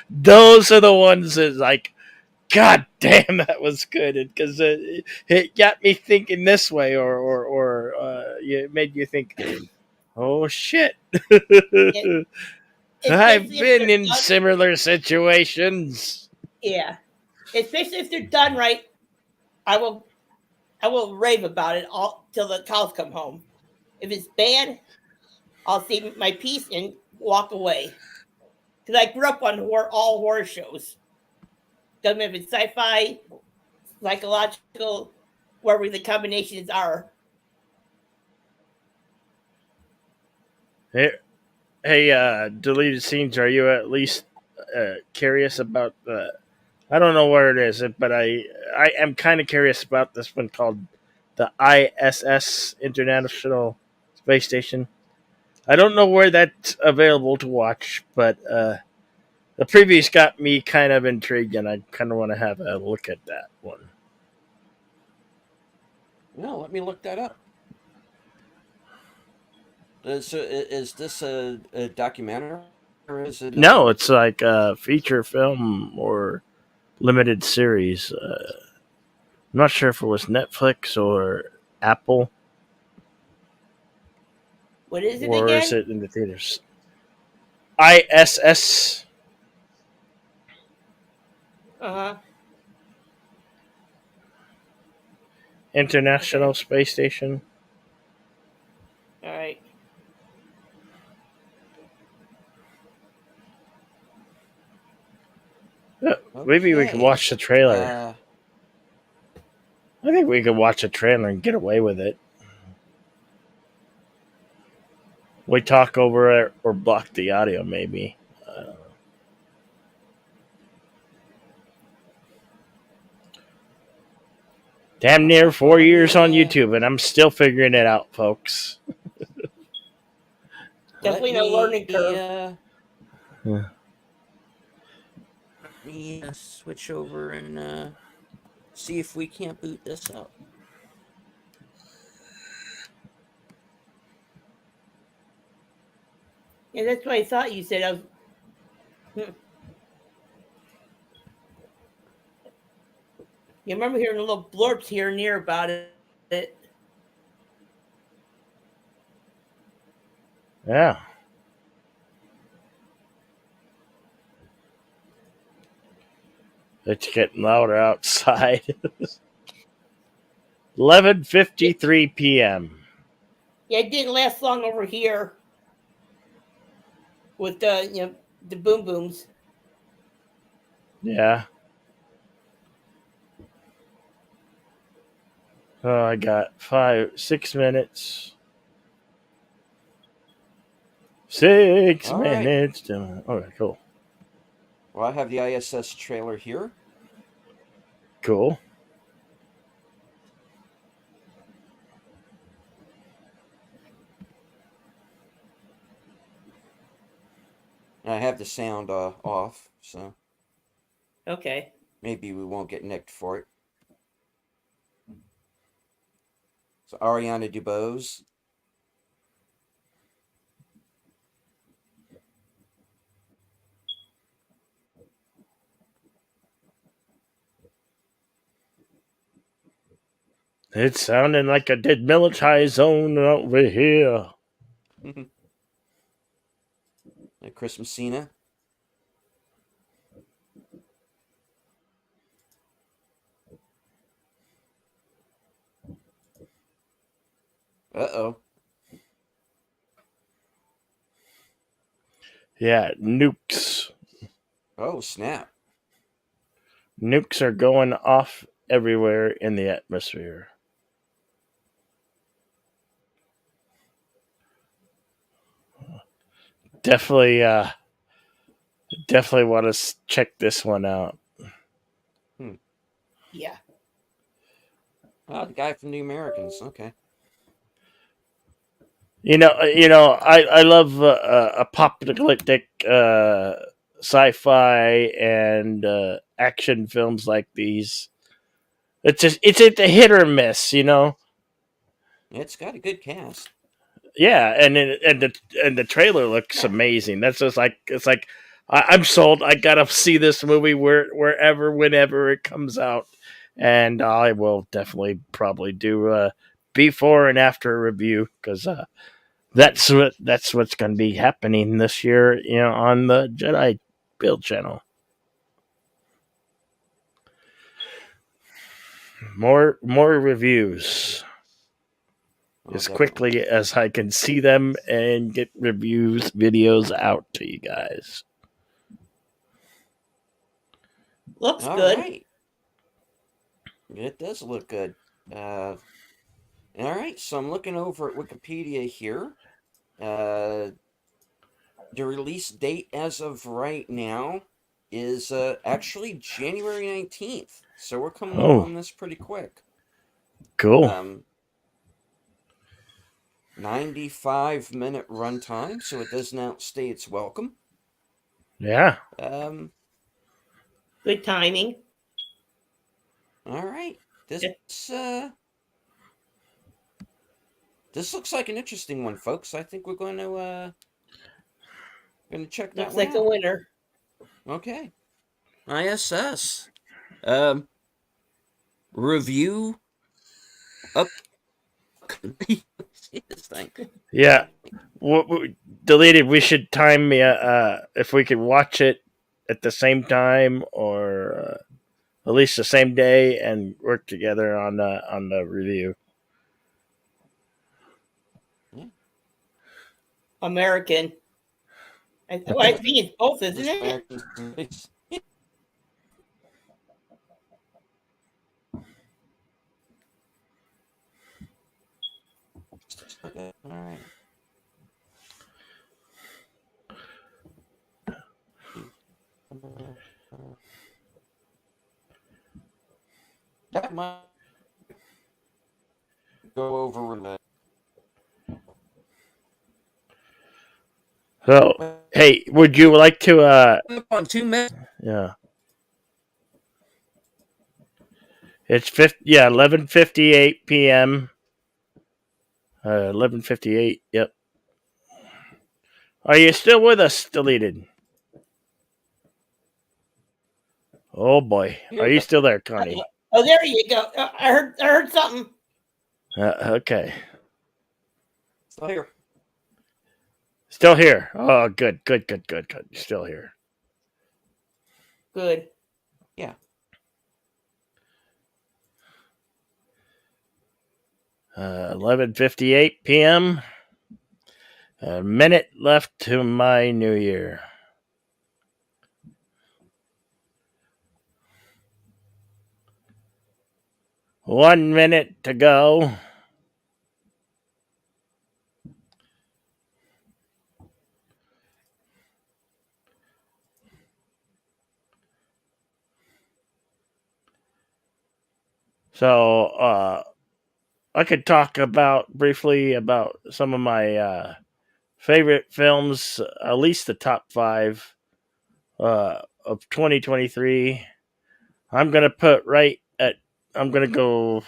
Those are the ones that like, God damn, that was good because it got me thinking this way, or it made you think, oh shit, It, I've especially if been they're in done. similar situations. Yeah. Especially if they're done right, I will rave about it all till the cows come home. If it's bad, I'll see my piece and walk away. Because I grew up on all horror shows. Doesn't matter if it's sci-fi, psychological, wherever the combinations are. Hey, deleted scenes. Are you at least curious about the? I don't know where it is, but I am kind of curious about this one called the ISS International Space Station. I don't know where that's available to watch, but the previews got me kind of intrigued, and I kind of want to have a look at that one. No, let me look that up. So is this a documentary or is it? No, it's like a feature film or limited series. I'm not sure if it was Netflix or Apple, What is it or is again? it in the theaters? ISS, Uh huh. International Okay. Space Station. All right. Maybe we could Okay. watch the trailer. Uh, I think we could watch a trailer and get away with it. We talk over it or block the audio, maybe. Damn near 4 years on YouTube, and I'm still figuring it out, folks. let Definitely no me learning curve. Yeah. let me switch over and see if we can't boot this up. Yeah, that's what I thought you said. I was. Hmm. You remember hearing little blurps here and there about it. Yeah. It's getting louder outside. Yeah, 11:53 p.m. yeah, it didn't last long over here with the boom booms. Yeah. Oh, I got 6 minutes. 6 All right. minutes. Okay, cool. Well, I have the ISS trailer here. Cool. And I have the sound off, so Okay. maybe we won't get nicked for it. So Ariana DeBose. It's sounding like a demilitarized zone over here. Chris Messina. Uh-oh. Yeah, nukes. Oh, snap. Nukes are going off everywhere in the atmosphere. Definitely, definitely want to check this one out. Hmm. Yeah. Oh, the guy from the Americans. Okay. I love apocalyptic sci-fi and action films like these. It's a hit or miss. It's got a good cast. Yeah, and the trailer looks amazing. That's just like it's like I'm sold. I gotta see this movie wherever, whenever it comes out, and I will definitely probably do a before and after review because that's what's going to be happening this year, on the Jedi Build channel. More reviews Oh, as definitely. quickly as I can see them and get reviews videos out to you guys. Looks All good. right. It does look good. Uh, all right. So I'm looking over at Wikipedia here. Uh, the release date as of right now is actually January 19th. So we're coming up Oh, on this pretty quick. cool. Um, 95-minute runtime, so it doesn't outstay its welcome. Yeah. Um, Good timing. all right. This Yeah. uh this looks like an interesting one, folks. I think we're going to Gonna check that Looks one like a out. winner. Okay. ISS. Review up. See this thing. Yeah. Deleted. We should time if we could watch it at the same time or at least the same day and work together on the review. American. I think it's both, isn't it? American. Okay. All right. That might go over the. So, hey, would you like to? On 2 minutes. Yeah. It's 11:58 p.m. 11:58. Yep. Are you still with us? Deleted. Oh boy, are you still there, Connie? Oh, there you go. I heard something. Okay. Still here. Still here. Oh, good. Still here. Good. Yeah. 11:58 p.m. A minute left to my new year. One minute to go. So, I could talk briefly about some of my favorite films, at least the top 5 of 2023. I'm gonna put right at. I'm gonna go.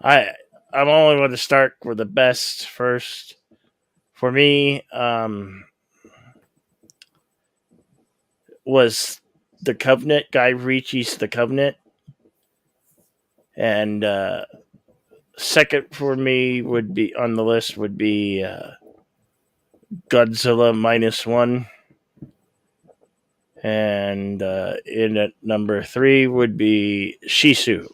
I'm only going to start with the best first. For me, was The Covenant. Guy Ritchie's The Covenant, and second for me would be on the list would be Godzilla -1. And in at number 3 would be Shisu.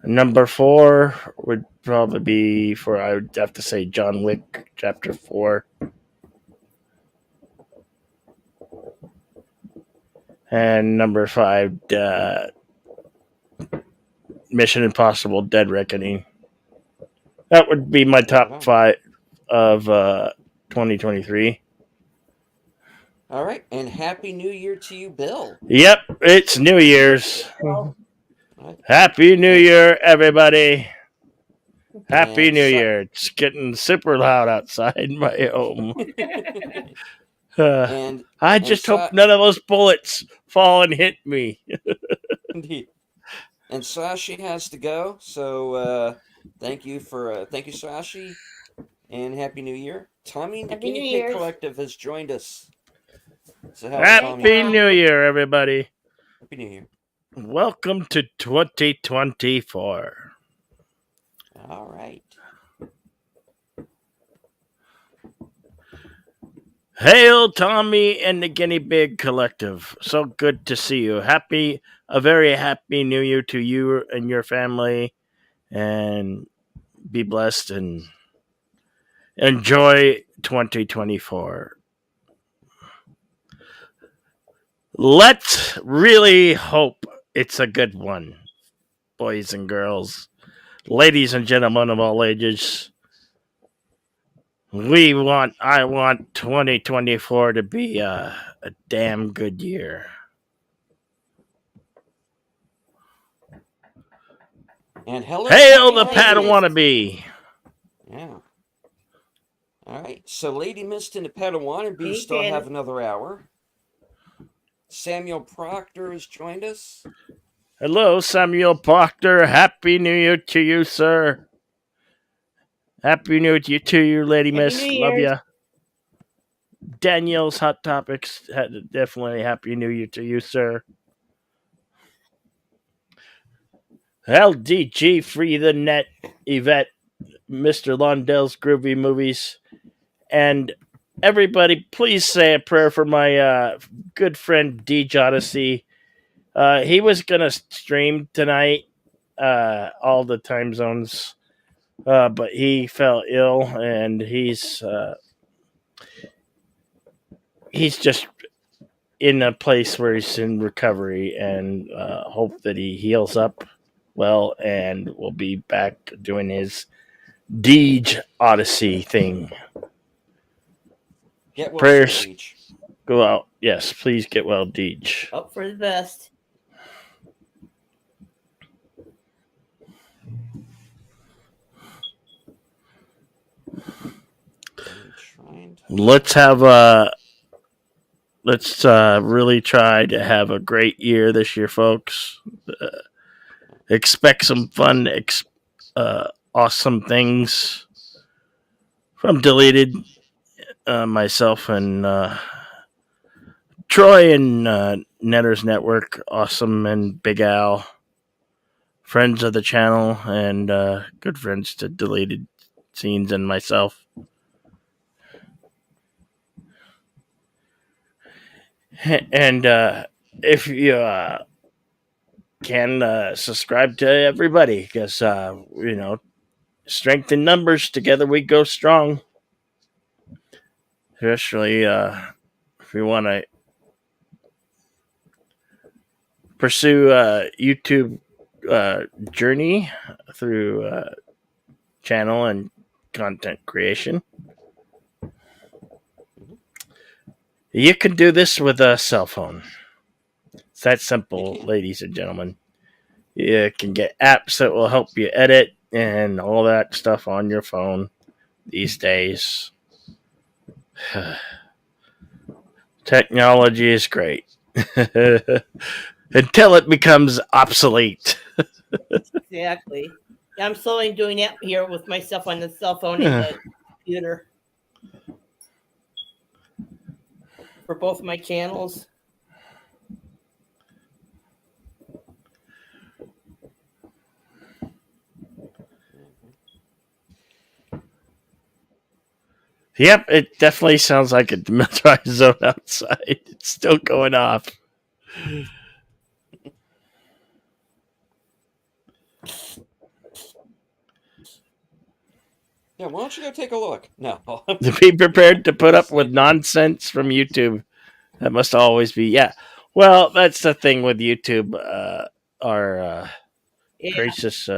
Number 4 would probably be I would have to say John Wick Chapter 4. And number 5, Mission Impossible Dead Reckoning. That would be my top 5 of 2023. All right, and Happy New Year to you, Bill. Yep, it's New Year's. Well, Happy New Year, everybody. Happy New Year. It's getting super loud outside my home. I just hope none of those bullets fall and hit me. And Sashi has to go, so thank you, Sashi, and Happy New Year. Tommy, the Happy New Guinea Pig Year's. Collective has joined us. So Happy New Year, everybody. Happy New Year. Welcome to 2024. All right. Hail, Tommy and the Guinea Pig Collective. So good to see you. A very happy New Year to you and your family. And be blessed and enjoy 2024. Let's really hope it's a good one, boys and girls, ladies and gentlemen of all ages. I want 2024 to be a damn good year. And hello, Hail the Padawannabe. Yeah. All right. So Lady Mist and the Padawannabe still have another hour. Samuel Proctor has joined us. Hello, Samuel Proctor. Happy New Year to you, sir. Happy New Year to you, Lady Happy New Miss. Love Year's. ya. Danielle's Hot Topics. Definitely Happy New Year to you, sir. LDG Free the Net, Yvette, Mr. Londell's Groovy Movies, and everybody, please say a prayer for my good friend D. Odyssey. He was gonna stream tonight, all the time zones, but he fell ill, and he's just in a place where he's in recovery, and hope that he heals up well and will be back doing his Deej Odyssey thing. Get well soon, Prayers Deej. go out. Yes, please get well, Deej. Hope for the best. Let's really try to have a great year this year, folks. Expect some fun, awesome things from Deleted, myself, and Troy and Netters Network, Awesome and Big Al, friends of the channel, and good friends to Deleted Scenes and myself. And if you can subscribe to everybody, because strength in numbers, together we go strong. Especially if you want to pursue YouTube journey through channel and content creation. You can do this with a cell phone. It's that simple, ladies and gentlemen. You can get apps that will help you edit and all that stuff on your phone these days. Technology is great. Until it becomes obsolete. Exactly. I'm slowly doing that here with myself on the cell phone and the computer for both my channels. Yep, it definitely sounds like a demilitarized zone outside. It's still going off. Yeah, why don't you go take a look? No. To be prepared to put up with nonsense from YouTube. That must always be, yeah. Well, that's the thing with YouTube. Our Yeah. gracious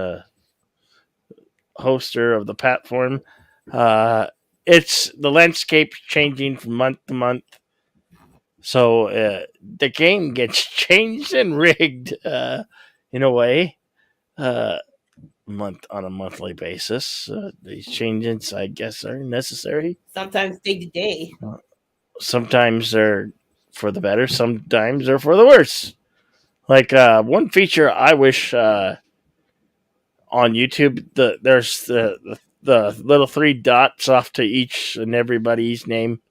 hoster of the platform. It's the landscape changing from month to month. So the game gets changed and rigged in a way. Month on a monthly basis. These changes, I guess, are necessary. Sometimes day to day. Sometimes they're for the better. Sometimes they're for the worse. Like one feature I wish on YouTube, there's the little three dots off to each and everybody's name.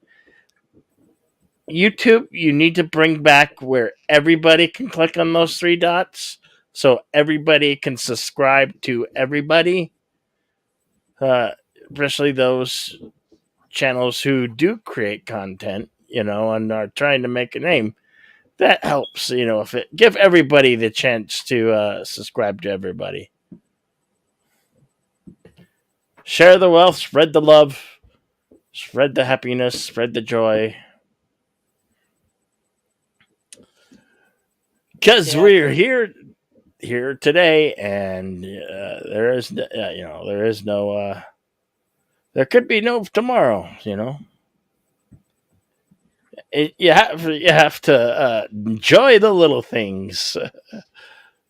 YouTube, you need to bring back where everybody can click on those three dots, so everybody can subscribe to everybody. Especially those channels who do create content, and are trying to make a name. That helps, if it give everybody the chance to subscribe to everybody. Share the wealth, spread the love, spread the happiness, spread the joy. Because we're here today, and there is no there could be no tomorrow. You have to enjoy the little things,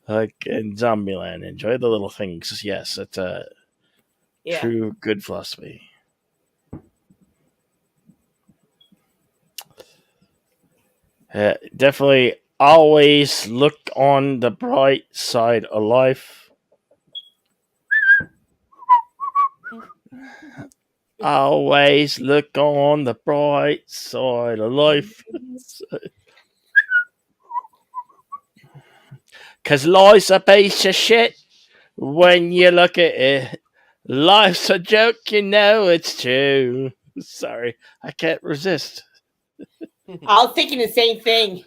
like in Zombieland. Enjoy the little things. Yes, it's a true good philosophy. Definitely always look on the bright side of life. Always look on the bright side of life. 'Cause life's a piece of shit when you look at it. Life's a joke, you know it's true. Sorry, I can't resist. I was thinking the same thing.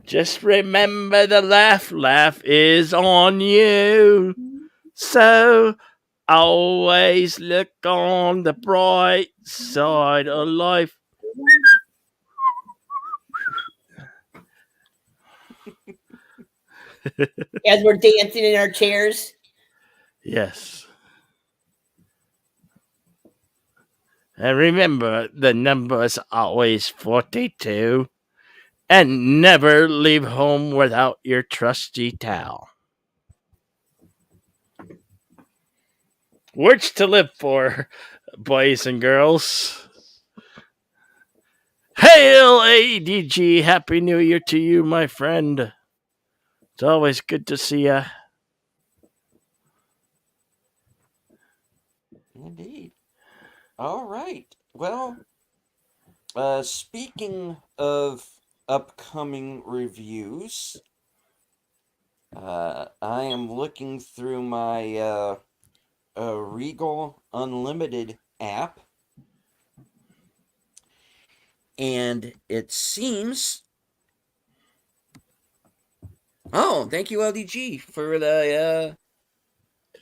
Just remember the laugh is on you. So always look on the bright side of life. As we're dancing in our chairs. Yes. And remember, the number's always 42. And never leave home without your trusty towel. Words to live for, boys and girls. Hail ADG! Happy New Year to you, my friend. It's always good to see ya. Indeed. All right. Well, speaking of upcoming reviews, I am looking through my Regal Unlimited app, and it seems. Oh, thank you, LDG, for the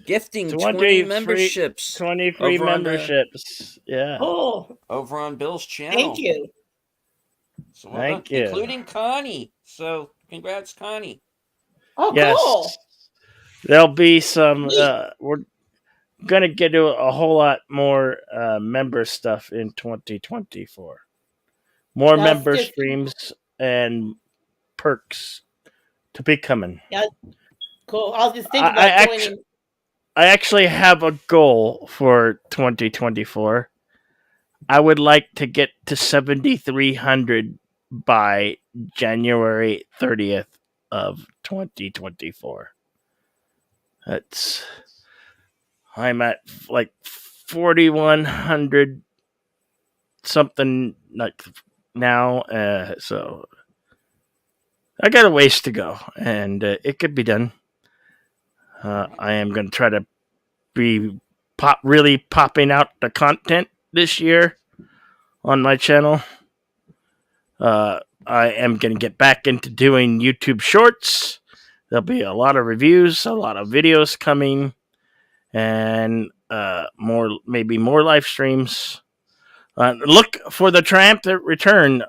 gifting 20 memberships 20 free memberships. Yeah. Oh, over on Bill's channel. thank you. So Thank you. including Connie. So congrats, Connie. Oh, Yes. cool. There'll be some. Neat. We're gonna get to a whole lot more member stuff in 2024. More That's member just- streams and perks to be coming. Yeah, cool. I was just thinking about joining. I actually have a goal for 2024. I would like to get to 7,300 by January 30th of 2024. I'm at like 4,100 something like now, so I got a ways to go, and it could be done. I am going to try to be really popping out the content this year on my channel. I am going to get back into doing YouTube Shorts. There'll be a lot of reviews, a lot of videos coming, and maybe more live streams. Look for the triumphant return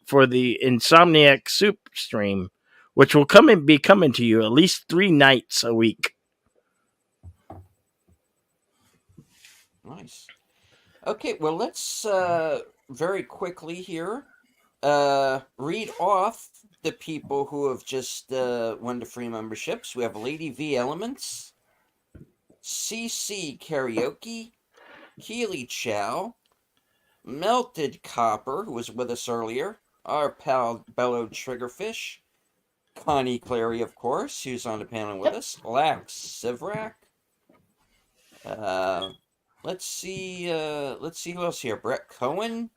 for the Insomniac Soup stream, which will be coming to you at least 3 nights a week. Nice. Okay, well, let's very quickly here read off the people who have just won the free memberships. We have Lady V Elements, CC Karaoke, Keely Chow, Melted Copper, who was with us earlier, our pal Bellowed Triggerfish, Connie Clary, of course, who's on the panel with us, Lax Sivrak. Let's see who else here. Brett Cohen,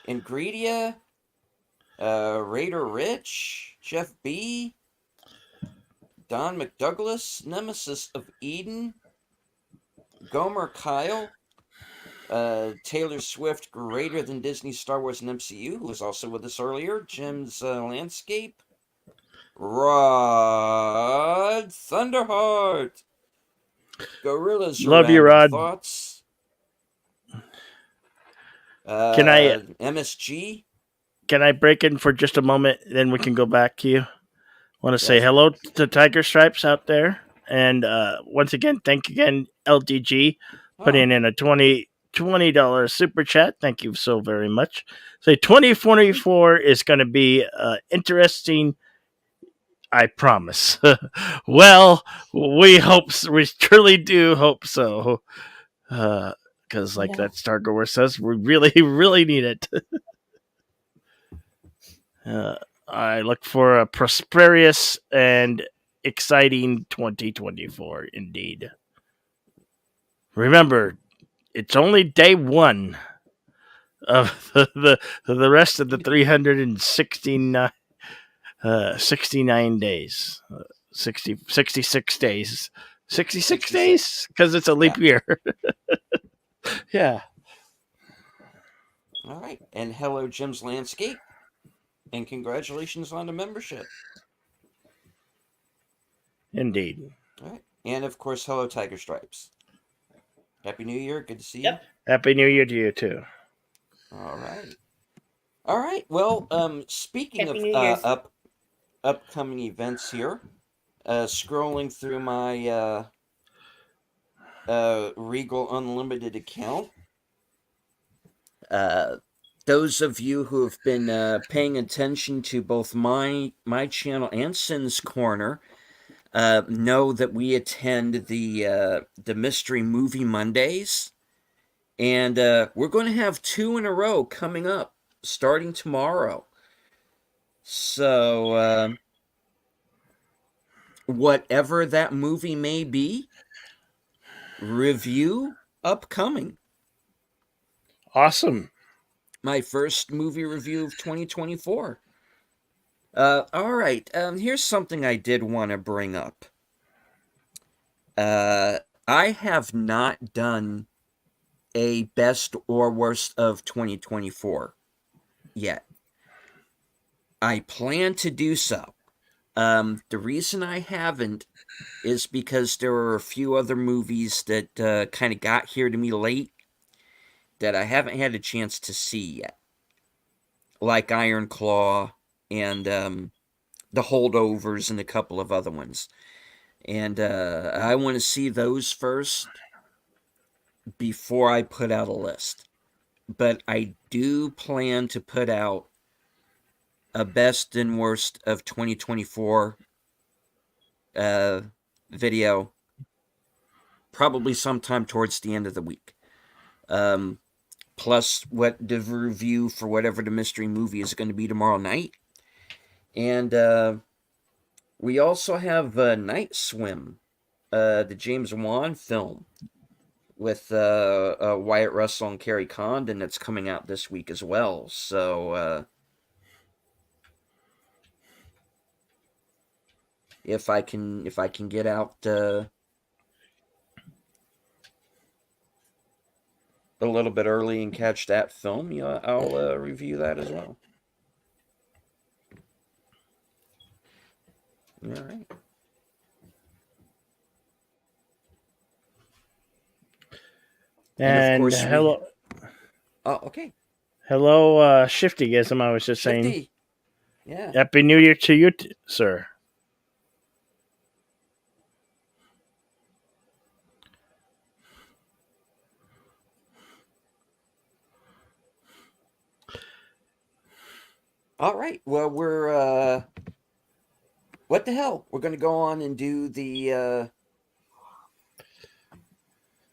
Ingredia, Raider Rich, Jeff B, Don McDouglas, Nemesis of Eden, Gomer Kyle, Taylor Swift, greater than Disney, Star Wars, and MCU, who was also with us earlier, Jim's Landscape, Rod Thunderheart, Gorillas. Love you, Rod. Thoughts. Can I MSG? Can I break in for just a moment? Then we can go back to you. Want to say hello to Tiger Stripes out there, and once again, thank you again, LDG, putting in a $20 super chat. Thank you so very much. So 2024 is going to be interesting. I promise. Well, we truly do hope so. because, like Yeah. that Stargoer says, we really, really need it. I look for a prosperous and exciting 2024, indeed. Remember, it's only day one of the rest of the 369 69 days. 66 days. 66 days? Because it's a leap year. Yeah. All right. And hello, Jim's Landscape. And congratulations on the membership. Indeed. All right. And of course, hello, Tiger Stripes. Happy New Year. Good to see Yep. you. Happy New Year to you, too. All right. All right. Well, speaking Happy of New Year's. upcoming events here, scrolling through my Regal Unlimited account. Those of you who have been paying attention to both my channel and Sin's Corner know that we attend the Mystery Movie Mondays, and we're going to have 2 in a row coming up starting tomorrow. So whatever that movie may be, review upcoming. Awesome. My first movie review of 2024. All right. Here's something I did want to bring up. I have not done a best or worst of 2024 yet. I plan to do so. The reason I haven't is because there are a few other movies that kind of got here to me late that I haven't had a chance to see yet, like Iron Claw and The Holdovers and a couple of other ones. And I want to see those first before I put out a list. But I do plan to put out a best and worst of 2024 video probably sometime towards the end of the week. Plus what the review for whatever the mystery movie is going to be tomorrow night. And we also have Night Swim, the James Wan film with Wyatt Russell and Carrie Condon that's coming out this week as well. So if I can get out a little bit early and catch that film, I'll review that as well. All right. And of course, hello, oh, okay. hello, Shifty. As I was just saying, Shifty. Yeah. Happy New Year to you, sir. All right. Well, we're what the hell? We're going to go on and do the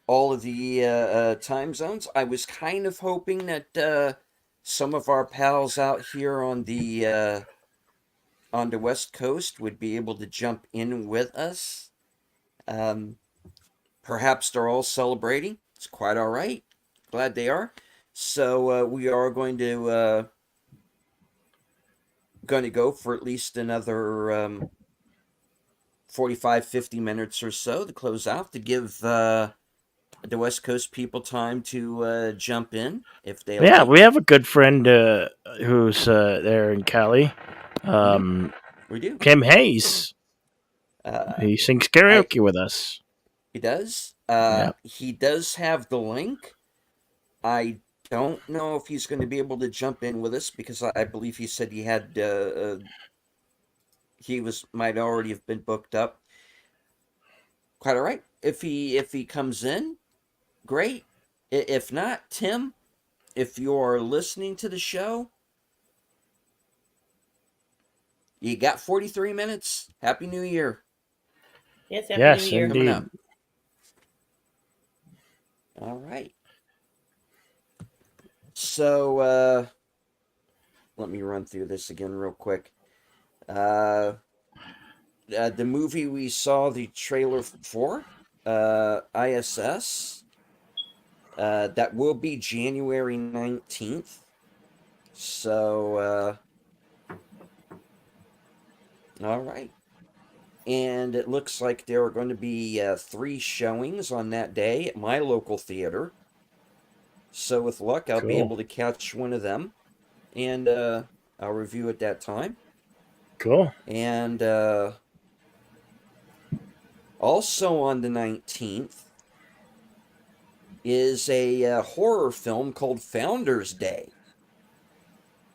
all of the time zones. I was kind of hoping that some of our pals out here on the West Coast would be able to jump in with us. Perhaps they're all celebrating. It's quite all right. Glad they are. So we are going to go for at least another 45, 50 minutes or so to close out to give the West Coast people time to jump in if they Yeah, like. we have a good friend who's there in Cali. We do. Kim Hayes. He sings karaoke with us. He does. Yeah. He does have the link. I don't know if he's going to be able to jump in with us because I believe he said he had might already have been booked up. Quite all right. If he comes in, great. If not, Tim, if you're listening to the show, you got 43 minutes. Happy New Year. Yes, Happy Yes, New Year. Coming indeed. up. All right. So let me run through this again real quick. The movie we saw the trailer for, ISS, that will be January 19th. So, all right. And it looks like there are going to be 3 showings on that day at my local theater. So, with luck, I'll be Cool. able to catch one of them, and I'll review at that time. Cool. And also on the 19th is a horror film called Founders Day.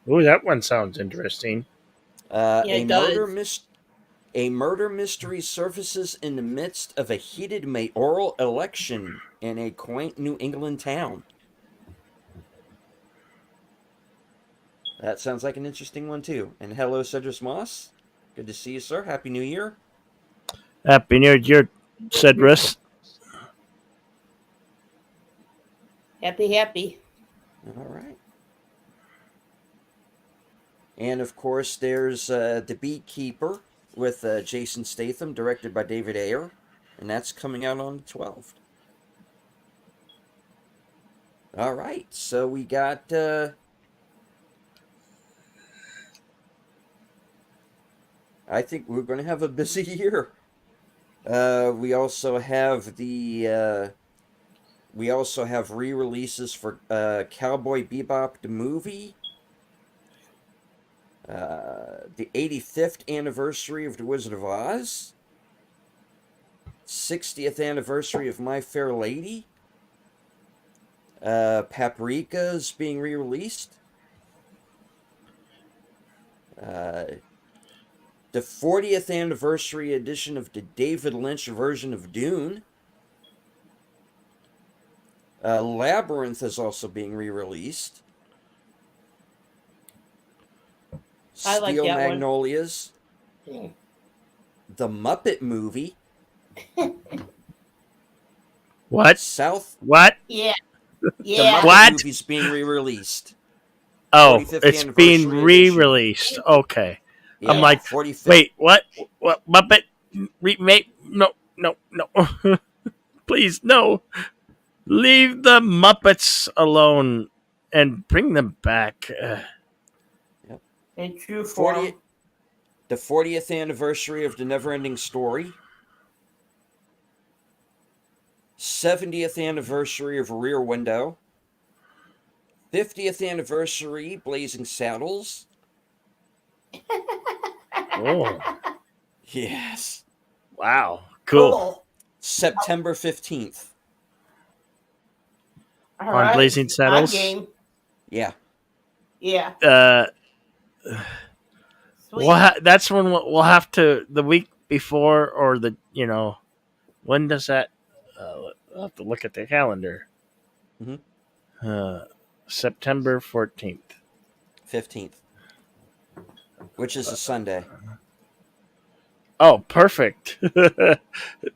Ooh, that one sounds interesting. Yeah, A it murder does. a murder mystery surfaces in the midst of a heated mayoral election in a quaint New England town. That sounds like an interesting one too. And hello, Cedrus Moss. Good to see you, sir. Happy New Year. Happy New Year, Cedrus. Happy, happy. All right. And of course, there's The Beekeeper with Jason Statham, directed by David Ayer, and that's coming out on the 12th. All right, so we got I think we're going to have a busy year. We also have re-releases for Cowboy Bebop the movie, the 85th anniversary of The Wizard of Oz, 60th anniversary of My Fair Lady, Paprika's being re-released, the 40th anniversary edition of the David Lynch version of Dune. Labyrinth is also being re-released. I like Steel that one. Magnolias. The Muppet Movie. What? South. What? Yeah. The Yeah. Muppet What? Movie's being re-released. Oh, 45th it's anniversary being edition. re-released. Okay. Yeah, I'm like, 45th. wait, what? What? Muppet remake? No, no, no. Please, no. Leave the Muppets alone and bring them back. In true 40, form. the 40th anniversary of The Neverending Story. 70th anniversary of Rear Window. 50th anniversary Blazing Saddles. Oh, Yes. wow. Cool. September 15th. All On right. Blazing Saddles? On game. Yeah. Yeah. Sweet. That's when we'll have to, the week before, or when does that? I'll have to look at the calendar. Mhm. September 14th. 15th. Which is a Sunday. Oh, perfect.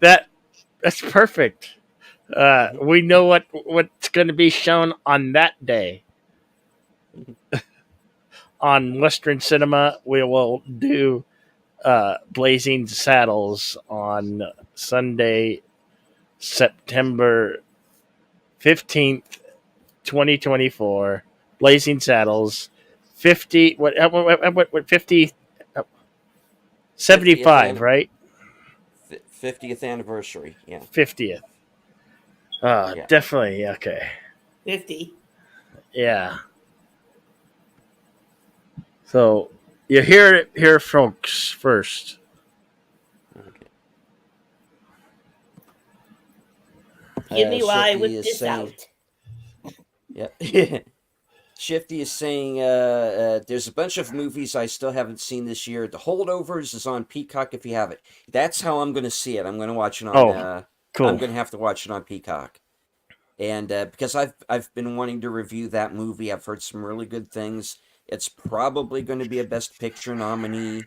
That's perfect. We know what's going to be shown on that day. On Western Cinema, we will do Blazing Saddles on Sunday, September 15th, 2024. Blazing Saddles, 50, what 50, 75, right? 50th anniversary, yeah. 50th. Yeah. Definitely, okay. 50. Yeah. So, you hear it here, folks, first. Okay. Give me why I Shifty whip is this saying, out. Yeah. Shifty is saying there's a bunch of movies I still haven't seen this year. The Holdovers is on Peacock if you have it. That's how I'm going to see it. I'm going to watch it on. Cool. I'm going to have to watch it on Peacock, and because I've been wanting to review that movie. I've heard some really good things. It's probably going to be a Best Picture nominee.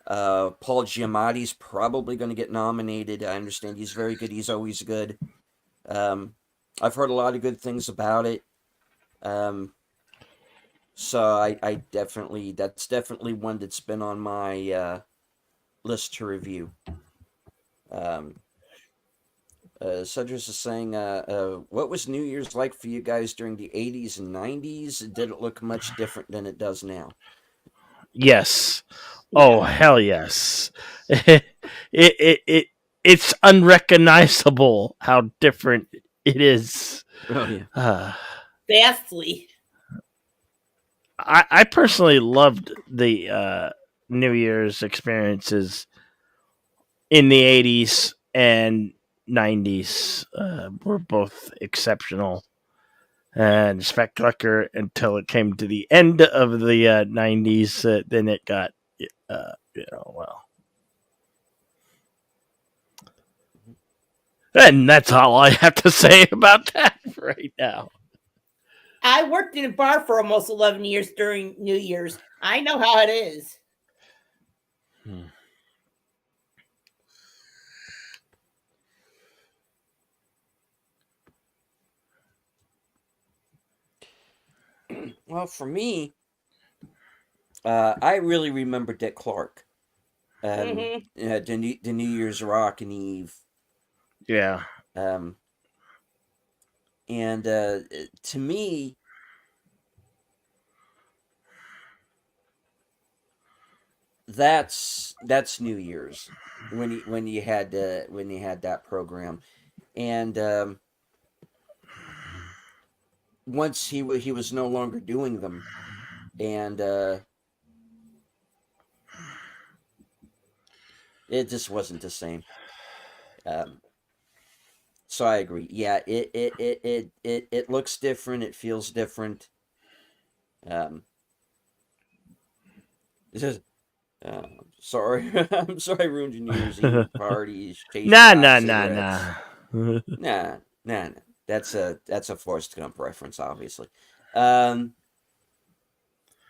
Paul Giamatti's probably going to get nominated. I understand he's very good. He's always good. I've heard a lot of good things about it. So I definitely that's definitely one that's been on my list to review. Um, Cedrus is saying, what was New Year's like for you guys during the 80s and 90s? Did it look much different than it does now? Yes. Oh Yeah. hell yes. It it's unrecognizable how different it is. Oh yeah. Uh, Vastly. I personally loved the New Year's experiences in the 80s and 90s. Were both exceptional and spectacular until it came to the end of the 90s. Then it got, well. And that's all I have to say about that right now. I worked in a bar for almost 11 years during New Year's. I know how it is. Well, for me, I really remember Dick Clark. Hmm. The New Year's Rockin' Eve. Yeah. Um, and to me, that's New Year's when you had that program, and once he was no longer doing them, and it just wasn't the same. Um, so I agree. Yeah, it looks different. It feels different. Um, it's just, uh, sorry, I'm sorry, I ruined your New Year's Eve parties, chasing Nah, hot nah, nah, cigarettes. nah. Nah. That's a Forrest Gump reference, obviously. Um,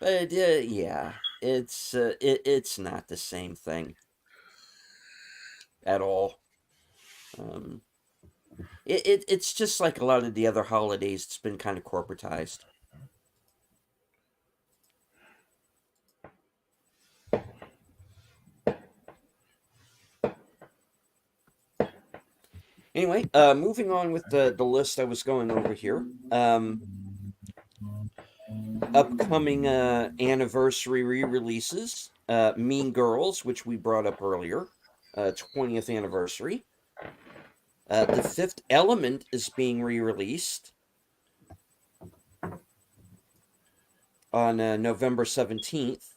but yeah, it's not the same thing at all. Um, it's just like a lot of the other holidays. It's been kind of corporatized. Anyway, moving on with the list I was going over here. Upcoming anniversary re-releases. Mean Girls, which we brought up earlier, 20th anniversary. The Fifth Element is being re-released on November 17th.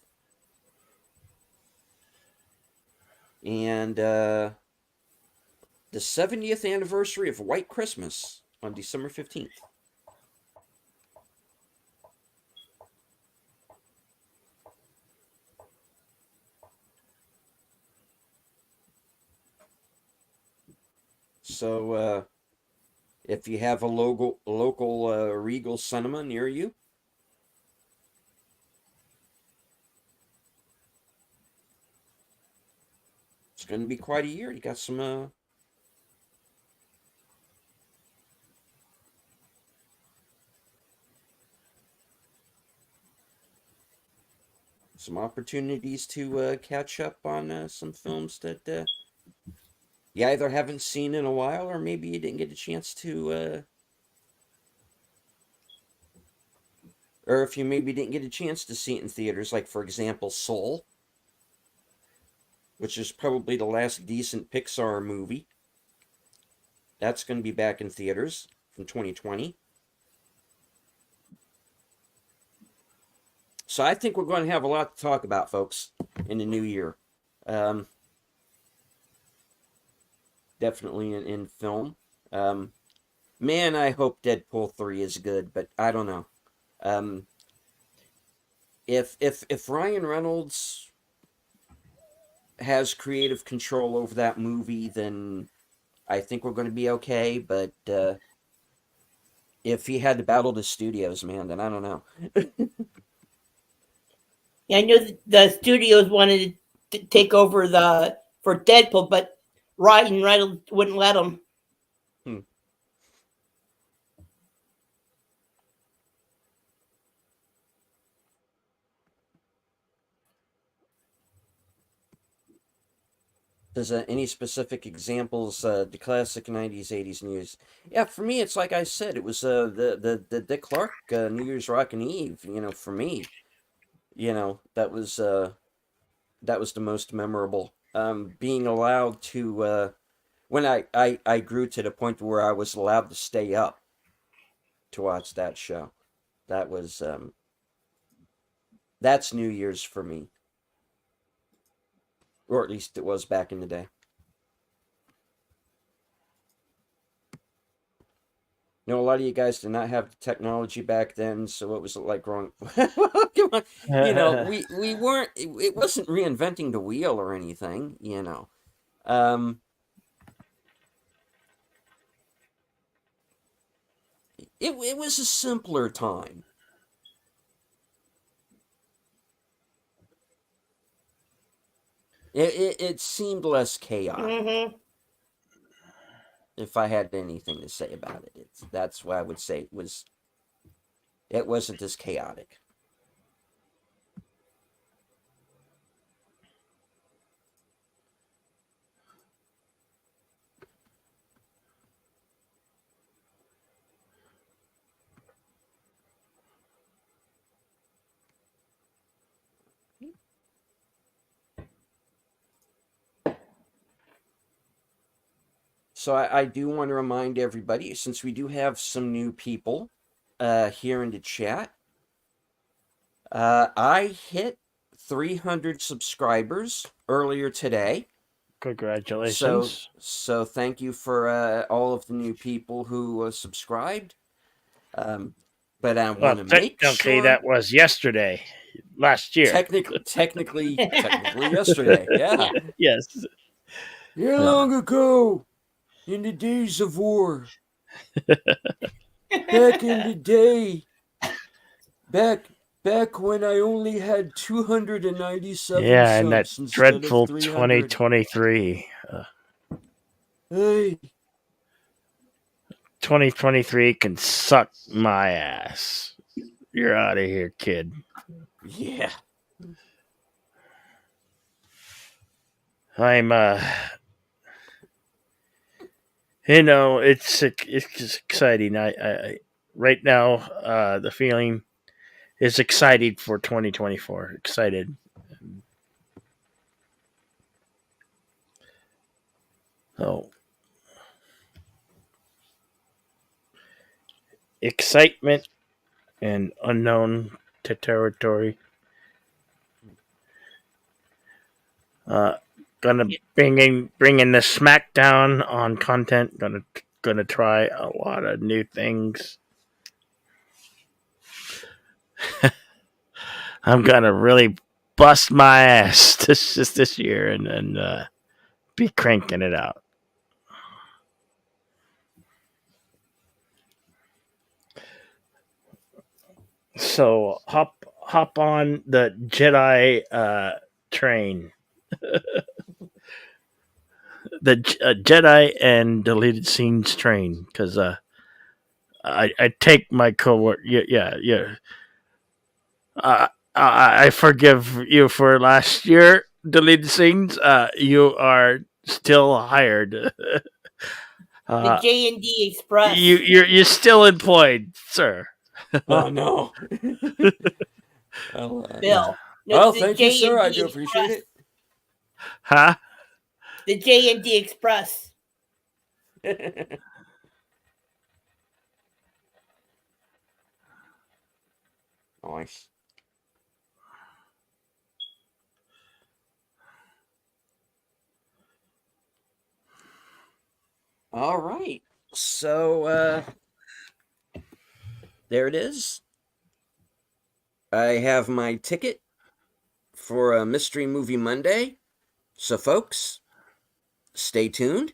And the 70th anniversary of White Christmas on December 15th. So if you have a local Regal Cinema near you, it's going to be quite a year. You got some opportunities to catch up on some films that you either haven't seen in a while, or maybe you didn't get a chance to, or if you maybe didn't get a chance to see it in theaters, like for example, Soul, which is probably the last decent Pixar movie. That's going to be back in theaters from 2020. So I think we're going to have a lot to talk about, folks, in the new year. Um, Definitely in film. Man, I hope Deadpool 3 is good, but I don't know. Um, if Ryan Reynolds has creative control over that movie, then I think we're going to be okay. But if he had to battle the studios, man, then I don't know. Yeah, I know the studios wanted to take over the for Deadpool, but Ryan Reynolds wouldn't let them. Hmm. Does any specific examples, the classic '90s, '80s New Year's? Yeah, for me, it's like I said, it was the Dick Clark New Year's Rockin' Eve. For me, that was the most memorable. Being allowed to when I grew to the point where I was allowed to stay up to watch that show. That was that's New Year's for me, or at least it was back in the day. A lot of you guys did not have the technology back then, so what was it like growing? Come on, we weren't. It wasn't reinventing the wheel or anything. Um, it was a simpler time. It seemed less chaotic. Mm-hmm. If I had anything to say about it, that's why I would say it wasn't as chaotic. So I do want to remind everybody, since we do have some new people here in the chat, I hit 300 subscribers earlier today. Congratulations. So thank you for all of the new people who subscribed. But I want to make okay, sure. that was yesterday, last year. Technically yesterday. Yeah. Yes. Yeah, long ago, in the days of war, back in the day, back when I only had 297 Yeah, and that subs instead dreadful of 300. 2023. Hey, 2023 can suck my ass. You're out of here, kid. yeah. I'm it's exciting. I right now the feeling is excited for 2024. Excited. Oh, excitement and unknown territory. Gonna bring in the smackdown on content. Gonna try a lot of new things. I'm gonna really bust my ass this year and be cranking it out. So hop on the Jedi train, the Jedi and deleted scenes train, because I take my coworker. Yeah. I forgive you for last year deleted scenes. You are still hired. The J&D Express. You're still employed, sir. Oh no. Bill. Yeah. No, Oh, thank you, sir. I do appreciate it. Huh? The J&D Express. Nice. All right. So there it is. I have my ticket for a Mystery Movie Monday. So folks, stay tuned.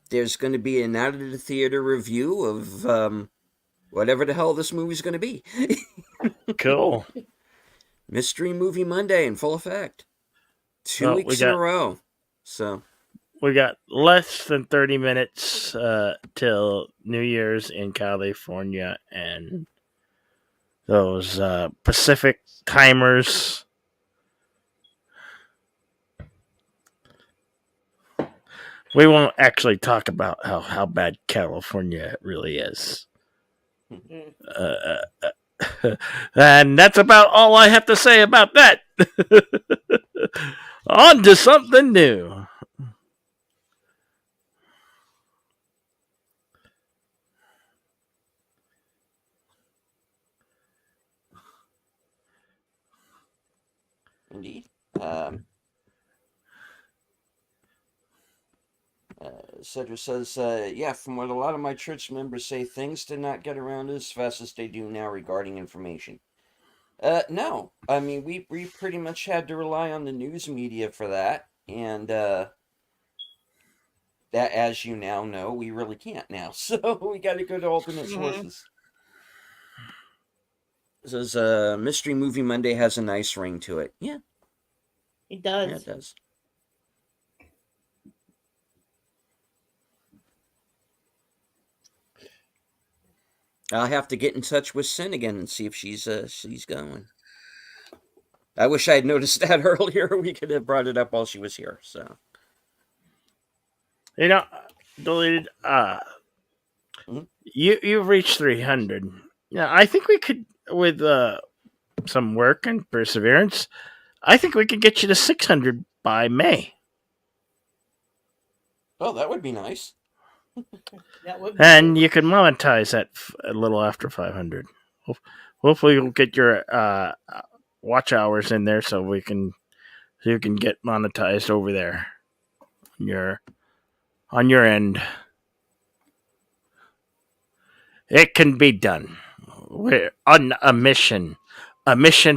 There's going to be an out of the theater review of whatever the hell this movie's going to be. Cool. Mystery Movie Monday in full effect. 2 weeks in a row. So we got less than 30 minutes till New Year's in California, and those Pacific timers We won't actually talk about how bad California really is. Mm. And that's about all I have to say about that. On to something new. Indeed. Cedric says, yeah, from what a lot of my church members say, things did not get around as fast as they do now regarding information. No. I mean, we pretty much had to rely on the news media for that, and that, as you now know, we really can't now. So we got to go to alternate Mhm. sources. It says, Mystery Movie Monday has a nice ring to it. Yeah, It yeah, it does. does. I'll have to get in touch with Sin again and see if she's going. I wish I had noticed that earlier. We could have brought it up while she was here. So, You know, deleted. Mhm. You've reached 300. Yeah, I think we could, with some work and perseverance, I think we could get you to 600 by May. Oh, that would be nice. That would be And good. you can monetize that a little after 500. Hopefully, you'll get your watch hours in there so you can get monetized over there on your end. It can be done. We're on a mission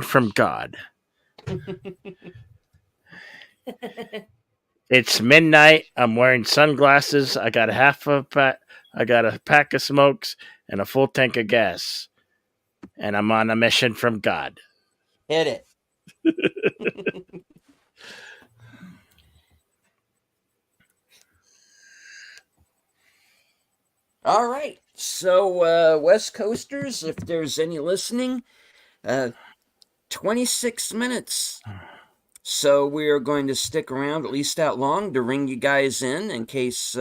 from God. It's midnight. I'm wearing sunglasses. I got I got a pack of smokes and a full tank of gas, and I'm on a mission from God. Hit it. All right. So, West Coasters, if there's any listening, 26 minutes. So we are going to stick around at least that long to ring you guys in case,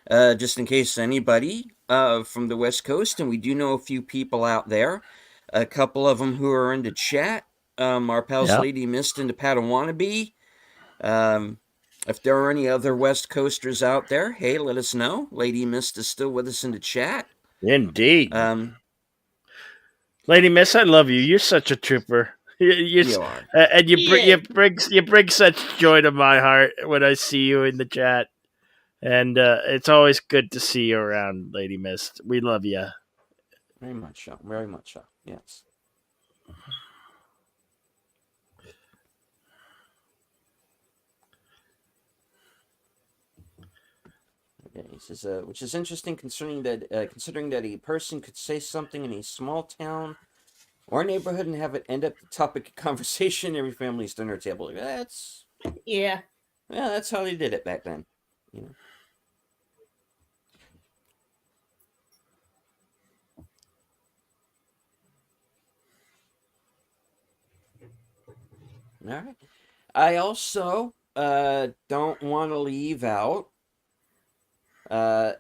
just in case anybody from the West Coast, and we do know a few people out there, a couple of them who are into chat. Our pals Yep. Lady Mist into Padawannabe. If there are any other West Coasters out there, hey, let us know. Lady Mist is still with us in the chat. Indeed. Um, Lady Miss, I love you. You're such a trooper. you are. And Yeah. you bring such joy to my heart when I see you in the chat. And it's always good to see you around, Lady Mist. We love you. Very much so. Very much so. Yes. Okay, he says, which is interesting concerning that, considering that a person could say something in a small town or neighborhood and have it end up the topic of conversation every family's dinner table. That's Yeah. yeah, that's how they did it back then. You know. All right. I also don't want to leave out uh,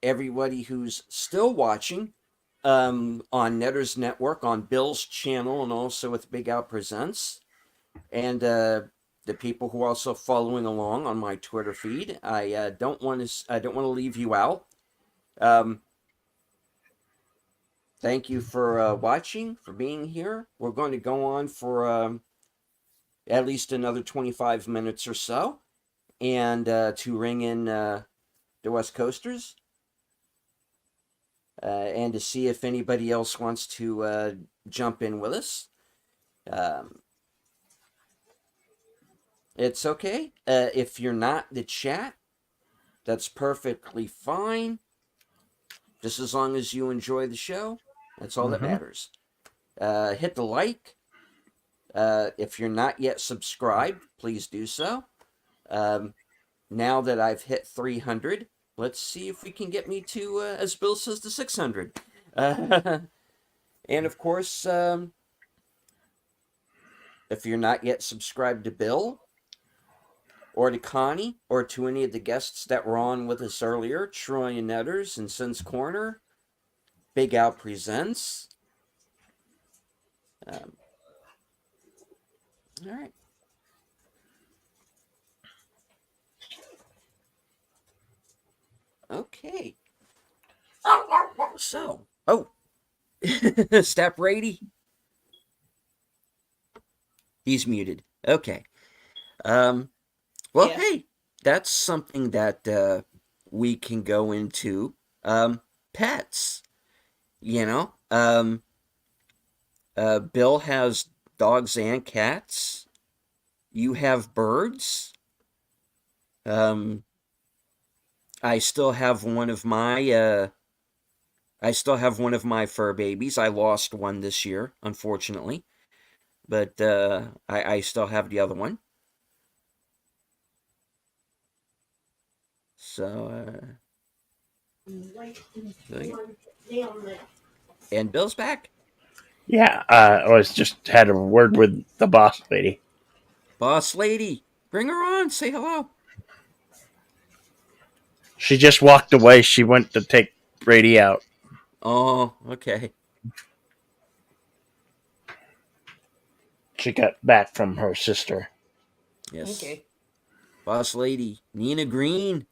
everybody who's still watching on Netter's Network, on Bill's channel, and also with Big Al Presents, and the people who are also following along on my Twitter feed. I don't want to leave you out. Um, thank you for watching, for being here. We're going to go on for at least another 25 minutes or so, and to ring in the West Coasters. And to see if anybody else wants to jump in with us. Um, it's okay. If you're not the chat, that's perfectly fine. Just as long as you enjoy the show, that's all that Mm-hmm. matters. Hit the like. If you're not yet subscribed, please do so. Now that I've hit 300, let's see if we can get me to, as Bill says, to 600. And of course, if you're not yet subscribed to Bill, or to Connie, or to any of the guests that were on with us earlier, Troy and Netters and Sense Corner, Big Al Presents. All right. Okay. So, Step Brady. He's muted. Okay. Well, Yeah. hey, that's something that we can go into. Pets. You know, Bill has dogs and cats. You have birds. Um, I still have one of my fur babies. I lost one this year, unfortunately, but I still have the other one. So, and Bill's back. Yeah, I was just had a word with the boss lady. Boss lady, bring her on. Say hello. She just walked away. She went to take Brady out. Oh, okay. She got back from her sister. Yes. Okay. Boss lady, Nina Green,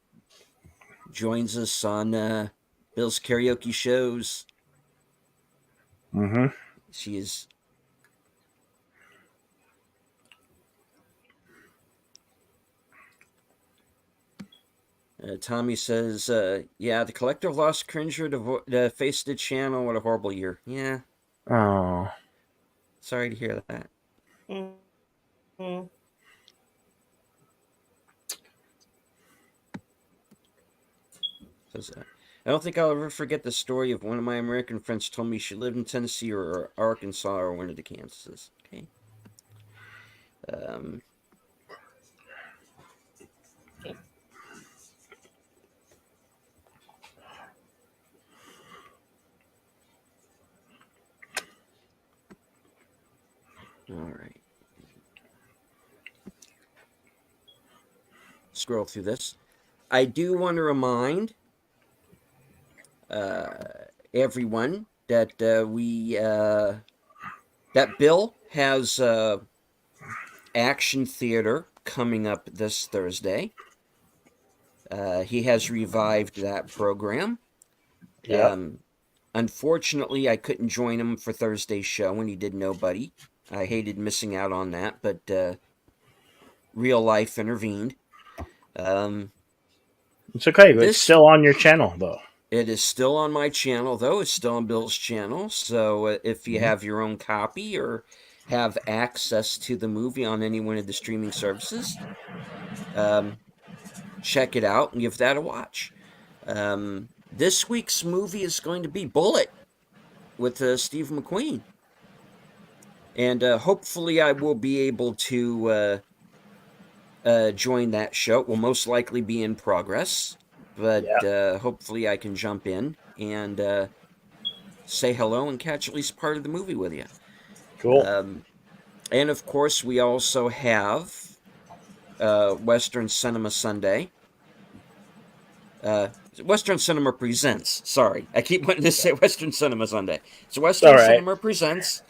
joins us on Bill's karaoke shows. Mm-hmm. She is. Tommy says, yeah, the collector lost Cringer to face the channel. What a horrible year. Yeah. Oh. Sorry to hear that. Mm-hmm. Says, I don't think I'll ever forget the story of one of my American friends told me she lived in Tennessee or Arkansas or one of the Kansases. Okay. Um, all right. Scroll through this. I do want to remind everyone that that Bill has action theater coming up this Thursday. He has revived that program. Yep. Unfortunately, I couldn't join him for Thursday's show when he did Nobody. I hated missing out on that, but real life intervened. It's okay. It's This still on your channel, though. It is still on my channel, though. It's still on Bill's channel. So if you have your own copy or have access to the movie on any one of the streaming services, check it out and give that a watch. This week's movie is going to be Bullet with Steve McQueen. And hopefully I will be able to join that show. It will most likely be in progress, but Yeah. hopefully I can jump in and say hello and catch at least part of the movie with you. Cool. And of course, we also have Western Cinema Sunday. Western Cinema Presents. Sorry, I keep wanting to say Western Cinema Sunday. So Western Cinema Presents.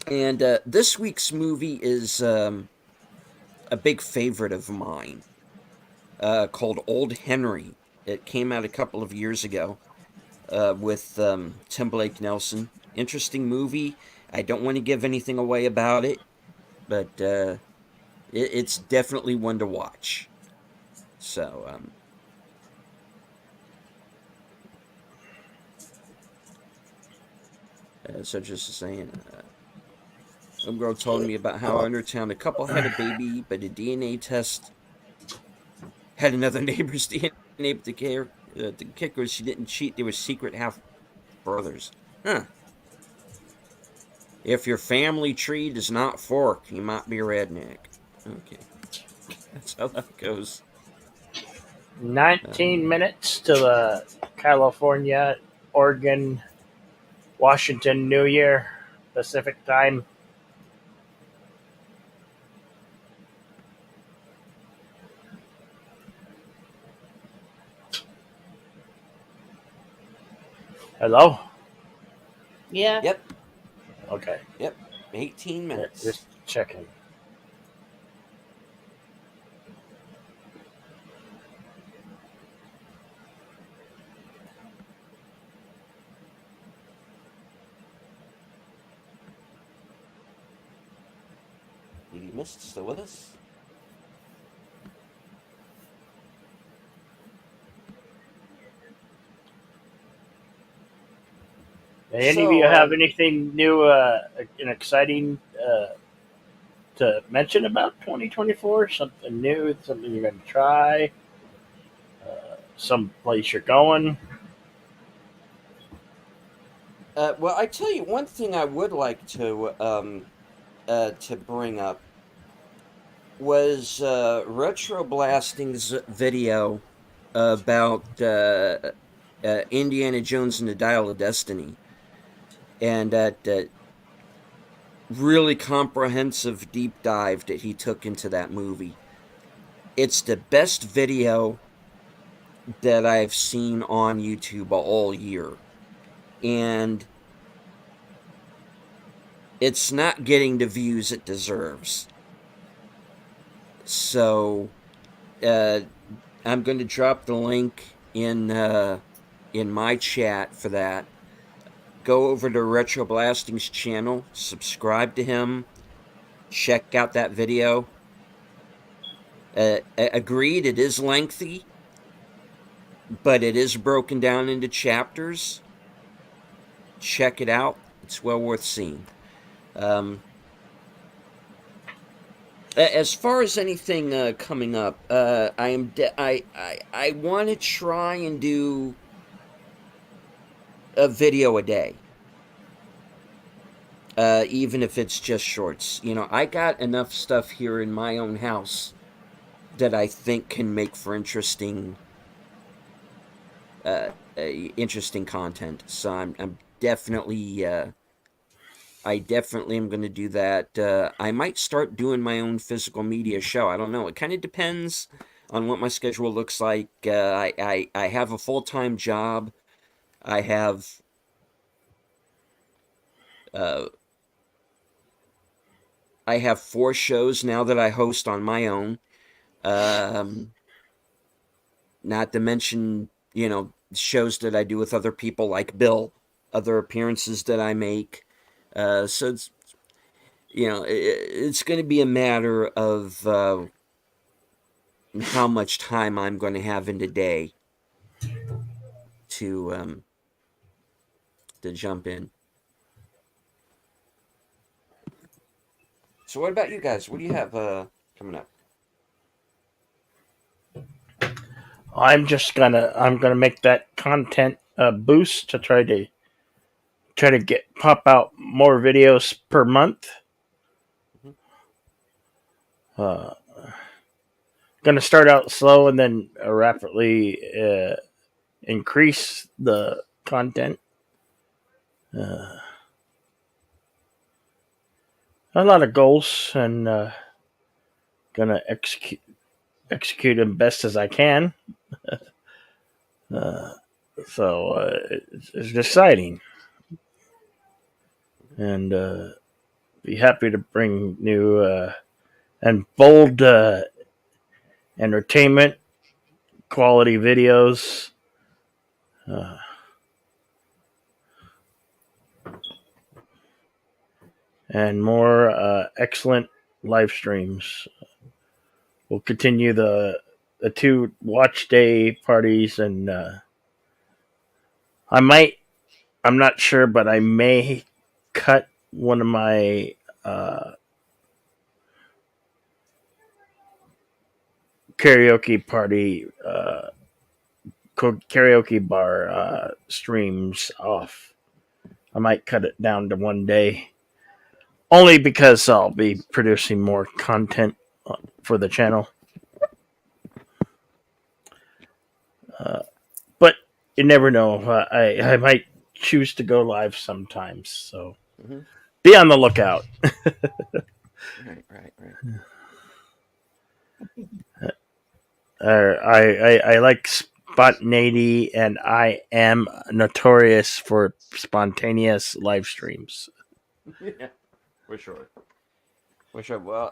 And this week's movie is a big favorite of mine, called Old Henry. It came out a couple of years ago with Tim Blake Nelson. Interesting movie. I don't want to give anything away about it, but it's definitely one to watch. So, so just saying, some girl told me about how Undertown a couple had a baby, but a DNA test had another neighbor's DNA. But the kicker is she didn't cheat. They were secret half brothers. Huh. If your family tree does not fork, you might be a redneck. Okay. That's how that goes. 19 minutes to the California, Oregon, Washington New Year Pacific time. Hello. Yeah. Yep, Okay. yep. 18 Yeah, minutes. just checking. Did you miss? Still with us? Any of you So, have anything new and exciting to mention about 2024? Something new, something you're going to try, some place you're going? well, I tell you one thing I would like to bring up was Retro Blasting's video about Indiana Jones and the Dial of Destiny, and that really comprehensive deep dive that he took into that movie. It's the best video that I've seen on YouTube all year, and it's not getting the views it deserves. So uh, I'm going to drop the link in my chat for that. Go over to Retro Blasting's channel, subscribe to him, check out that video. Agreed, it is lengthy, but it is broken down into chapters. Check it out; it's well worth seeing. Um, as far as anything coming up, I want to try and do a video a day, even if it's just shorts. You know, I got enough stuff here in my own house that I think can make for uh, interesting content. So I'm definitely I definitely am going to do that. I might start doing my own physical media show. I don't know. It kind of depends on what my schedule looks like. I have a full-time job. I have uh, I have 4 shows now that I host on my own. Um, Not to mention, you know, shows that I do with other people like Bill, other appearances that I make. So it's, you know, it's going to be a matter of how much time I'm going to have in the day to um, to jump in. So what about you guys? What do you have coming up? I'm gonna make that content boost to try to get pop out more videos per month. Mhm. Uh, Gonna start out slow and then rapidly increase the content. Uh, a lot of goals and gonna execute them best as I can. Uh, it's exciting and be happy to bring new and bold entertainment quality videos. Uh, and more excellent live streams. We'll continue the 2 watch day parties, and I might. I'm not sure, but I may cut one of my karaoke party karaoke bar streams off. I might cut it down to one day, only because I'll be producing more content for the channel. But you never know. I might choose to go live sometimes, so Mm-hmm. be on the lookout. Right. I like spontaneity, and I am notorious for spontaneous live streams. Yeah, for sure. For sure. Well,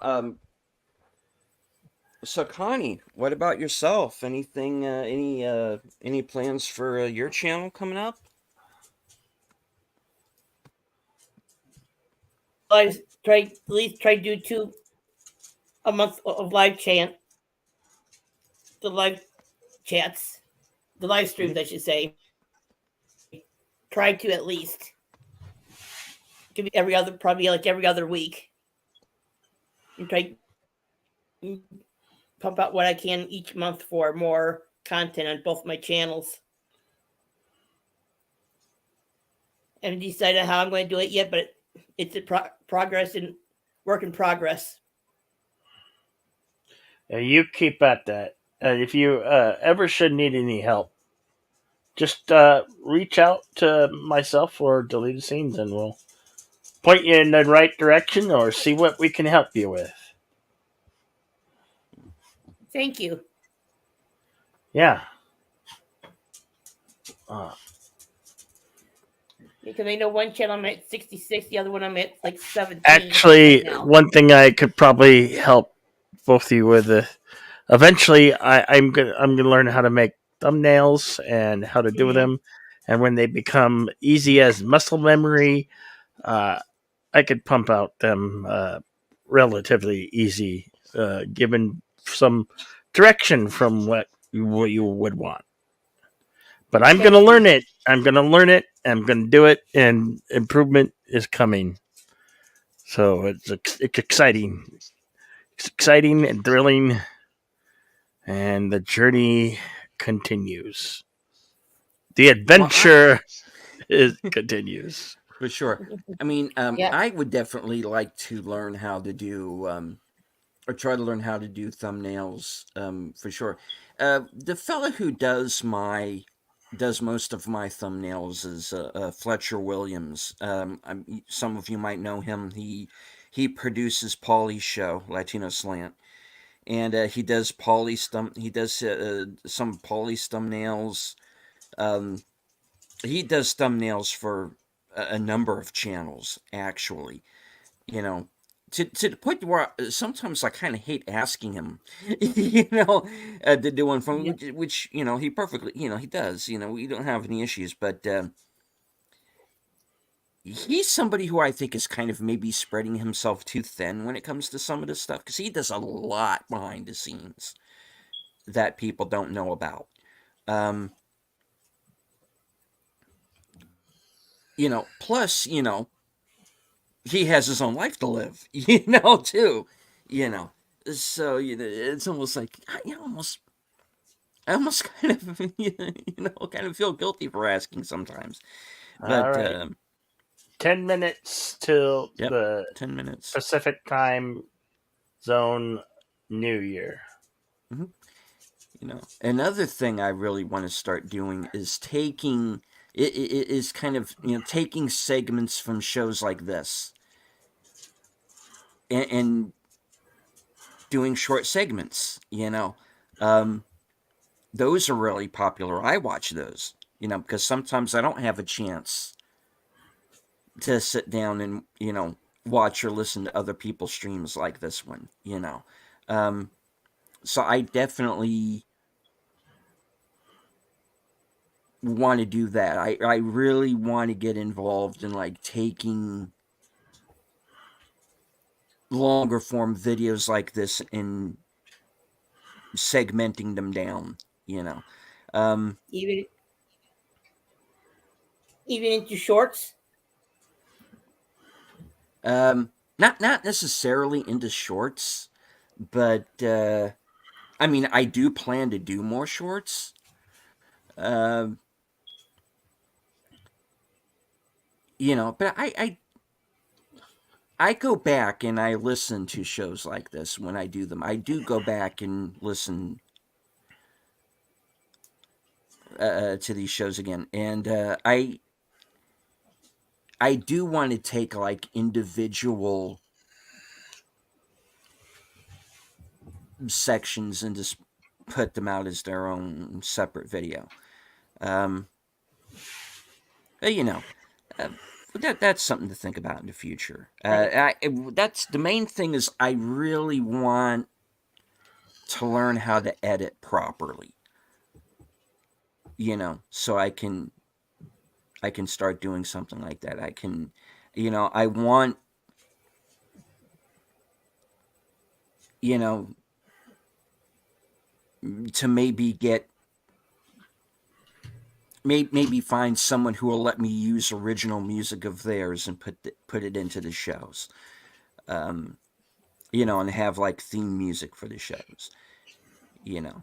so Connie, what about yourself? Anything, any plans for your channel coming up? I try at least try to do two a month of live chant, the live chats, the live Mhm. streams, I should say. Try to at least give me every other, probably like every other week, and try to pump out what I can each month for more content on both my channels. I haven't decided how I'm going to do it yet, but it's a progress and work in progress. You keep at that. If you ever should need any help, just reach out to myself or Deleted Scenes, and we'll point you in the right direction or see what we can help you with. Thank you. Yeah. Uh, Because I know one channel I'm at 66, the other one I'm at like 17 right Actually, now. one thing I could probably help both of you with. Eventually, I'm gonna learn how to make thumbnails and how to do Mm-hmm. them, and when they become easy as muscle memory, uh, I could pump out them relatively easy, given some direction from what you would want. But I'm gonna Thank learn you. it. I'm gonna learn it. I'm gonna do it, and improvement is coming. So it's exciting. It's exciting and thrilling, and the journey continues. The Well, adventure continues. for sure. I mean, Yeah. I would definitely like to learn how to do, or try to learn how to do thumbnails, for sure. The fella who does most of my thumbnails is Fletcher Williams. Some of you might know him. He produces Paulie's show, Latino Slant, and he does some Paulie's thumbnails. Um, he does thumbnails for a number of channels, actually. You know, to the point where sometimes I kind of hate asking him, to do one from Yeah. which he perfectly he does. We don't have any issues, but he's somebody who I think is kind of maybe spreading himself too thin when it comes to some of this stuff because he does a lot behind the scenes that people don't know about. Um, plus, he has his own life to live, too, you know. So, it's almost like I almost kind of, kind of feel guilty for asking sometimes. All But, right, 10 minutes till yep, the 10 minutes. Pacific time zone New Year. hmm Another thing I really want to start doing is kind of, taking segments from shows like this and doing short segments, those are really popular. I watch those, because sometimes I don't have a chance to sit down and, watch or listen to other people's streams like this one. Um, so I definitely want to do that. I really want to get involved in like taking longer form videos like this and segmenting them down, you know. Um, Even even into shorts. not necessarily into shorts, but I mean, I do plan to do more shorts. Um, but I go back and I listen to shows like this when I do them. I do go back and listen to these shows again, and I do want to take like individual sections and just put them out as their own separate video. Um, but, uh, that's something to think about in the future. That's the main thing is I really want to learn how to edit properly. So I can start doing something like that. I can, I want, you know, to maybe find someone who will let me use original music of theirs and put it into the shows. And have like theme music for the shows. You know,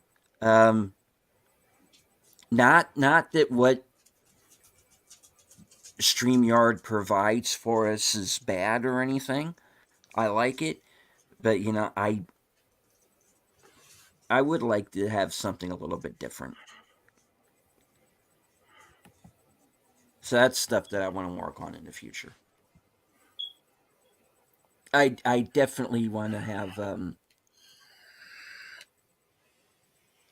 not that what StreamYard provides for us is bad or anything. I like it, but I would like to have something a little bit different. So that's stuff that I want to work on in the future. I definitely want to have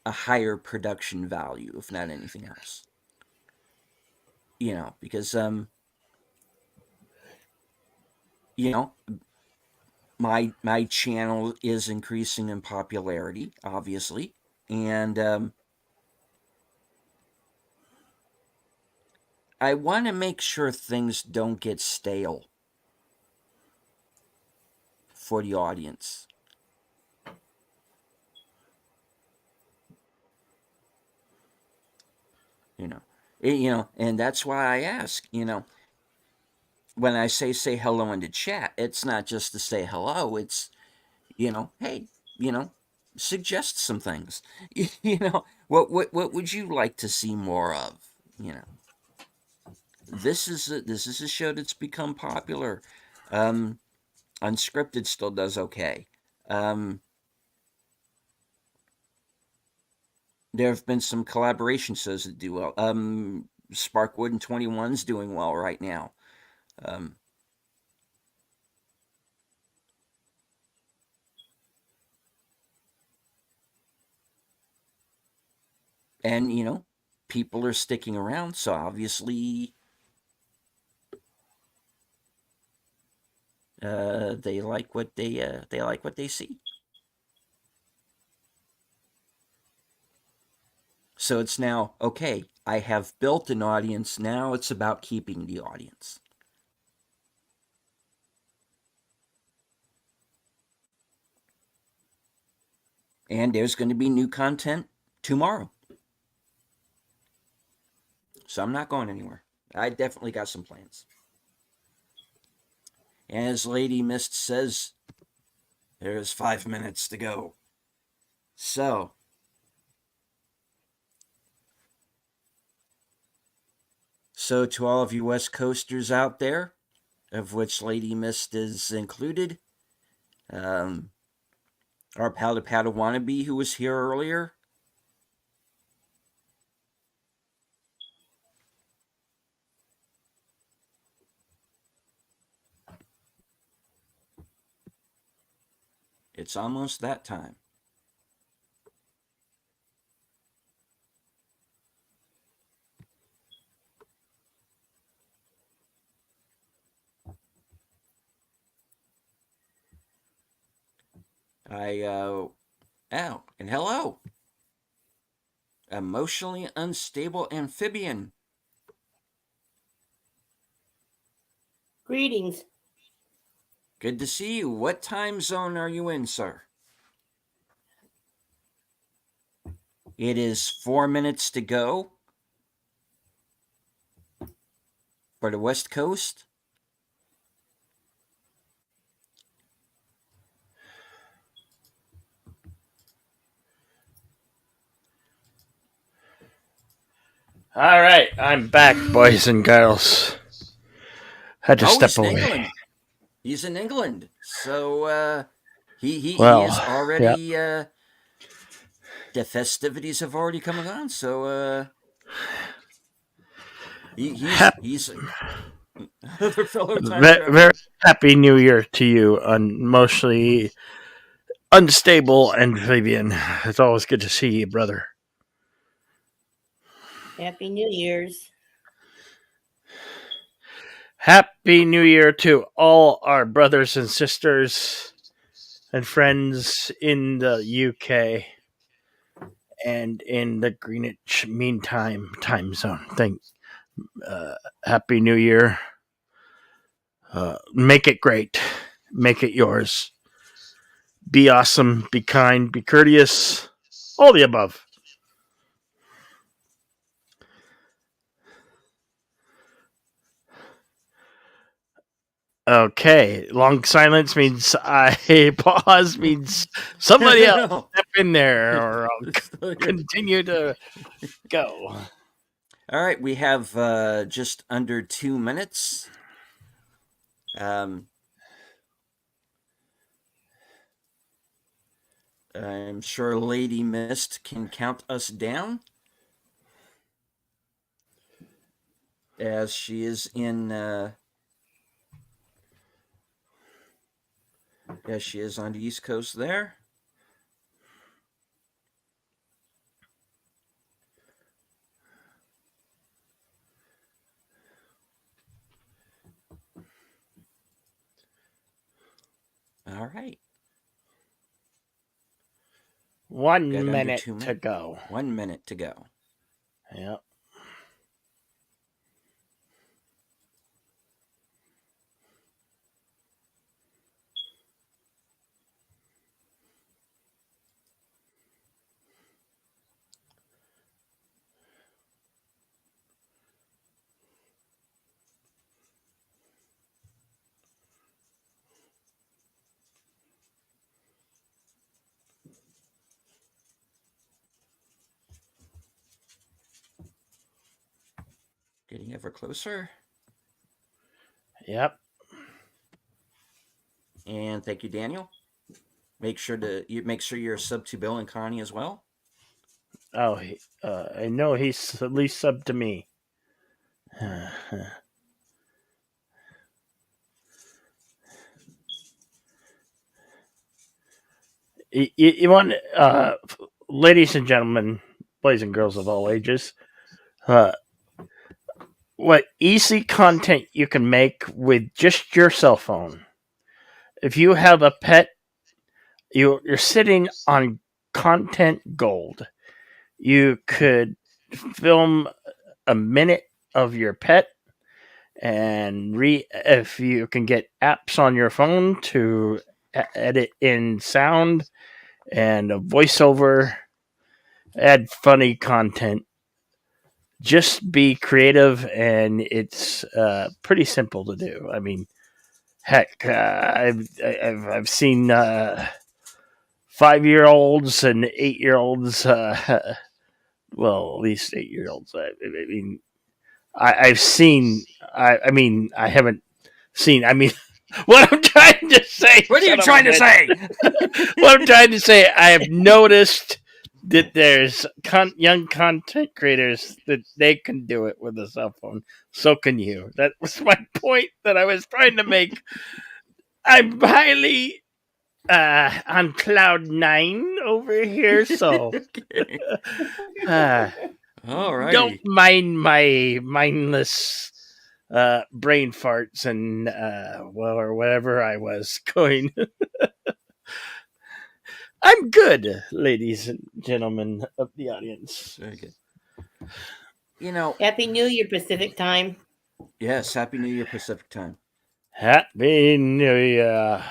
a higher production value, if not anything else. Because you know, my channel is increasing in popularity, obviously, and I want to make sure things don't get stale for the audience. And that's why I ask. When I say hello in the chat, it's not just to say hello. It's hey, suggest some things. What would you like to see more of? This is a show that's become popular. Unscripted still does okay. There have been some collaboration shows that do well. Sparkwood and 21's doing well right now. And people are sticking around, so obviously they like what they see. So it's now okay. I have built an audience. Now it's about keeping the audience. And there's going to be new content tomorrow. So I'm not going anywhere. I definitely got some plans. As Lady Mist says, there's 5 minutes to go. So to all of you West Coasters out there, of which Lady Mist is included, our Powder Powder Wannabe who was here earlier, it's almost that time. And hello. Emotionally unstable amphibian. Greetings. Good to see you. What time zone are you in, sir? It is 4 minutes to go for the West Coast. All right, I'm back, boys and girls. Had to step away. England. He's in England, so he Well, is already. yeah. The festivities have already come on, so he's another fellow time traveler. Very happy New Year to you. On mostly unstable amphibian. It's always good to see you, brother. Happy New Year's. Happy New Year to all our brothers and sisters and friends in the UK and in the Greenwich Mean Time time zone. Happy New Year. Make it great. Make it yours. Be awesome. Be kind. Be courteous. All the above. Okay. Long silence means I pause means somebody else No. step in there or I'll continue to go. All right, we have just under 2 minutes. I'm sure Lady Mist can count us down as she is in. As she is on the East Coast there. All right. 1 Got under minute 2 to minutes. go. 1 minute to go. Yep. Getting ever closer. Yep. And thank you, Daniel. Make sure you're sub to Bill and Connie as well. Oh, I know he's at least sub to me. You want, ladies and gentlemen, boys and girls of all ages, what easy content you can make with just your cell phone. If you have a pet, you're sitting on content gold. You could film a minute of your pet and if you can get apps on your phone to edit in sound and a voiceover, add funny content. Just be creative, and it's pretty simple to do. I mean, heck, I've seen 5-year-olds and 8-year-olds. Well, at least 8-year-olds. I mean, I've seen. I mean, I haven't seen. I mean, what I'm trying to say. What are you trying to say? What I'm trying to say, I have noticed that there's young content creators that they can do it with a cell phone. So can you. That was my point that I was trying to make. I'm highly on cloud 9 over here, so Okay. All right. don't mind my mindless brain farts and or whatever I was going. I'm good, ladies and gentlemen of the audience. Very good. You know, Happy New Year, Pacific time. yes, Happy New Year Pacific time. Happy New Year.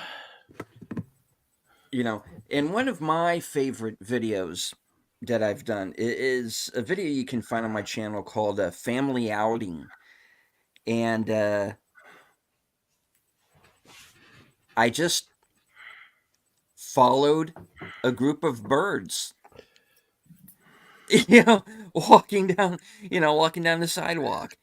You know, and one of my favorite videos that I've done is a video you can find on my channel called Family Outing. And I just followed a group of birds. Walking down the sidewalk.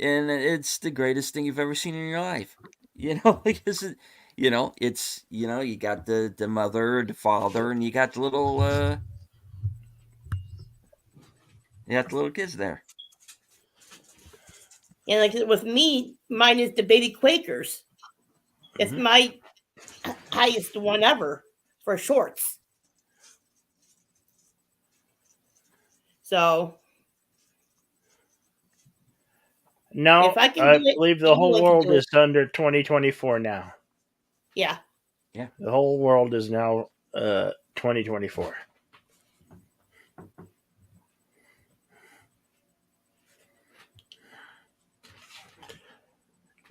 And it's the greatest thing you've ever seen in your life. Because you got the mother, the father, and you got the little kids there. And like with me, mine is the baby Quakers. It's my highest one ever. for shorts. So No, if I can I do it, believe the whole anyone can world do it. is under 2024 now. Yeah. The whole world is now 2024.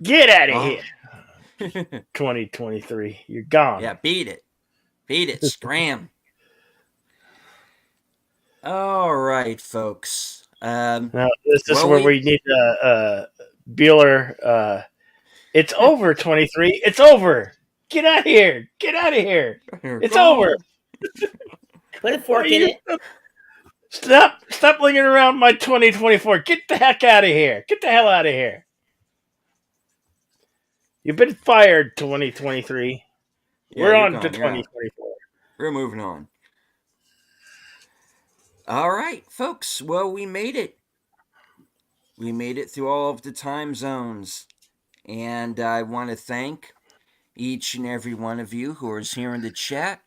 Get out of here, 2023. You're gone. Yeah, beat it, scram. All right, folks. Now, this is Well, where we need Bueller. It's over, 23. It's over. Get out of here. Get out of here. It's over. Go. Put a fork in it. Stop lingering around my 2024. Get the heck out of here. Get the hell out of here. You've been fired, 2023. Yeah, We're you're on to gone. You're out. 2024. We're moving on. All right, folks. Well, we made it. We made it through all of the time zones. And I want to thank each and every one of you who is here in the chat.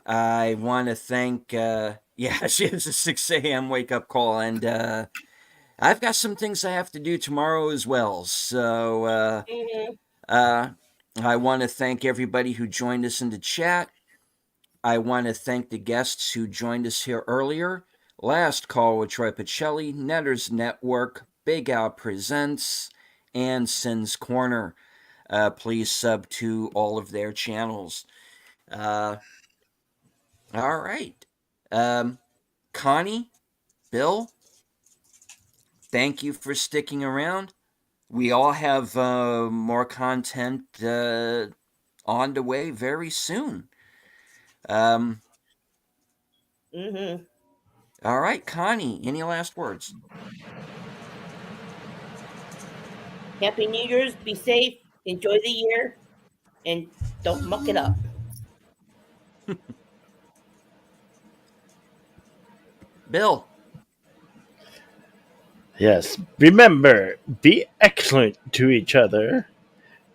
I want to thank, yeah, it's a 6 a.m. wake up call. And I've got some things I have to do tomorrow as well. So I want to thank everybody who joined us in the chat. I want to thank the guests who joined us here earlier. Last Call with Troy Pacelli, Netters Network, Big Al Presents, and Sin's Corner. Please sub to all of their channels. All right. Connie, Bill, thank you for sticking around. We all have more content on the way very soon. All right, Connie, any last words? Happy New Year's. Be safe. Enjoy the year. And don't muck it up. Bill. Yes. Remember, be excellent to each other.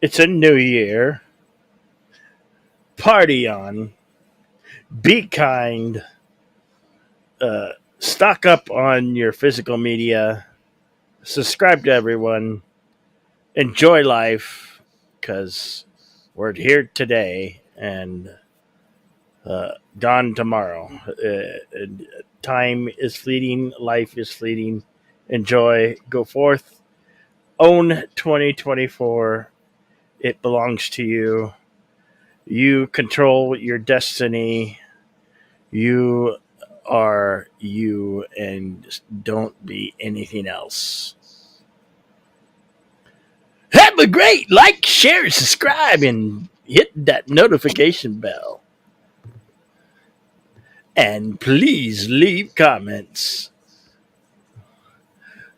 It's a new year. Party on. Be kind. Stock up on your physical media. Subscribe to everyone. Enjoy life, because we're here today and gone tomorrow. Time is fleeting. Life is fleeting. Enjoy. Go forth. Own 2024. It belongs to you. You control your destiny. You are you, and don't be anything else. Have a great like, share, subscribe, and hit that notification bell. And please leave comments.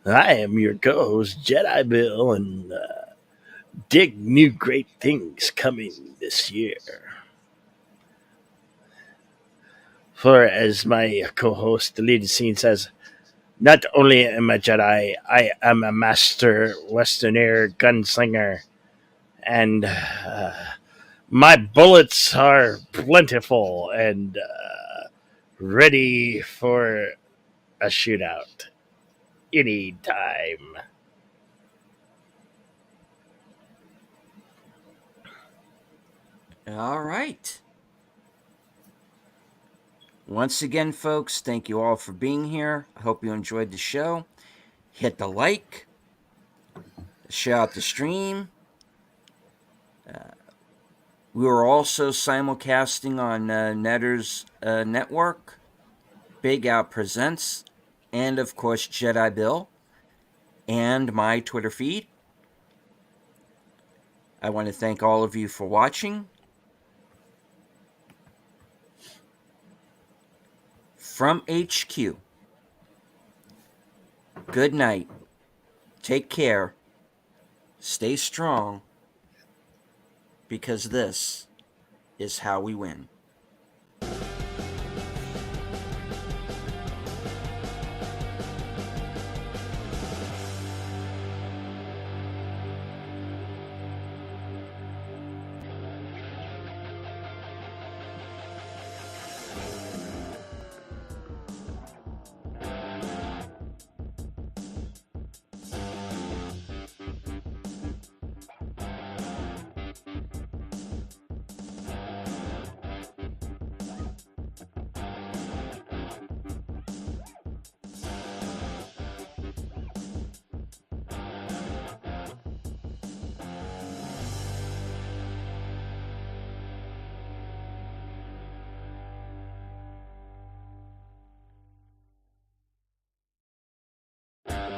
I am your co-host, Jedi Bill, and dig new great things coming this year. For as my co-host, the lead scene says, not only am I a Jedi, I am a master Westerner gunslinger, and my bullets are plentiful and ready for a shootout anytime. All right. Once again, folks, thank you all for being here. I hope you enjoyed the show. Hit the like, share out the stream. We were also simulcasting on Netters Network, Big Out Presents, and of course Jedi Bill, and my Twitter feed. I want to thank all of you for watching. From HQ, good night. Take care. Stay strong. Because this is how we win.